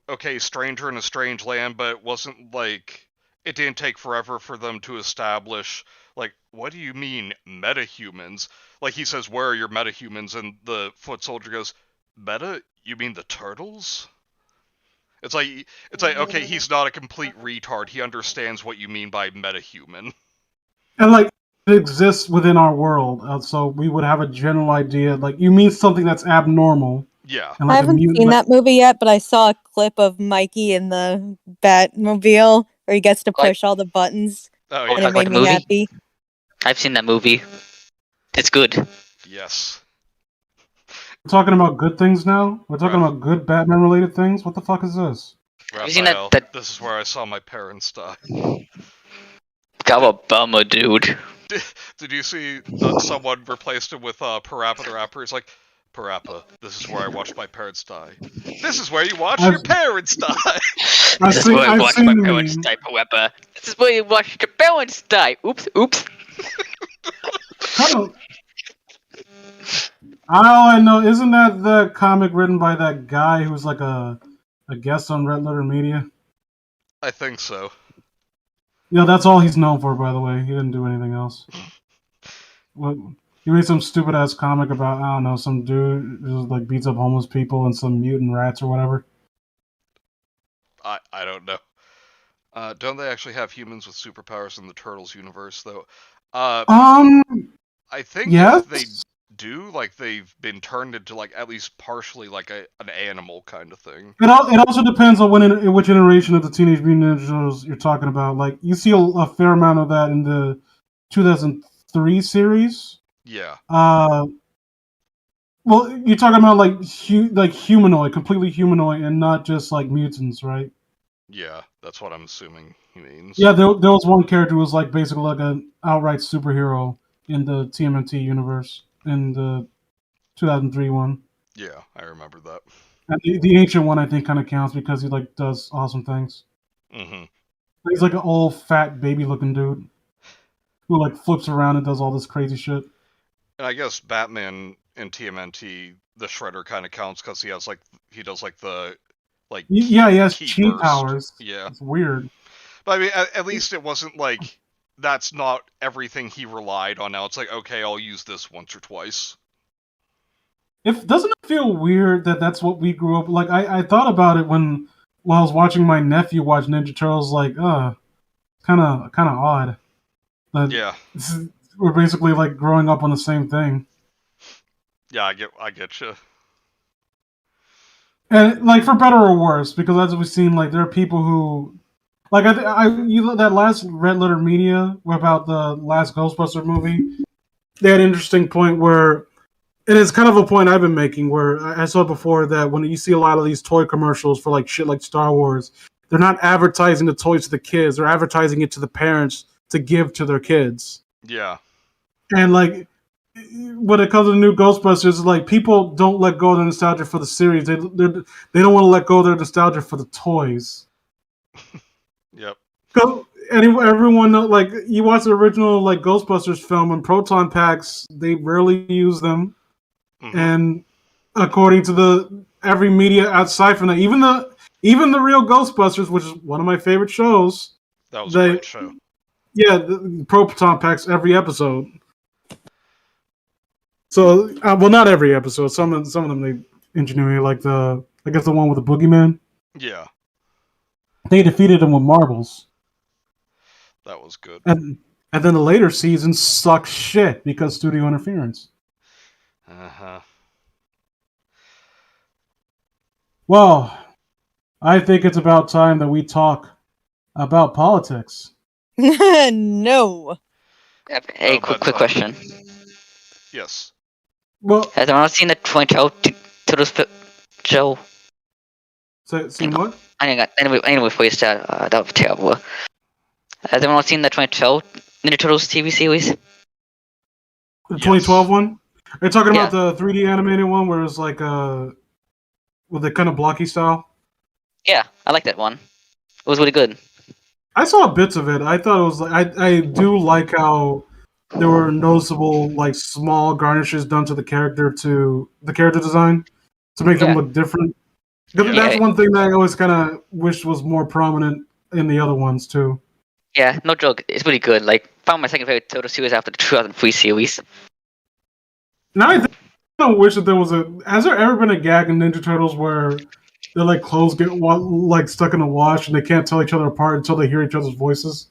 okay, stranger in a strange land, but it wasn't like. It didn't take forever for them to establish, like, what do you mean, metahumans? Like, he says, where are your metahumans? And the foot soldier goes, meta? You mean the turtles? It's like, okay, he's not a complete retard. He understands what you mean by metahuman. And, like, it exists within our world, so we would have a general idea. Like, you mean something that's abnormal. Yeah. And I like a haven't mutant. seen that movie yet, but I saw a clip of Mikey in the Batmobile where he gets to push all the buttons, Oh, Oh, and yeah. it made the me movie? happy. I've seen that movie. It's good. Yes. We're talking about good things now. We're talking Right. about good Batman-related things. What the fuck is this? Have you seen Raphael, that- this is where I saw my parents die. Got a bummer, dude. Did you see someone replaced him with Parappa the Rapper? He's like, Parappa, this is where I watched my parents die. This is where you watch your parents die. I've This is seen- where I I've watched seen my the parents meme. die, Pepper. This is where you watched your parents die. Oops, oops. Kind of. All I know, isn't that the comic written by that guy who's like a guest on Red Letter Media? I think so. Yeah, that's all he's known for, by the way. He didn't do anything else. What? He made some stupid ass comic about, I don't know, some dude who like beats up homeless people and some mutant rats or whatever. I don't know. Don't they actually have humans with superpowers in the Turtles universe, though? I think yes. if they do, like, they've been turned into, like, at least partially, like, an animal kind of thing. It also depends on which iteration of the Teenage Mutant Ninja Turtles you're talking about. Like, you see a fair amount of that in the 2003 series. Yeah. Well, you're talking about like humanoid, completely humanoid, and not just like mutants, right? Yeah, that's what I'm assuming he means. Yeah, there was one character who was like basically like an outright superhero in the TMNT universe in the 2003 one. Yeah, I remember that. And the ancient one I think kind of counts because he like does awesome things. Mm-hmm. He's like an old fat baby looking dude who like flips around and does all this crazy shit. And I guess Batman in TMNT, the Shredder kind of counts because he does like the He has chi burst. powers. Yeah, it's weird. But I mean, at least it wasn't like that's not everything he relied on. Now it's like, okay, I'll use this once or twice. If doesn't it feel weird that that's what we grew up like? I thought about it when I was watching my nephew watch Ninja Turtles. Like, kind of odd. That Yeah. We're basically like growing up on the same thing. Yeah, I get you. And like for better or worse, because as we've seen, like there are people who, like that last Red Letter Media about the last Ghostbuster movie. They had an interesting point where, and it's kind of a point I've been making where I saw before that when you see a lot of these toy commercials for like shit like Star Wars, they're not advertising the toys to the kids; they're advertising it to the parents to give to their kids. Yeah. And like when it comes to the new Ghostbusters, like people don't let go of their nostalgia for the series. They don't want to let go of their nostalgia for the toys. Yep. Everyone like you watch the original like Ghostbusters film and proton packs, they rarely use them. Mm-hmm. And according to every media outside from that, even the real Ghostbusters, which is one of my favorite shows, that was a great show. Yeah, the proton packs every episode. So, well, not every episode. Some of them they ingenuity, like I guess the one with the boogeyman. Yeah, they defeated him with marbles. That was good. And then the later seasons suck shit because studio interference. Uh-huh. Well, I think it's about time that we talk about politics. No. Hey, quick question. Yes. Well, has anyone seen the 2012 Turtles show? Seen what? Anyway, before you start, that was terrible. Has anyone seen the 2012 Ninja Turtles TV series? The 2012 one? Are you talking about Yeah. the 3D animated one where it's like with the kind of blocky style? Yeah, I like that one. It was really good. I saw bits of it. I thought it was like I do like how there were noticeable like small garnishes done to the character design to make them look different. That's one thing that I always kind of wished was more prominent in the other ones too. Yeah, no joke. It's really good. Like, found my second favorite Turtle series after the 2003 series. Now I don't wish that there was has there ever been a gag in Ninja Turtles where their like clothes get like stuck in a wash and they can't tell each other apart until they hear each other's voices?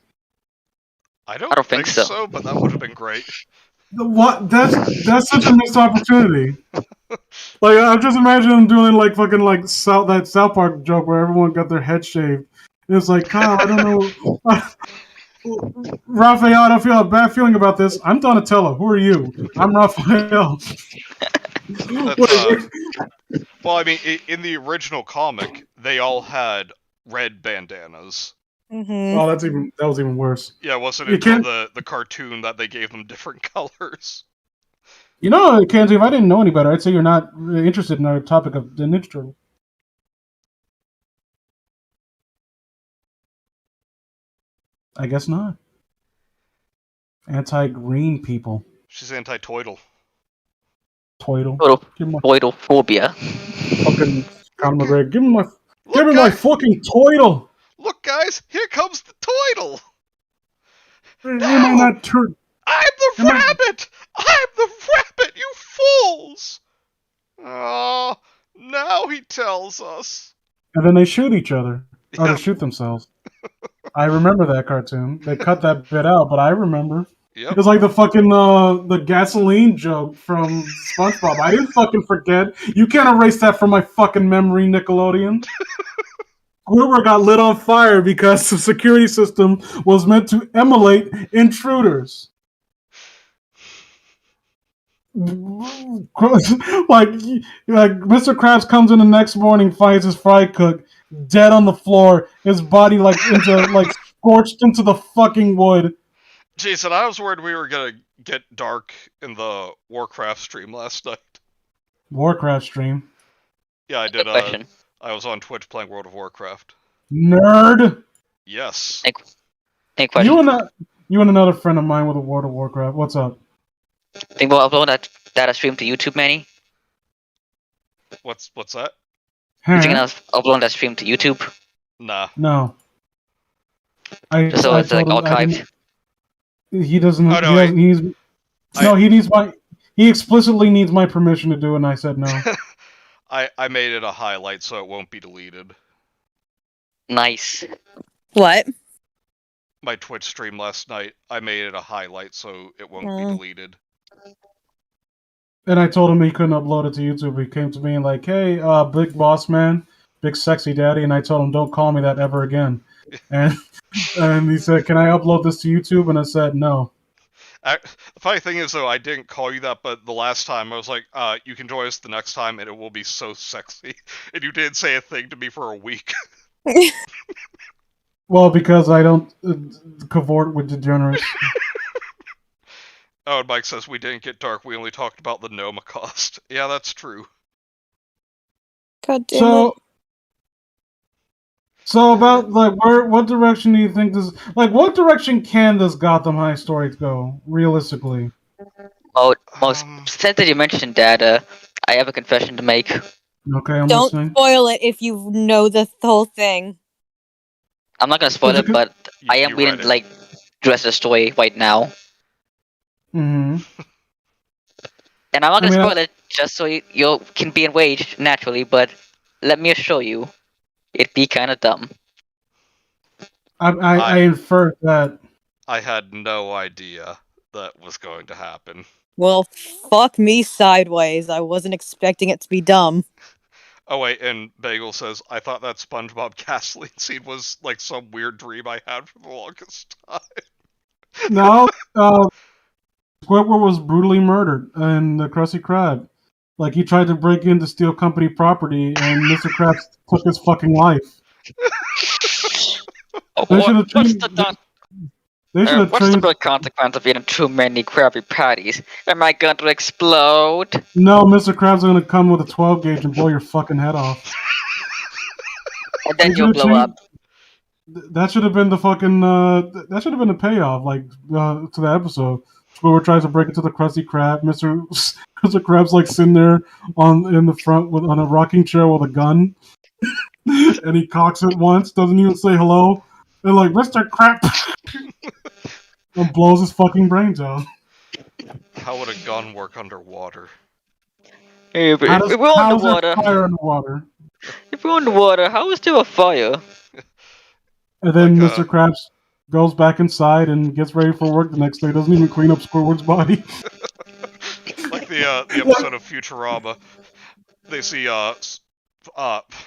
I don't think so, but that would have been great. What? That's such a missed opportunity. Like I'm just imagining doing like fucking like that South Park joke where everyone got their head shaved. And it's like, Kyle, I don't know. Raphael, I don't feel a bad feeling about this. I'm Donatello. Who are you? I'm Raphael. That's well, I mean, in the original comic, they all had red bandanas. Mm-hmm. Oh, that was even worse. Yeah, it wasn't You until can't- the cartoon that they gave them different colors. You know, Kenzie, if I didn't know any better, I'd say you're not really interested in our topic of the Ninja Turtle. I guess not. Anti-green people. She's anti-toidle. Toidle. Total Give me my Voidophobia. fucking Conor McGregor. Give me my Look, fucking toidle. Look, guys, here comes the toidle. Am I not turd? I'm the rabbit! I'm the rabbit, you fools! Oh, now he tells us. And then they shoot each other. Or Yeah. they shoot themselves. I remember that cartoon. They cut that bit out, but I remember. Yep. It was like the fucking the gasoline joke from SpongeBob. I didn't fucking forget. You can't erase that from my fucking memory, Nickelodeon. Squidward got lit on fire because the security system was meant to emulate intruders. like Mr. Krabs comes in the next morning, finds his fry cook dead on the floor, his body scorched into the fucking wood. Jason, I was worried we were gonna get dark in the Warcraft stream last night. Warcraft stream. Yeah, I did. Question. I was on Twitch playing World of Warcraft. Nerd. Yes. Any question? You and another friend of mine with a World of Warcraft. What's up? Think we'll upload that data stream to YouTube, Manny? What's that? Huh? You gonna upload that stream to YouTube? Nah. No. Just so it's like archived. He doesn't. Oh, no, He explicitly needs my permission to do it, and I said no. I made it a highlight so it won't be deleted. Nice. What? My Twitch stream last night, I made it a highlight so it won't be deleted. And I told him he couldn't upload it to YouTube. He came to me and like, "Hey, big boss man, big sexy daddy," and I told him, "Don't call me that ever again." And he said, "Can I upload this to YouTube?" And I said, "No." The funny thing is, though, I didn't call you that, but the last time I was like, you can join us the next time, and it will be so sexy. And you didn't say a thing to me for a week. Well, because I don't cavort with degenerates. Oh, and Mike says we didn't get dark, we only talked about the Noma cost. Yeah, that's true. God damn it. So about what direction do you think what direction can this Gotham High story go realistically? Since that you mentioned that, I have a confession to make. Okay, I'm Don't listening. spoil it if you know the whole thing. I'm not gonna spoil it, but I am reading the rest of the story right now. Mm-hmm. And I'm not gonna spoil it just so you can be enraged naturally, but let me assure you, it'd be kind of dumb. I inferred that. I had no idea that was going to happen. Well, fuck me sideways. I wasn't expecting it to be dumb. Oh wait, and Bagel says, I thought that SpongeBob gasoline scene was like some weird dream I had for the longest time. No, Squidward was brutally murdered in the Krusty Krab. Like, he tried to break in to steal company property, and Mr. Krabs took his fucking life. What's the real consequence of eating too many Krabby Patties? Am I going to explode? No, Mr. Krabs are going to come with a 12 gauge and blow your fucking head off. And then you'll blow up. That should have been the fucking, that should have been the payoff, to the episode. Squidward tries to break into the Krusty Krab. Mr. Krabs, sitting there in the front on a rocking chair with a gun. And he cocks it once, doesn't even say hello. And Mr. Krab! And blows his fucking brains out. How would a gun work underwater? Hey, if we're underwater. Fire underwater? If we're underwater, how is there a fire? And then Mr. Krabs goes back inside and gets ready for work the next day. Doesn't even clean up Squidward's body. Like the episode of Futurama. They see I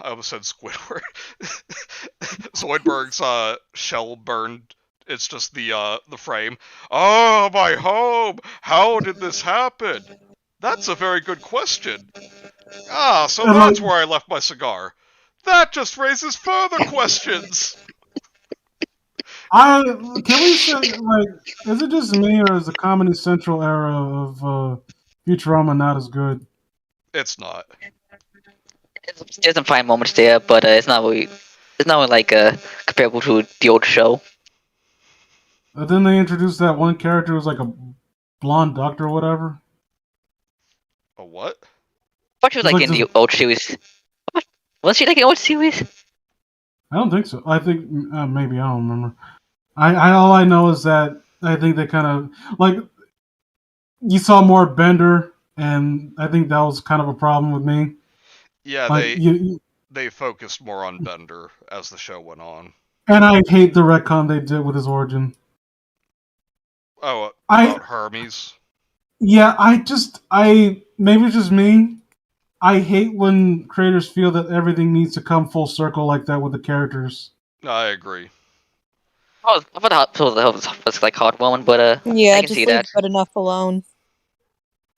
almost said Squidward. Zoidberg's shell burned. It's just the frame. Oh, my home! How did this happen? That's a very good question. Ah, so that's where I left my cigar. That just raises further questions. Can we say, like, is it just me or is the Comedy Central era of Futurama not as good? It's not. There's some fine moments there, but it's not really like comparable to the old show. Then they introduced that one character who was like a blonde doctor or whatever. A what? What she was like in the old series? Was she like in the old series? I don't think so. I think maybe, I don't remember. All I know is that I think they kind of like you saw more Bender, and I think that was kind of a problem with me. Yeah, like, they focused more on Bender as the show went on. And I hate the retcon they did with his origin. Oh, about Hermes? Yeah, maybe it's just me. I hate when creators feel that everything needs to come full circle like that with the characters. I agree. Oh, I thought that was like heartwarming, but yeah, I can just see leave that. good enough alone.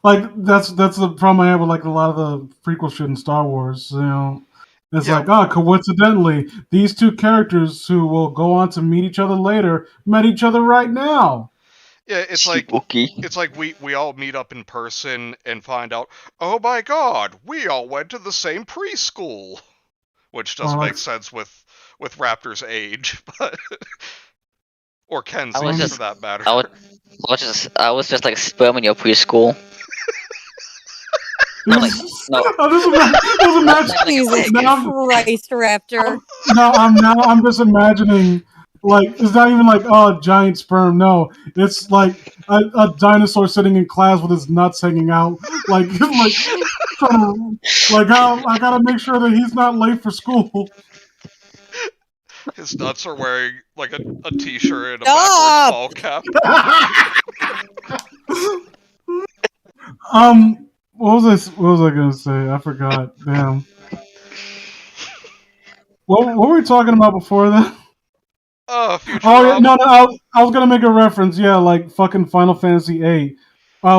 Like that's the problem I have with like a lot of the prequel shit in Star Wars. You know, it's like, coincidentally, these two characters who will go on to meet each other later met each other right now. Yeah, it's like we all meet up in person and find out, oh my god, we all went to the same preschool, which doesn't make sense with Raptor's age, but or Ken's age for that matter. I was just like a sperm in your preschool. Jesus Christ, Raptor. I'm just imagining, like, it's not even like, oh, giant sperm. No, it's like a dinosaur sitting in class with his nuts hanging out, like trying to, like, I gotta make sure that he's not late for school. His nuts are wearing like a t-shirt and a backwards ball cap. What was I gonna say? I forgot. Damn. What were we talking about before that? Futurama. Oh yeah, no, I was gonna make a reference. Yeah, like fucking Final Fantasy VIII.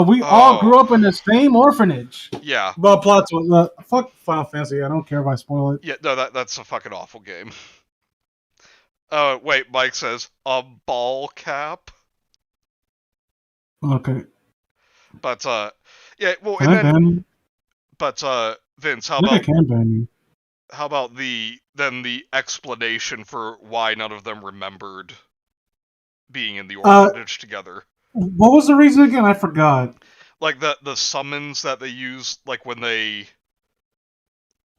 We all grew up in the same orphanage. Yeah. But plot twist. Fuck Final Fantasy. I don't care if I spoil it. Yeah, no, that's a fucking awful game. Oh, wait, Mike says, a ball cap? Okay. But, yeah, well, can and then... But, Vince, how about the explanation for why none of them remembered being in the orphanage together? What was the reason again? I forgot. Like, the summons that they use, like, when they...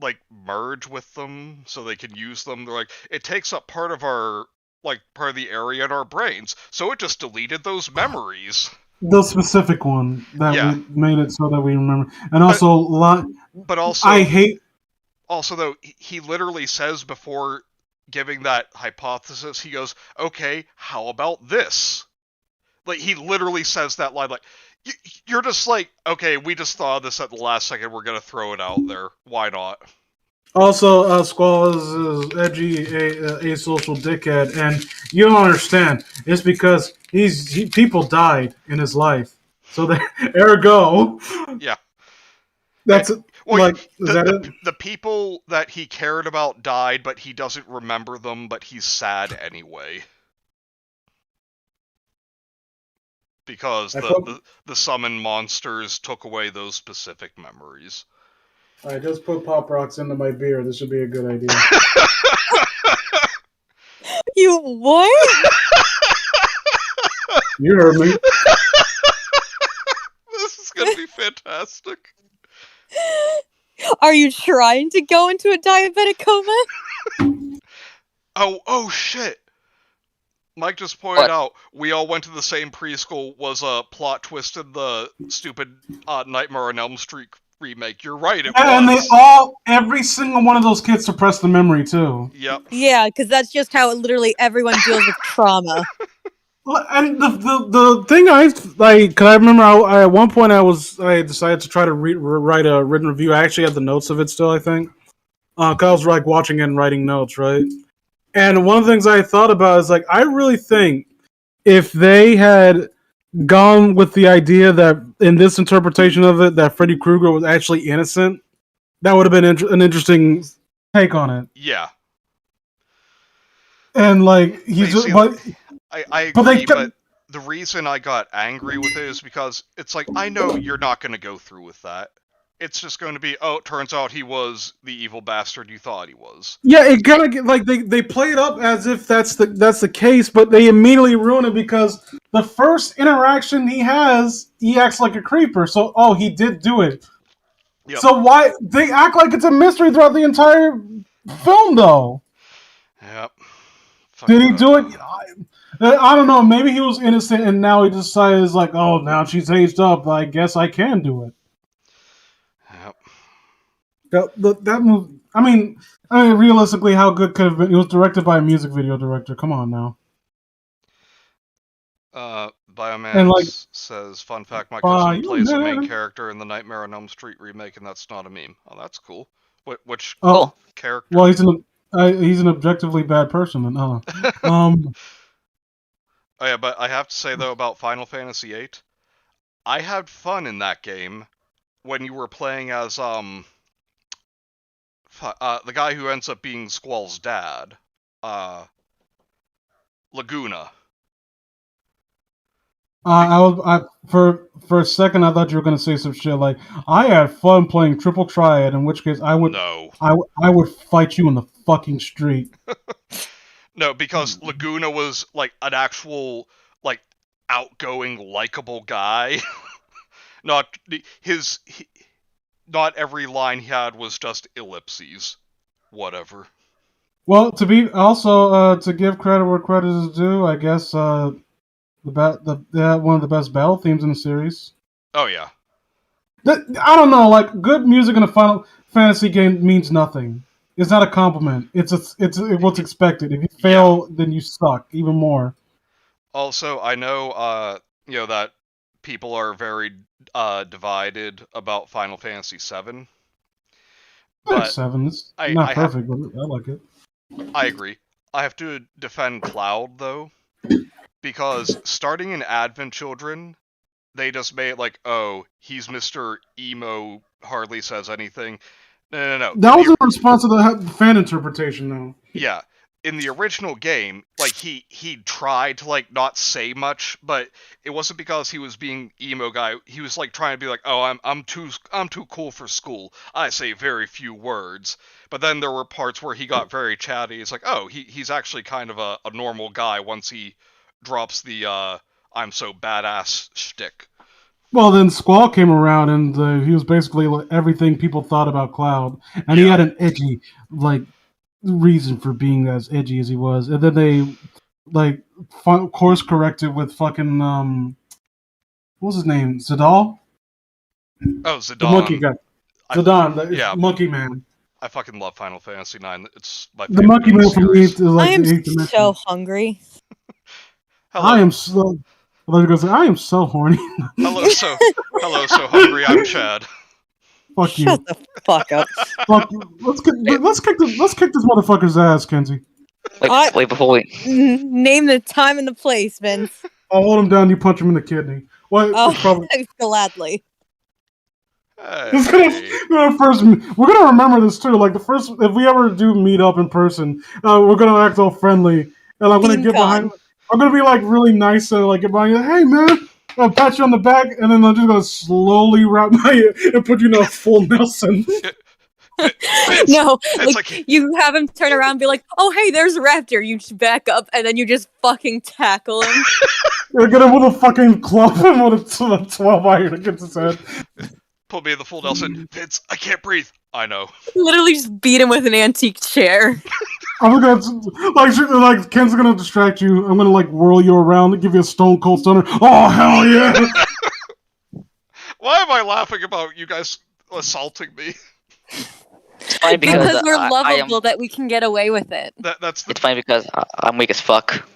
like merge with them so they can use them. They're like, it takes up part of the area in our brains, so it just deleted those memories. The specific one that we made it so that we remember, and also but also I hate. Also, though, he literally says before giving that hypothesis, he goes, "Okay, how about this?" Like he literally says that line, like. You're just like, okay, we just thought of this at the last second, we're gonna throw it out there. Why not? Also, Squall is edgy, a social dickhead, and you don't understand. It's because people died in his life. So ergo... Yeah. That's it. Well, is that it? The people that he cared about died, but he doesn't remember them, but he's sad anyway. Because the summon monsters took away those specific memories. I just put Pop Rocks into my beer. This should be a good idea. You what? You heard me. This is gonna be fantastic. Are you trying to go into a diabetic coma? Oh shit. Mike just pointed out we all went to the same preschool was a plot twist in the stupid Nightmare on Elm Street remake. You're right, it And was. every single one of those kids suppressed the memory too. Yep. Yeah, because that's just how literally everyone deals with trauma. And the thing I like, cause I remember at one point I decided to try to write a written review. I actually had the notes of it still, I think. Cause I was like watching it and writing notes, right? And one of the things I thought about is like, I really think if they had gone with the idea that in this interpretation of it that Freddy Krueger was actually innocent, that would have been an interesting take on it. Yeah. And like I agree, but the reason I got angry with it is because it's like, I know you're not going to go through with that. It's just going to be, oh, it turns out he was the evil bastard you thought he was. Yeah, it kind of like they play it up as if that's the case, but they immediately ruin it because the first interaction he has, he acts like a creeper. So, he did do it. Yep. So why they act like it's a mystery throughout the entire film, though? Yep. Did he do it? I don't know. Maybe he was innocent, and now he decides like, oh, now she's aged up. I guess I can do it. Yep. That movie. I mean, realistically, how good could have been? It was directed by a music video director. Come on now. Bioman says, fun fact, my cousin plays the main character in the Nightmare on Elm Street remake, and that's not a meme. Oh, that's cool. Which character? Well, he's an objectively bad person, then, huh? Oh yeah, but I have to say though about Final Fantasy VIII, I had fun in that game when you were playing as the guy who ends up being Squall's dad, Laguna. For a second I thought you were gonna say some shit like I had fun playing Triple Triad, in which case I would fight you in the fucking street. No, because Laguna was like an actual like outgoing, likable guy. Not every line he had was just ellipses. Whatever. Well, to give credit where credit is due, I guess one of the best battle themes in the series. Oh yeah. I don't know, like good music in a Final Fantasy game means nothing. It's not a compliment. It's what's expected. If you fail, then you suck even more. Also, I know that people are very divided about Final Fantasy VII. But 7 is not perfect, but I like it. I agree. I have to defend Cloud though, because starting in Advent Children, they just made it like, oh, he's Mr. Emo, hardly says anything. No. That was in response to the fan interpretation, though. Yeah. In the original game, like, he tried to, like, not say much, but it wasn't because he was being emo guy. He was, like, trying to be like, oh, I'm too cool for school. I say very few words. But then there were parts where he got very chatty. It's like, oh, he's actually kind of a normal guy once he drops the, I'm so badass shtick. Well, then Squall came around, and he was basically like everything people thought about Cloud, and he had an edgy reason for being as edgy as he was, and then they course corrected with fucking what was his name, Zidal? Oh, Zidane. The monkey guy, Zidane, Monkey Man. I fucking love Final Fantasy IX. It's my favorite. The Monkey Man from I am so hungry. I am so. I am so horny. Hello, so hungry. I'm Chad. Fuck you. Shut the fuck up. Fuck you. Let's kick this motherfucker's ass, Kenzie. Wait, before we name the time and the place, Vince. I'll hold him down. You punch him in the kidney. Gladly. Hey. We're gonna remember this too. Like if we ever do meet up in person, we're gonna act all friendly, and I'm gonna get behind. I'm gonna be like really nice and like get behind you. Hey man, I'll pat you on the back, and then I'm just gonna slowly wrap my ear and put you in a full Nelson. No, you have him turn around and be like, "Oh hey, there's Raptor." You just back up, and then you just fucking tackle him. You're gonna with a fucking club and with a 12 iron against his head. Put me in the full Nelson. Vince, I can't breathe. I know. Literally just beat him with an antique chair. I'm gonna like Ken's gonna distract you. I'm gonna like whirl you around and give you a stone cold stunner. Oh hell yeah! Why am I laughing about you guys assaulting me. It's fine because we're I am. lovable that we can get away with it. That's the It's fine because I'm weak as fuck.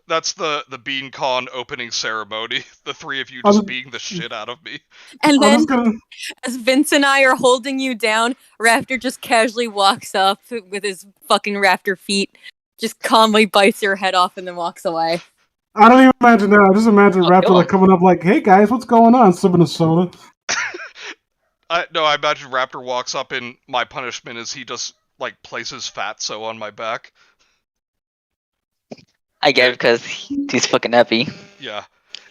That's the bean con opening ceremony. The three of you just being the shit out of me. And then, gonna... as Vince and I are holding you down, Raptor just casually walks up with his fucking raptor feet, just calmly bites your head off and then walks away. I don't even imagine that. I just imagine Raptor like coming up like, "Hey guys, what's going on?" Sipping a soda. I imagine Raptor walks up and my punishment is he just like places fatso on my back. I get it because he's fucking happy. Yeah,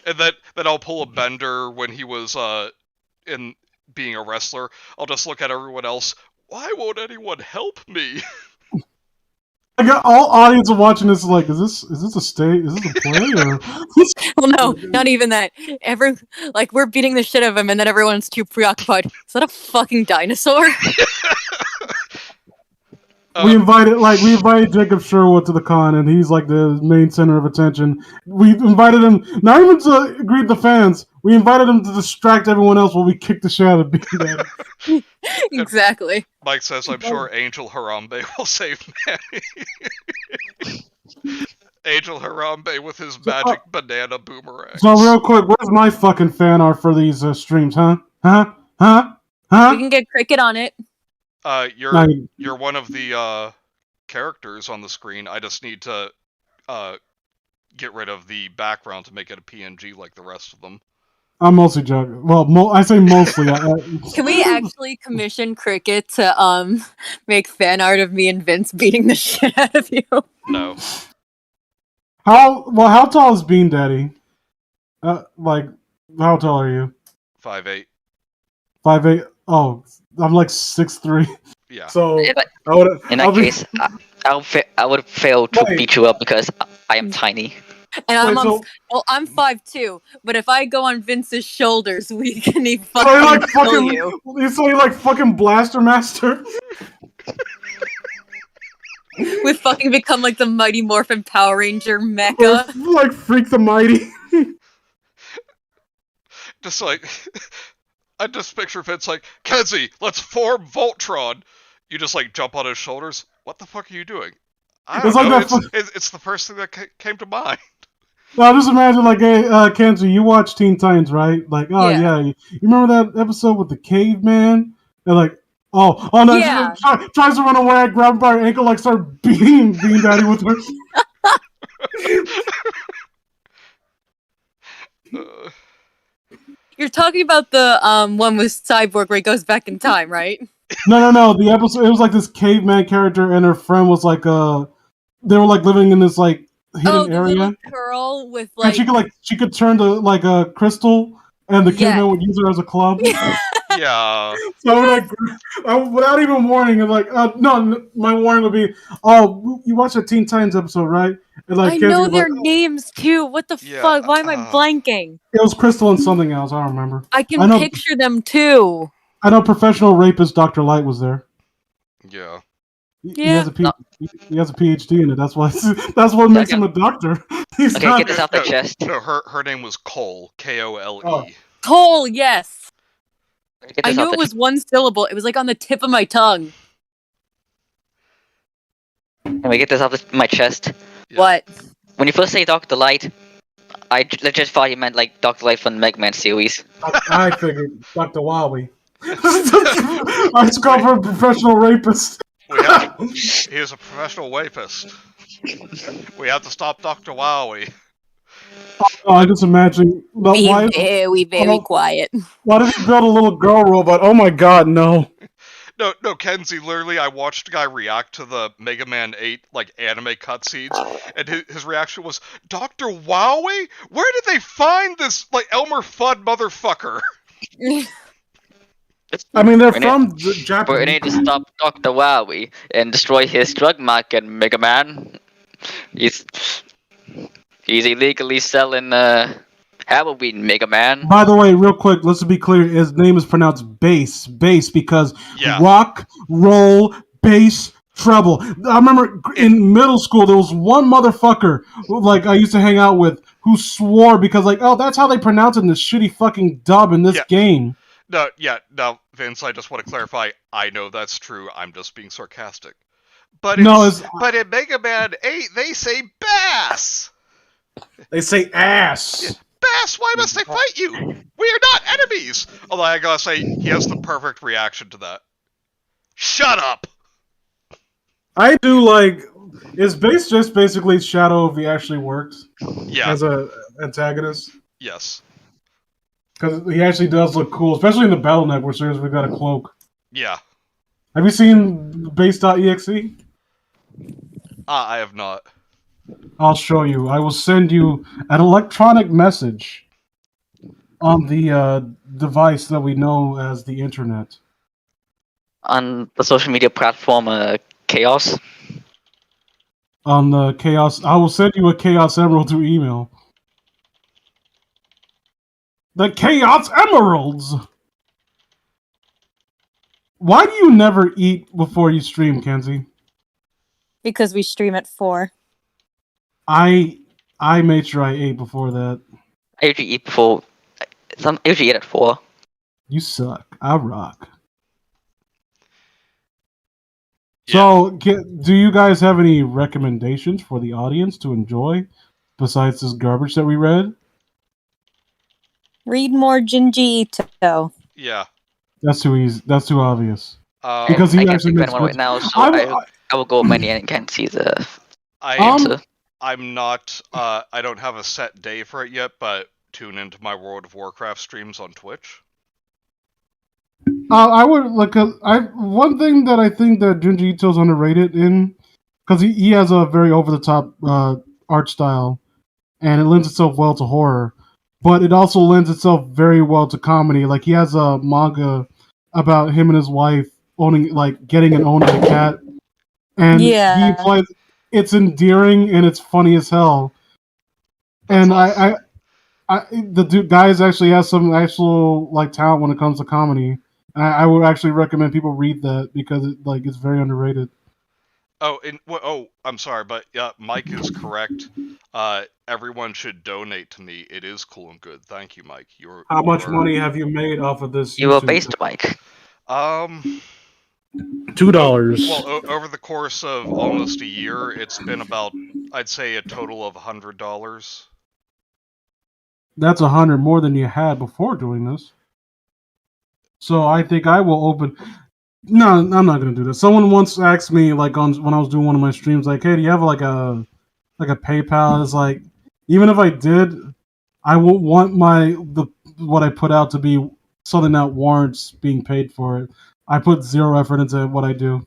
and then I'll pull a Bender when he was in being a wrestler. I'll just look at everyone else. Why won't anyone help me? I got all audience are watching this like, is this a stage? Is this a play? Or... Well, no, not even that. We're beating the shit out of him, and then everyone's too preoccupied. Is that a fucking dinosaur? We invited Jacob Sherwood to the con, and he's like the main center of attention. We invited him not even to greet the fans. We invited him to distract everyone else while we kick the shit out of Bean. Exactly. Mike says, "I'm sure Angel Harambe will save Manny." Angel Harambe with his magic banana boomerang. So real quick, where's my fucking fan art for these streams, huh? Huh? We can get Cricket on it. You're one of the characters on the screen. I just need to get rid of the background to make it a PNG like the rest of them. I'm mostly joking. Well, I say mostly. Can we actually commission Cricket to make fan art of me and Vince beating the shit out of you? No. How tall is Bean Daddy? How tall are you? 5'8". 5'8". Oh, I'm like 6'3". Yeah. So In that case, I would fail to beat you up because I am tiny. And I'm 5'2", but if I go on Vince's shoulders, we can kill you. You say like fucking Blaster Master? We fucking become like the Mighty Morphin Power Ranger mecha. Like Freak the Mighty. Just like... I just picture Vince like, "Kenzie, let's form Voltron." You just like jump on his shoulders. What the fuck are you doing? I don't know. It's the first thing that came to mind. No, just imagine like, hey, Kenzie, you watch Teen Titans, right? Like, oh yeah. You remember that episode with the caveman? They're like, oh no, yeah. Tries to run away, I grab him by her ankle, like start beating Bean Daddy with her. You're talking about the one with Cyborg where he goes back in time, right? No. The episode, it was like this caveman character and her friend was like they were like living in this like hidden area. Little girl with like, and she could turn to like a crystal, and the caveman would use her as a club. Yeah. So without even warning, I'm like, no, my warning would be, you watched the Teen Titans episode, right? And like, I know their names too. What the fuck? Why am I blanking? It was Crystal and something else. I don't remember. I can picture them too. I know professional rapist Dr. Light was there. Yeah. He has a PhD in it. That's what makes him a doctor. Get this off the chest. No, her name was Cole. Kole. Oh. Cole, yes. I knew it was one syllable. It was like on the tip of my tongue. Can we get this off my chest? Yeah. What? When you first say Dr. Light, I just thought you meant like Dr. Light from the Mega Man series. I figured Dr. Wowie. I just called for a professional rapist. He is a professional rapist. We have to stop Dr. Wowie. Oh, I just imagine. Be very quiet. Why did he build a little girl robot? Oh my god, no. No, Kenzie, literally, I watched a guy react to the Mega Man 8, like, anime cutscenes, and his reaction was, "Dr. Wowie? Where did they find this, like, Elmer Fudd motherfucker?" I mean, they're from Japan. But we need to stop Dr. Wowie and destroy his drug market, Mega Man. He's illegally selling Halloween, Mega Man. By the way, real quick, let's be clear. His name is pronounced bass because rock, roll, bass, treble. I remember in middle school there was one motherfucker like I used to hang out with who swore because like, oh, that's how they pronounce it in this shitty fucking dub in this game. No, yeah, no, Vince, I just want to clarify. I know that's true. I'm just being sarcastic. But but in Mega Man 8, they say Bass! They say ass! Bass, why must I fight you? We are not enemies! Although I gotta say, he has the perfect reaction to that. Shut up! I do like... Is Bass just basically Shadow if he actually worked? Yeah. As a antagonist? Yes. Because he actually does look cool, especially in the Battle Net where seriously we got a cloak. Yeah. Have you seen Base.exe? I have not. I'll show you. I will send you an electronic message on the device that we know as the internet. On the social media platform, Chaos. On the Chaos... I will send you a Chaos Emerald through email. The Chaos Emeralds! Why do you never eat before you stream, Kenzie? Because we stream at 4. I made sure I ate before that. I usually eat before. I usually eat at 4. You suck. I rock. Yeah. So, do you guys have any recommendations for the audience to enjoy besides this garbage that we read? Read more Jinji Ito. Yeah. That's too easy. That's too obvious. Because he actually makes one right now, so I will go with many and can't see the answer. I'm not. I don't have a set day for it yet, but tune into my World of Warcraft streams on Twitch. I would like. One thing that I think that Junji Ito's underrated in, because he has a very over the top art style, and it lends itself well to horror, but it also lends itself very well to comedy. Like he has a manga about him and his wife getting and owning a cat, and he plays. It's endearing and it's funny as hell. And awesome. The guys actually has some actual talent when it comes to comedy. I would actually recommend people read that because it's very underrated. Oh, I'm sorry, but yeah, Mike is correct. Everyone should donate to me. It is cool and good. Thank you, Mike. How much money have you made off of this? You were based, Mike. $2. Well, over the course of almost a year, it's been about, I'd say, a total of $100. That's 100 more than you had before doing this. So I think I will open. No, I'm not gonna do that. Someone once asked me, when I was doing one of my streams, hey, do you have a PayPal? It's like, even if I did, I won't want what I put out to be something that warrants being paid for it. I put zero effort into what I do.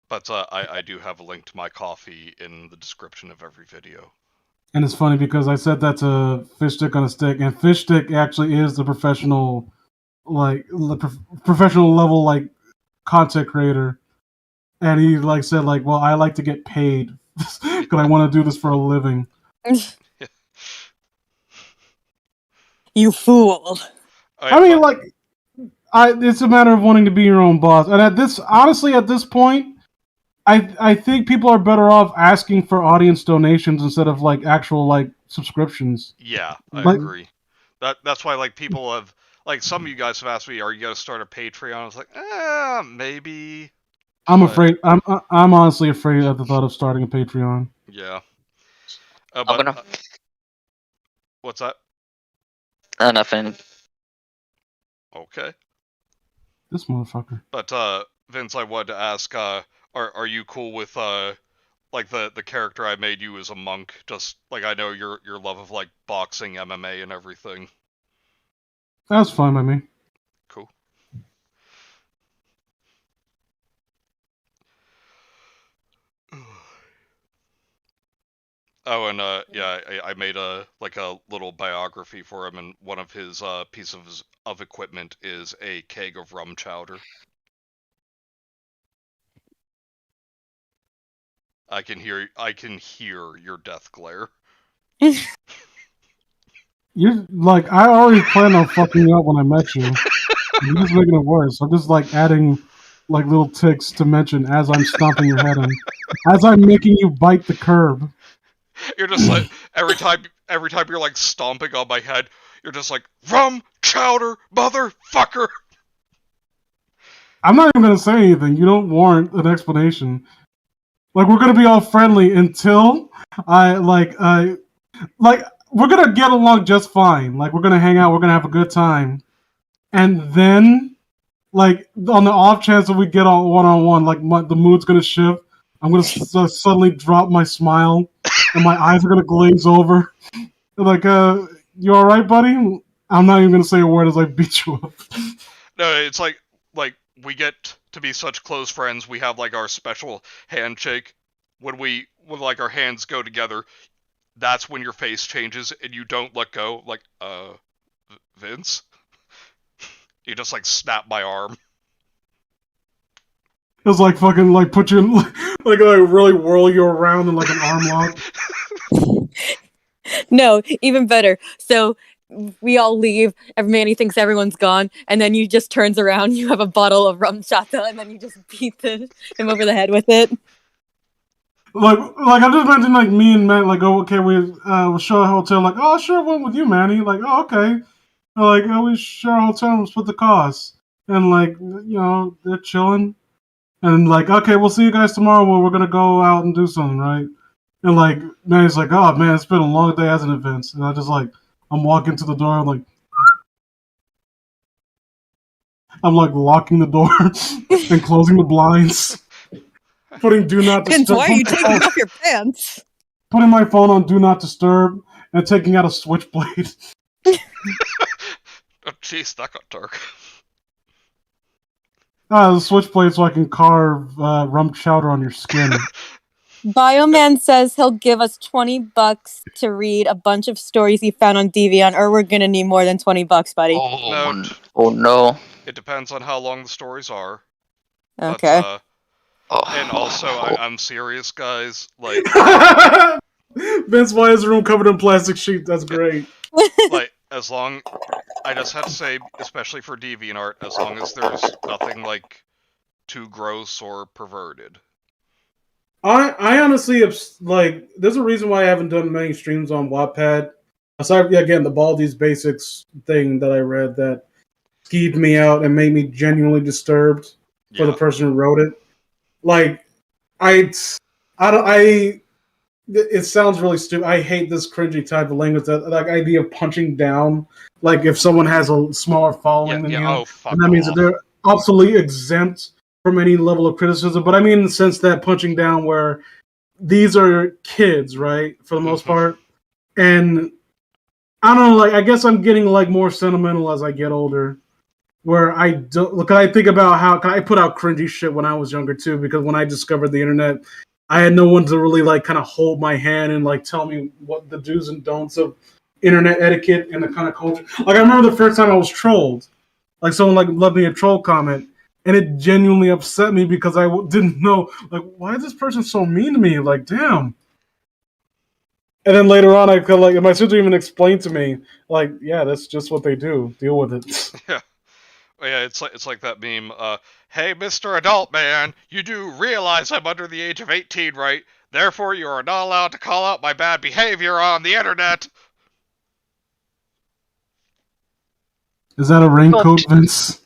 But I do have a link to my coffee in the description of every video. And it's funny because I said that to Fishstick on a Stick, and Fishstick actually is the professional, professional level content creator, and he said well, I like to get paid because I want to do this for a living. You fool! I mean, it's a matter of wanting to be your own boss, and at this point, I think people are better off asking for audience donations instead of actual subscriptions. Yeah, I agree. That's why people have some of you guys have asked me, are you gonna start a Patreon? I was like, maybe. I'm afraid. I'm honestly afraid at the thought of starting a Patreon. Yeah. What's that? Nothing. Okay. This motherfucker. But Vince, I wanted to ask, are you cool with the character I made you as a monk? Just I know your love of boxing, MMA, and everything. That's fine by me. Cool. Oh, and yeah, I made a little biography for him, and one of his pieces of equipment is a keg of rum chowder. I can hear your death glare. You're I already planned on fucking you up when I met you. You're just making it worse. I'm just adding little ticks to mention as I'm stomping your head in, as I'm making you bite the curb. You're just every time you're stomping on my head, you're just like, rum chowder, motherfucker. I'm not even gonna say anything. You don't warrant an explanation. Like, we're gonna be all friendly until we're gonna get along just fine. Like, we're gonna hang out, we're gonna have a good time, and then, like, on the off chance that we get on one-on-one, like, the mood's gonna shift. I'm gonna suddenly drop my smile, and my eyes are gonna glaze over. Like, you all right, buddy? I'm not even gonna say a word as I beat you up. No, it's like we get to be such close friends. We have like our special handshake when like our hands go together. That's when your face changes and you don't let go. Like, Vince, you just like snap my arm. It's like fucking like put you in like really whirl you around in like an arm lock. No, even better. So we all leave. Manny thinks everyone's gone, and then you just turns around. You have a bottle of rum chata, and then you just beat him over the head with it. Like I'm just imagining like me and Matt like, oh, okay, we'll show a hotel. Like, oh, sure, I went with you, Manny. Like, oh, okay. Like, oh, we share a hotel and split the cost. And like, they're chilling. And like, okay, we'll see you guys tomorrow. Where we're gonna go out and do something, right? And like, Manny's like, oh man, it's been a long day as an event. And I'm walking to the door. I'm like locking the door and closing the blinds. Putting do not disturb. Vince, why are you taking off your pants? Putting my phone on do not disturb and taking out a switchblade. Oh jeez, that got dark. The switchblade so I can carve rum chowder on your skin. Bioman says he'll give us $20 to read a bunch of stories he found on Deviant, or we're gonna need more than $20, buddy. Oh no. It depends on how long the stories are. Okay. But, and also, I'm serious, guys. Like, Vince, why is the room covered in plastic sheet? That's great. like, I just have to say, especially for DeviantArt, as long as there's nothing like too gross or perverted. I honestly like. There's a reason why I haven't done many streams on Wattpad. Aside, again, the Baldi's Basics thing that I read that skeeved me out and made me genuinely disturbed for the person who wrote it. Like, it sounds really stupid. I hate this cringy type of language, that like idea of punching down. Like, if someone has a smaller following than you, and that means that they're absolutely exempt from any level of criticism. But I mean in the sense that punching down where these are kids, right, for the most part. And I don't know, like, I guess I'm getting like more sentimental as I get older. Where I don't look, I think about how I put out cringy shit when I was younger too, because when I discovered the internet, I had no one to really like kind of hold my hand and like tell me what the do's and don'ts of internet etiquette and the kind of culture. Like, I remember the first time I was trolled, like someone like left me a troll comment, and it genuinely upset me because I didn't know, like, why is this person so mean to me? Like, damn. And then later on, I feel like my sister even explained to me, like, yeah, that's just what they do. Deal with it. Yeah. Yeah, it's like that meme. Hey, Mr. Adult Man, you do realize I'm under the age of 18, right? Therefore, you are not allowed to call out my bad behavior on the internet. Is that a raincoat, Vince?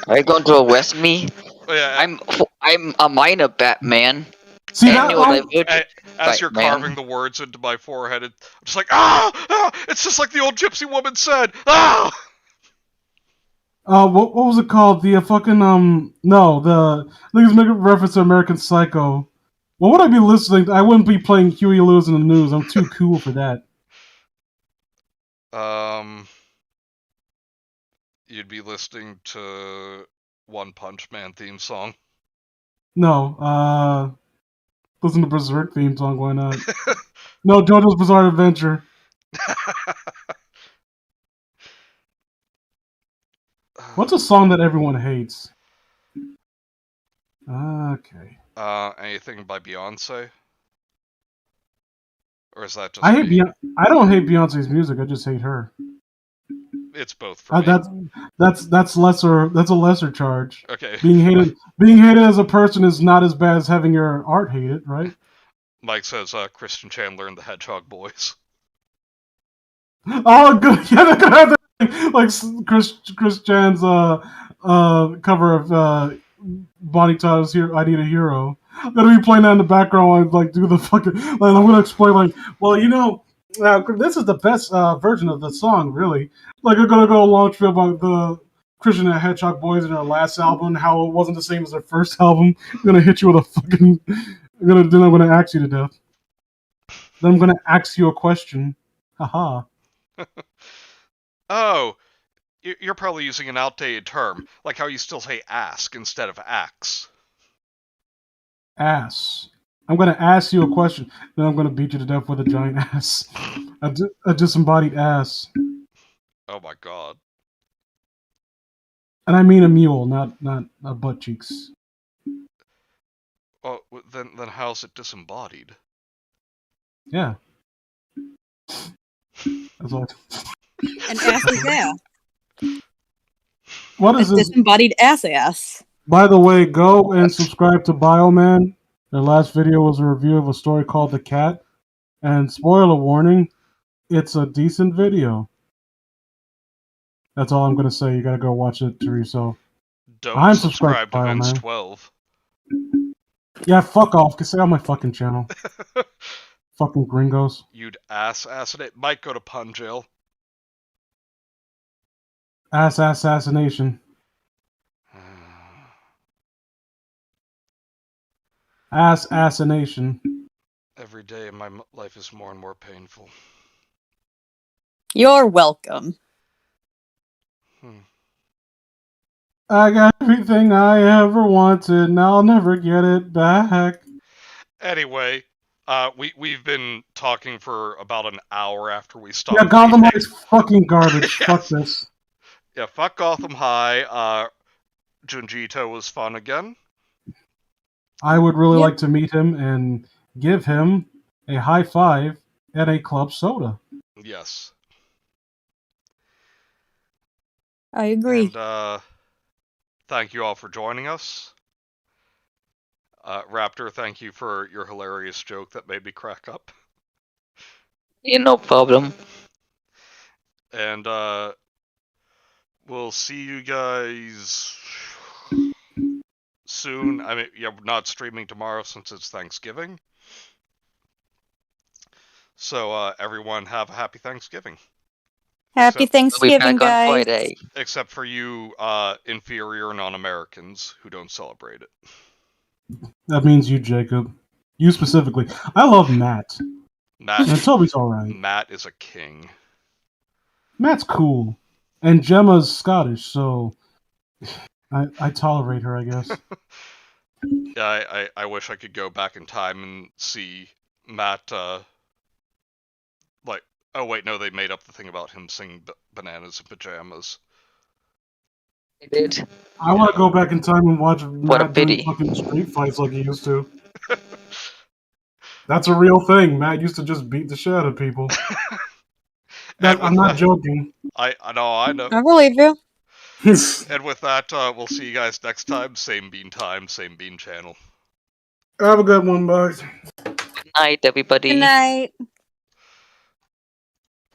Are you going to arrest me? Yeah. I'm a minor, Batman. See, as you're carving the words into my forehead, I'm just like, ah! It's just like the old gypsy woman said, ah! What was it called? The fucking niggas make a reference to American Psycho. What would I be listening to? I wouldn't be playing Huey Lewis in the news. I'm too cool for that. You'd be listening to One Punch Man theme song. No, listen to Berserk theme song. Why not? No, JoJo's Bizarre Adventure. What's a song that everyone hates? Okay. Anything by Beyonce? Or is that just I don't hate Beyonce's music. I just hate her. It's both for me. That's lesser. That's a lesser charge. Okay. Being hated as a person is not as bad as having your art hated, right? Mike says Christian Chandler and the Hedgehog Boys. Oh, good. Yeah, they're gonna have that, like Chris Chan's cover of Bonnie Tyler's "Hero, I Need a Hero." I'm gonna be playing that in the background while I like do the fucking. Like, I'm gonna explain like, well, this is the best version of the song, really. Like, I'm gonna go a long trip about the Christian and Hedgehog Boys in their last album, how it wasn't the same as their first album. I'm gonna hit you with a fucking. Then I'm gonna axe you to death. Then I'm gonna ask you a question. Haha. Oh, you're probably using an outdated term, like how you still say ask instead of axe. Ass. I'm gonna ask you a question, then I'm gonna beat you to death with a giant ass. A disembodied ass. Oh my god. And I mean a mule, not butt cheeks. Oh, then how's it disembodied? Yeah. That's all. An ass's ass. What A is this? disembodied ass. By the way, go and subscribe to Bioman. Their last video was a review of a story called The Cat. And spoiler warning, it's a decent video. That's all I'm gonna say. You gotta go watch it to yourself. Don't I'm subscribe subscribed to to Vince Bioman. 12. Yeah, fuck off. Stay on my fucking channel. Fucking gringos. You'd assassinate. Might go to pun jail. Assassination. Assassination. Every day in my life is more and more painful. You're welcome. I got everything I ever wanted, and I'll never get it back. Anyway, we've been talking for about an hour after we stopped. Yeah, Gotham High is fucking garbage. Yes. Fuck this. Yeah, fuck Gotham High. Junjito was fun again. I would really like to meet him and give him a high five at a club soda. Yes. I agree. And, thank you all for joining us. Raptor, thank you for your hilarious joke that made me crack up. Yeah, no problem. And, we'll see you guys soon. I mean, yeah, we're not streaming tomorrow since it's Thanksgiving. So, everyone have a happy Thanksgiving. Happy Thanksgiving, We'll be back guys. on Friday. Except for you, inferior non-Americans who don't celebrate it. That means you, Jacob. You specifically. I love Matt. Matt, And Toby's alright. Matt is a king. Matt's cool. And Gemma's Scottish, so I tolerate her, I guess. Yeah, I wish I could go back in time and see Matt, like, oh wait, no, they made up the thing about him singing bananas in pajamas. They did. I want to go back in time and watch What a Matt doing pity. fucking street fights like he used to. That's a real thing. Matt used to just beat the shit out of people. I'm not joking. I know. I believe you. And with that, we'll see you guys next time. Same bean time, same bean channel. Have a good one, boys. Good night, everybody. Good night.